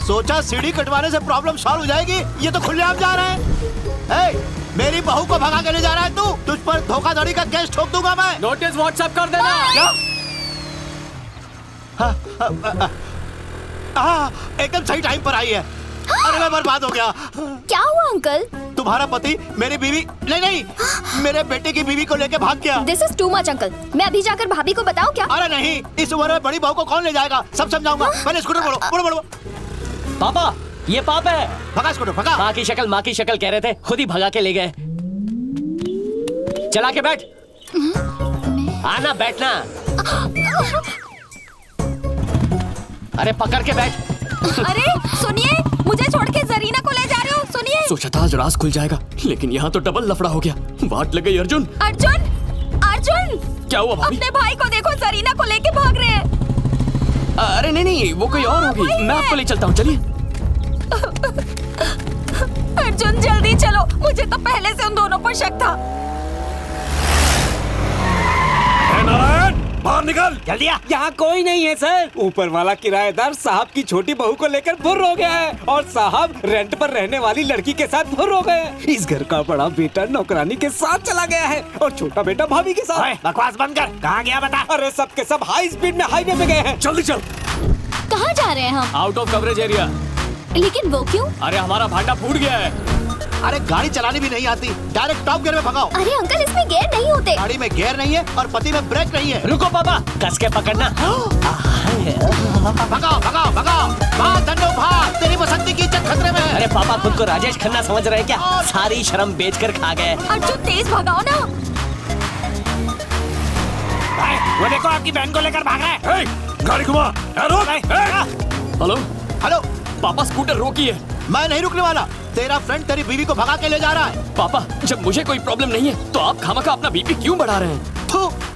सोचा सीढ़ी कटवाने से प्रॉब्लम सॉल्व हो जाएगी, ये तो खुलेआम जा रहा है। मेरी बहू को भगा के ले जा रहा है तू। तुझ पर धोखाधड़ी का केस ठोक दूंगा मैं। नोटिस व्हाट्सएप कर देना। क्या? एकदम सही टाइम पर आई है। अरे मैं बर्बाद हो गया। क्या हुआ अंकल? तुम्हारा पति मेरी बीवी नहीं, मेरे बेटे की बीवी को लेके भाग गया। This is too much uncle. मैं अभी जाकर भाभी को बताऊं क्या? अरे नहीं, इस उम्र में बड़ी बहू को कौन ले जाएगा? सब समझाऊंगा। पहले स्कूटर बढ़ो। पापा, ये पाप है। भगा स्कूटर, भगा। माँ की शक्ल कह रहे थे, खुद ही भगा के ले गए। चला के बैठ। आना, बैठना। अरे पकड़ के बैठ। अरे सुनिए, मुझे छोड़ के जरीना को ले जा रहे हो? सुनिए। सोचा था आज राज खुल जाएगा, लेकिन यहाँ तो डबल लफड़ा हो गया। वाट लग गई। अर्जुन, अर्जुन, अर्जुन, क्या हुआ भाभी? अपने भाई को देखो, जरीना को लेके भाग रहे हैं। अरे नहीं नहीं, वो कोई और होगी। मैं आपको ले चलता हूँ, चलिए। अर्जुन जल्दी चलो, मुझे तो पहले से उन दोनों पर शक था। नारायण, बाहर निकल जल्दी आ। यहाँ कोई नहीं है सर। ऊपर वाला किराएदार साहब की छोटी बहू को लेकर फुर्र हो गया है और साहब रेंट पर रहने वाली लड़की के साथ फुर्र हो गए। इस घर का बड़ा बेटा नौकरानी के साथ चला गया है और छोटा बेटा भाभी के साथ। बकवास बंद कर, कहाँ गया बता। अरे सब के सब हाई स्पीड में हाईवे पे गए हैं। जल्दी चल। कहाँ जा रहे हैं हम? Out of coverage area. लेकिन वो क्यों? अरे हमारा भांडा फूट गया है। अरे गाड़ी चलानी भी नहीं आती, डायरेक्ट टॉप गियर में भगाओ। अरे अंकल, इसमें गियर नहीं होते। गाड़ी में गियर नहीं है और पति में ब्रेक नहीं है। रुको पापा, कस के पकड़ना। भगाओ भगाओ भगाओ, भाग धन्नो भाग, तेरी बसंती की इज्जत खतरे में है। अरे पापा खुद को राजेश खन्ना समझ रहे हैं क्या? सारी शर्म बेचकर खा गए। अर्जुन तेज भगाओ ना। वो देखो आपकी बहन को लेकर भाग रहा है। गाड़ी घुमा। हेलो हेलो, पापा स्कूटर रोकिए। मैं नहीं रुकने वाला। तेरा फ्रेंड तेरी बीवी को भगा के ले जा रहा है। पापा जब मुझे कोई प्रॉब्लम नहीं है तो आप खामखा अपना बीपी क्यों बढ़ा रहे हैं?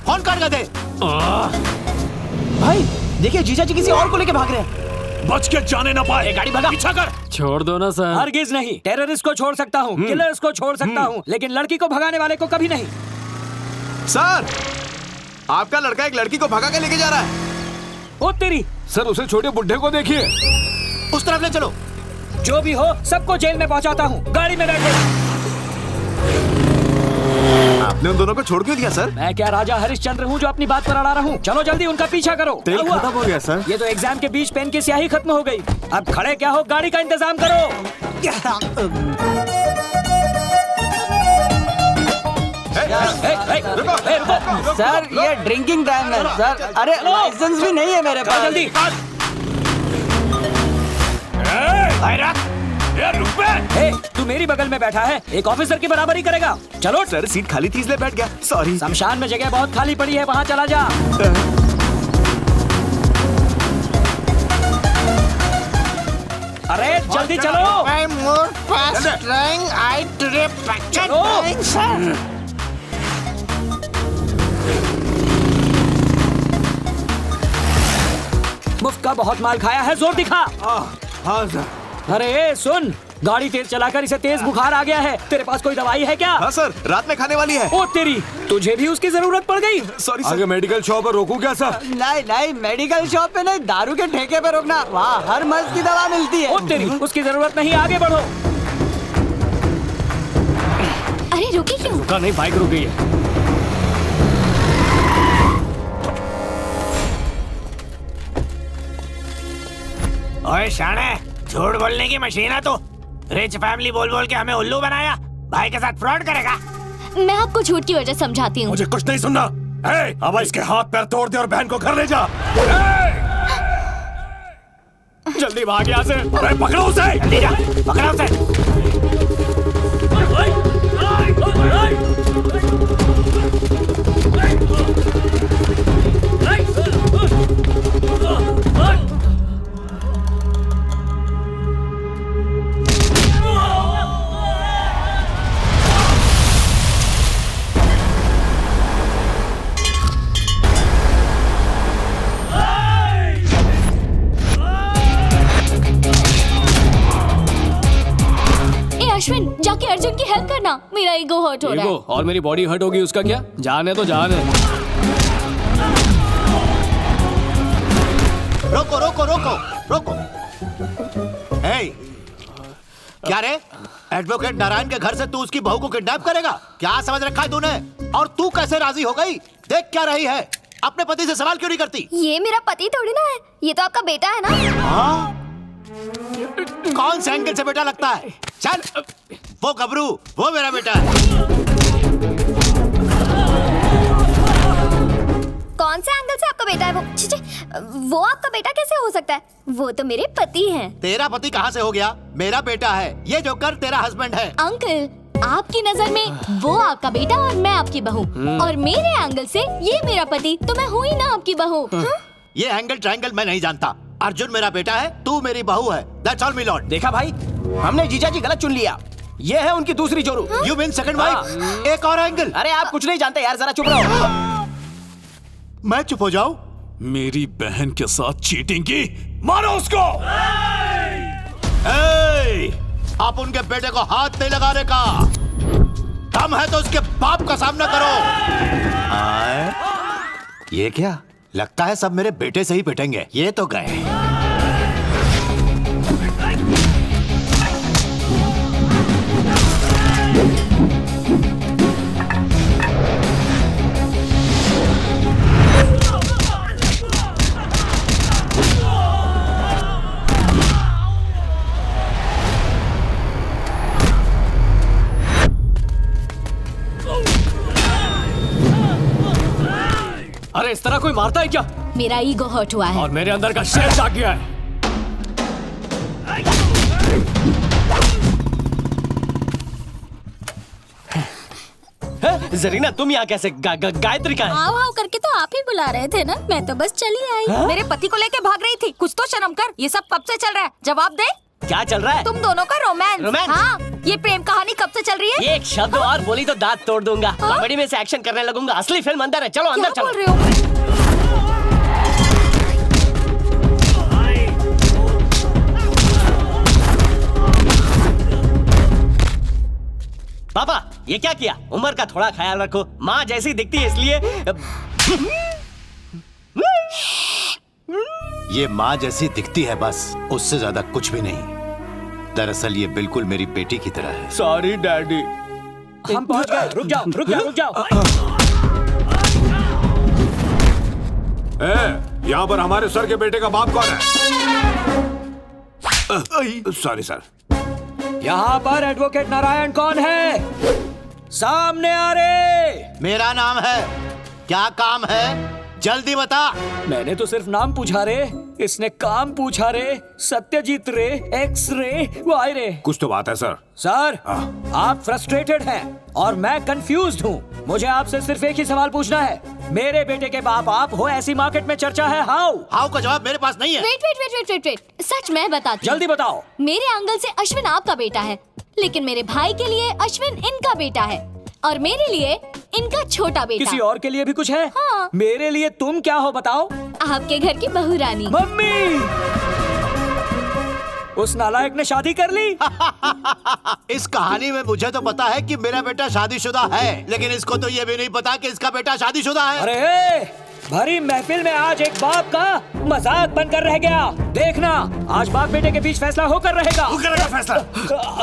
फोन कर दे। भाई देखिए, जीजा जी किसी और को लेके भाग रहे हैं। बच के जाने ना पाए। गाड़ी भगा, पीछा कर। छोड़ दो ना सर। हरगिज नहीं। टेररिस्ट को छोड़ सकता हूँ, किलर्स को छोड़ सकता हूँ, लेकिन लड़की को भगाने वाले को कभी नहीं। सर, आपका लड़का एक लड़की को भगा के लेके जा रहा है। ओ तेरी। सर, उसे छोटे बुड्ढे को देखिए। उस तरफ ले चलो। जो भी हो, सबको जेल में पहुंचाता हूँ। गाड़ी में बैठो। आपने उन दोनों को छोड़ क्यों दिया सर? मैं क्या राजा हरिश्चंद्र हूँ जो अपनी बात पर अड़ा रहा हूँ? चलो जल्दी उनका पीछा करो। तेल क्या हुआ? खत्म हो गया सर। ये तो एग्जाम के बीच पेन की स्याही खत्म हो गई। अब खड़े क्या हो, गाड़ी का इंतजाम करो। रुको। सर ये ड्रिंकिंग टाइम है सर। अरे लाइसेंस भी नहीं है मेरे पास। जल्दी। तू मेरी बगल में बैठा है, एक ऑफिसर की बराबरी करेगा। चलो। सर सीट खाली थी इसलिए बैठ गया, सॉरी। शमशान में जगह बहुत खाली पड़ी है, वहाँ चला जा। अरे जल्दी चलो। मुफ्त का बहुत माल खाया है, जोर दिखा। हाँ सर। अरे सुन, गाड़ी तेज चलाकर इसे तेज बुखार आ गया है। तेरे पास कोई दवाई है क्या? हाँ सर, रात में खाने वाली है। ओ तेरी, तुझे भी उसकी जरूरत पड़ गई। Sorry sir. मेडिकल शॉप पर रोकूं क्या सर? नहीं नहीं, मेडिकल शॉप पे नहीं, दारू के ठेके पे रोकना। वहाँ हर मर्ज की दवा मिलती है। ओ तेरी, उसकी जरूरत नहीं, आगे बढ़ो। अरे रुकी क्यों? रुका नहीं, बाइक रुक गई है। ओए शाणे, झूठ बोलने की मशीन है तू। रिच फैमिली बोल बोल के हमें उल्लू बनाया। भाई के साथ फ्रॉड करेगा। मैं आपको झूठ की वजह समझाती हूँ। मुझे कुछ नहीं सुनना। अब इसके हाथ पैर तोड़ दे और बहन को घर ले जा। जल्दी भाग यहाँ से। अरे पकड़ो उसे। जल्दी जा, पकड़ो उसे। अश्विन, जाके अर्जुन की हेल्प करना। मेरा ईगो हर्ट हो रहा है। और मेरी बॉडी हर्ट होगी उसका क्या? जान है तो जान है। रोको रोको रोको रोको। हे, क्या रे? एडवोकेट नारायण के घर से तू उसकी बहू को किडनैप करेगा? क्या समझ रखा है तूने? और तू कैसे राजी हो गई? देख क्या रही है, अपने पति से सवाल क्यों नहीं करती? ये मेरा पति थोड़ी ना है, ये तो आपका बेटा है ना। हाँ? कौन से एंगल से बेटा लगता है? चल, वो गबरू, वो मेरा बेटा है। कौन से एंगल से आपका बेटा है वो? वो आपका बेटा कैसे हो सकता है? वो तो मेरे पति हैं। तेरा पति कहाँ से हो गया? मेरा बेटा है। ये जोकर तेरा हस्बैंड है। अंकल, आपकी नजर में वो आपका बेटा और मैं आपकी बहू, और मेरे एंगल से ये मेरा पति, तो मैं हूँ ही ना आपकी बहू। ये एंगल ट्रायंगल मैं नहीं जानता। अर्जुन मेरा बेटा है, तू मेरी बहू है। That's all, my lord. देखा भाई, हमने जीजा जी गलत चुन लिया। ये है उनकी दूसरी जोरू। You mean second wife? एक और एंगल। अरे आप कुछ नहीं जानते यार, जरा चुप रहो। मैं चुप हो जाऊं? मेरी बहन के साथ चीटिंग की, मारो उसको। आप उनके बेटे को हाथ नहीं लगाने का। दम है तो उसके बाप का सामना करो। ये क्या लगता है, सब मेरे बेटे से ही पिटेंगे। ये तो गए। अरे इस तरह कोई मारता है क्या? मेरा ईगो हर्ट हुआ है और मेरे अंदर का शेर जाग गया है। जरीना तुम यहाँ कैसे? गायत्री का है? आओ आओ करके तो आप ही बुला रहे थे ना, मैं तो बस चली आई। मेरे पति को लेके भाग रही थी, कुछ तो शर्म कर। ये सब कब से चल रहा है? जवाब दे। क्या चल रहा है? तुम दोनों का रोमांस। रोमांस? हाँ, ये प्रेम कहानी कब से चल रही है? एक शब्द और बोली तो दांत तोड़ दूंगा। कॉमेडी में से एक्शन करने लगूंगा। असली फिल्म अंदर है, चलो अंदर चलो। बोल रहे हो? पापा ये क्या किया? उम्र का थोड़ा ख्याल रखो। माँ जैसी दिखती है इसलिए। ये माँ जैसी दिखती है बस, उससे ज्यादा कुछ भी नहीं। दरअसल ये बिल्कुल मेरी बेटी की तरह है। Sorry daddy. हम पहुंच गए। रुक जाओ रुक जाओ रुक जाओ। यहाँ पर हमारे सर के बेटे का बाप कौन है? Sorry sir. यहाँ पर एडवोकेट नारायण कौन है? सामने आ रे। मेरा नाम है। क्या काम है? जल्दी बता। मैंने तो सिर्फ नाम पूछा रे, इसने काम पूछा रे। सत्यजीत रे, एक्स रे, वाई रे। कुछ तो बात है सर। सर आप फ्रस्ट्रेटेड हैं और मैं कंफ्यूज्ड हूँ। मुझे आपसे सिर्फ एक ही सवाल पूछना है। मेरे बेटे के बाप आप हो, ऐसी मार्केट में चर्चा है। हाउ का जवाब मेरे पास नहीं है। वेट सच मैं बताती हूँ। जल्दी बताओ। मेरे अंकल से अश्विन आपका बेटा है, लेकिन मेरे भाई के लिए अश्विन इनका बेटा है और मेरे लिए इनका छोटा बेटा। किसी और के लिए भी कुछ है? हाँ। मेरे लिए तुम क्या हो बताओ? आपके घर की बहू रानी। मम्मी, उस नालायक ने शादी कर ली। इस कहानी में मुझे तो पता है कि मेरा बेटा शादीशुदा है, लेकिन इसको तो ये भी नहीं पता कि इसका बेटा शादीशुदा है। अरे भरी महफिल में आज एक बाप का मजाक बनकर रह गया। देखना आज बाप बेटे के बीच फैसला होकर रहेगा। फैसला।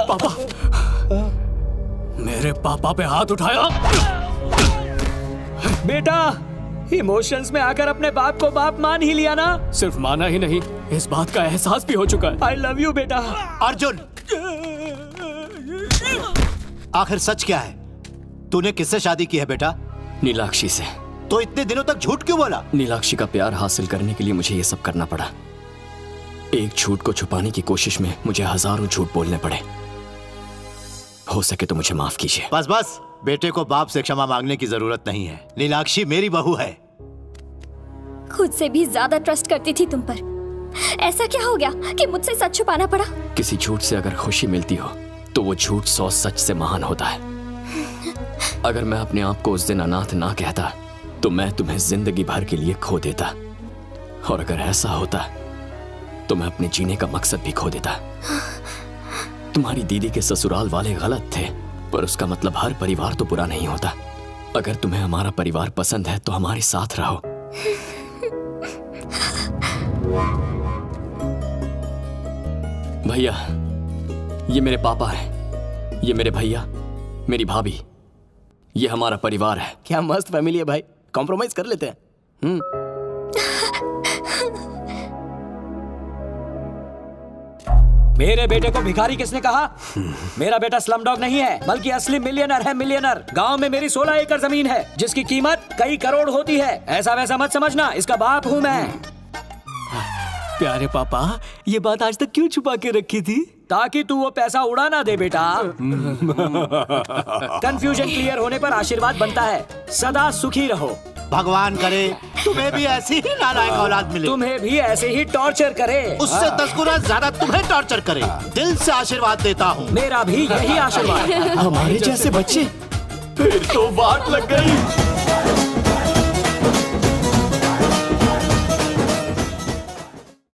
पापा मेरे पापा पे हाथ उठाया। बेटा इमोशंस में आकर अपने बाप को बाप मान ही लिया ना। सिर्फ माना ही नहीं, इस बात का एहसास भी हो चुका है। आई लव यू बेटा। अर्जुन, आखिर सच क्या है? तूने किससे शादी की है बेटा? नीलाक्षी से। तो इतने दिनों तक झूठ क्यों बोला? नीलाक्षी का प्यार हासिल करने के लिए मुझे ये सब करना पड़ा। एक झूठ को छुपाने की कोशिश में मुझे हजारों झूठ बोलने पड़े। हो सके तो मुझे माफ कीजिए। बस बस, बेटे को बाप से क्षमा मांगने की जरूरत नहीं है। नीलाक्षी मेरी बहू है। खुद से भी ज्यादा ट्रस्ट करती थी तुम पर। ऐसा क्या हो गया कि मुझसे सच छुपाना पड़ा? किसी झूठ से अगर खुशी मिलती हो तो वो झूठ 100 सच से महान होता है। अगर मैं अपने आप को उस दिन अनाथ ना कहता तो मैं तुम्हें जिंदगी भर के लिए खो देता, और अगर ऐसा होता तो मैं अपने जीने का मकसद भी खो देता। तुम्हारी दीदी के ससुराल वाले गलत थे, पर उसका मतलब हर परिवार तो बुरा नहीं होता। अगर तुम्हें हमारा परिवार पसंद है तो हमारे साथ रहो। भैया, ये मेरे पापा हैं, ये मेरे भैया, मेरी भाभी, ये हमारा परिवार है। क्या मस्त फैमिली है भाई, कॉम्प्रोमाइज कर लेते हैं। मेरे बेटे को भिखारी किसने कहा? मेरा बेटा स्लमडॉग नहीं है, बल्कि असली मिलियनर है। मिलियनर। गांव में मेरी 16 एकड़ जमीन है, जिसकी कीमत कई करोड़ होती है। ऐसा वैसा मत समझना, इसका बाप हूँ मैं। प्यारे पापा, ये बात आज तक क्यों छुपा के रखी थी? ताकि तू वो पैसा उड़ा ना दे बेटा। कंफ्यूजन क्लियर होने पर आशीर्वाद बनता है। सदा सुखी रहो। भगवान करे तुम्हें भी ऐसी ही नालायक औलाद मिले, तुम्हें भी ऐसे ही टॉर्चर करे, उससे 10 गुना ज्यादा तुम्हें टॉर्चर करे। दिल से आशीर्वाद देता हूँ। मेरा भी यही आशीर्वाद है। हमारे जैसे बच्चे, फिर तो वाट लग गई।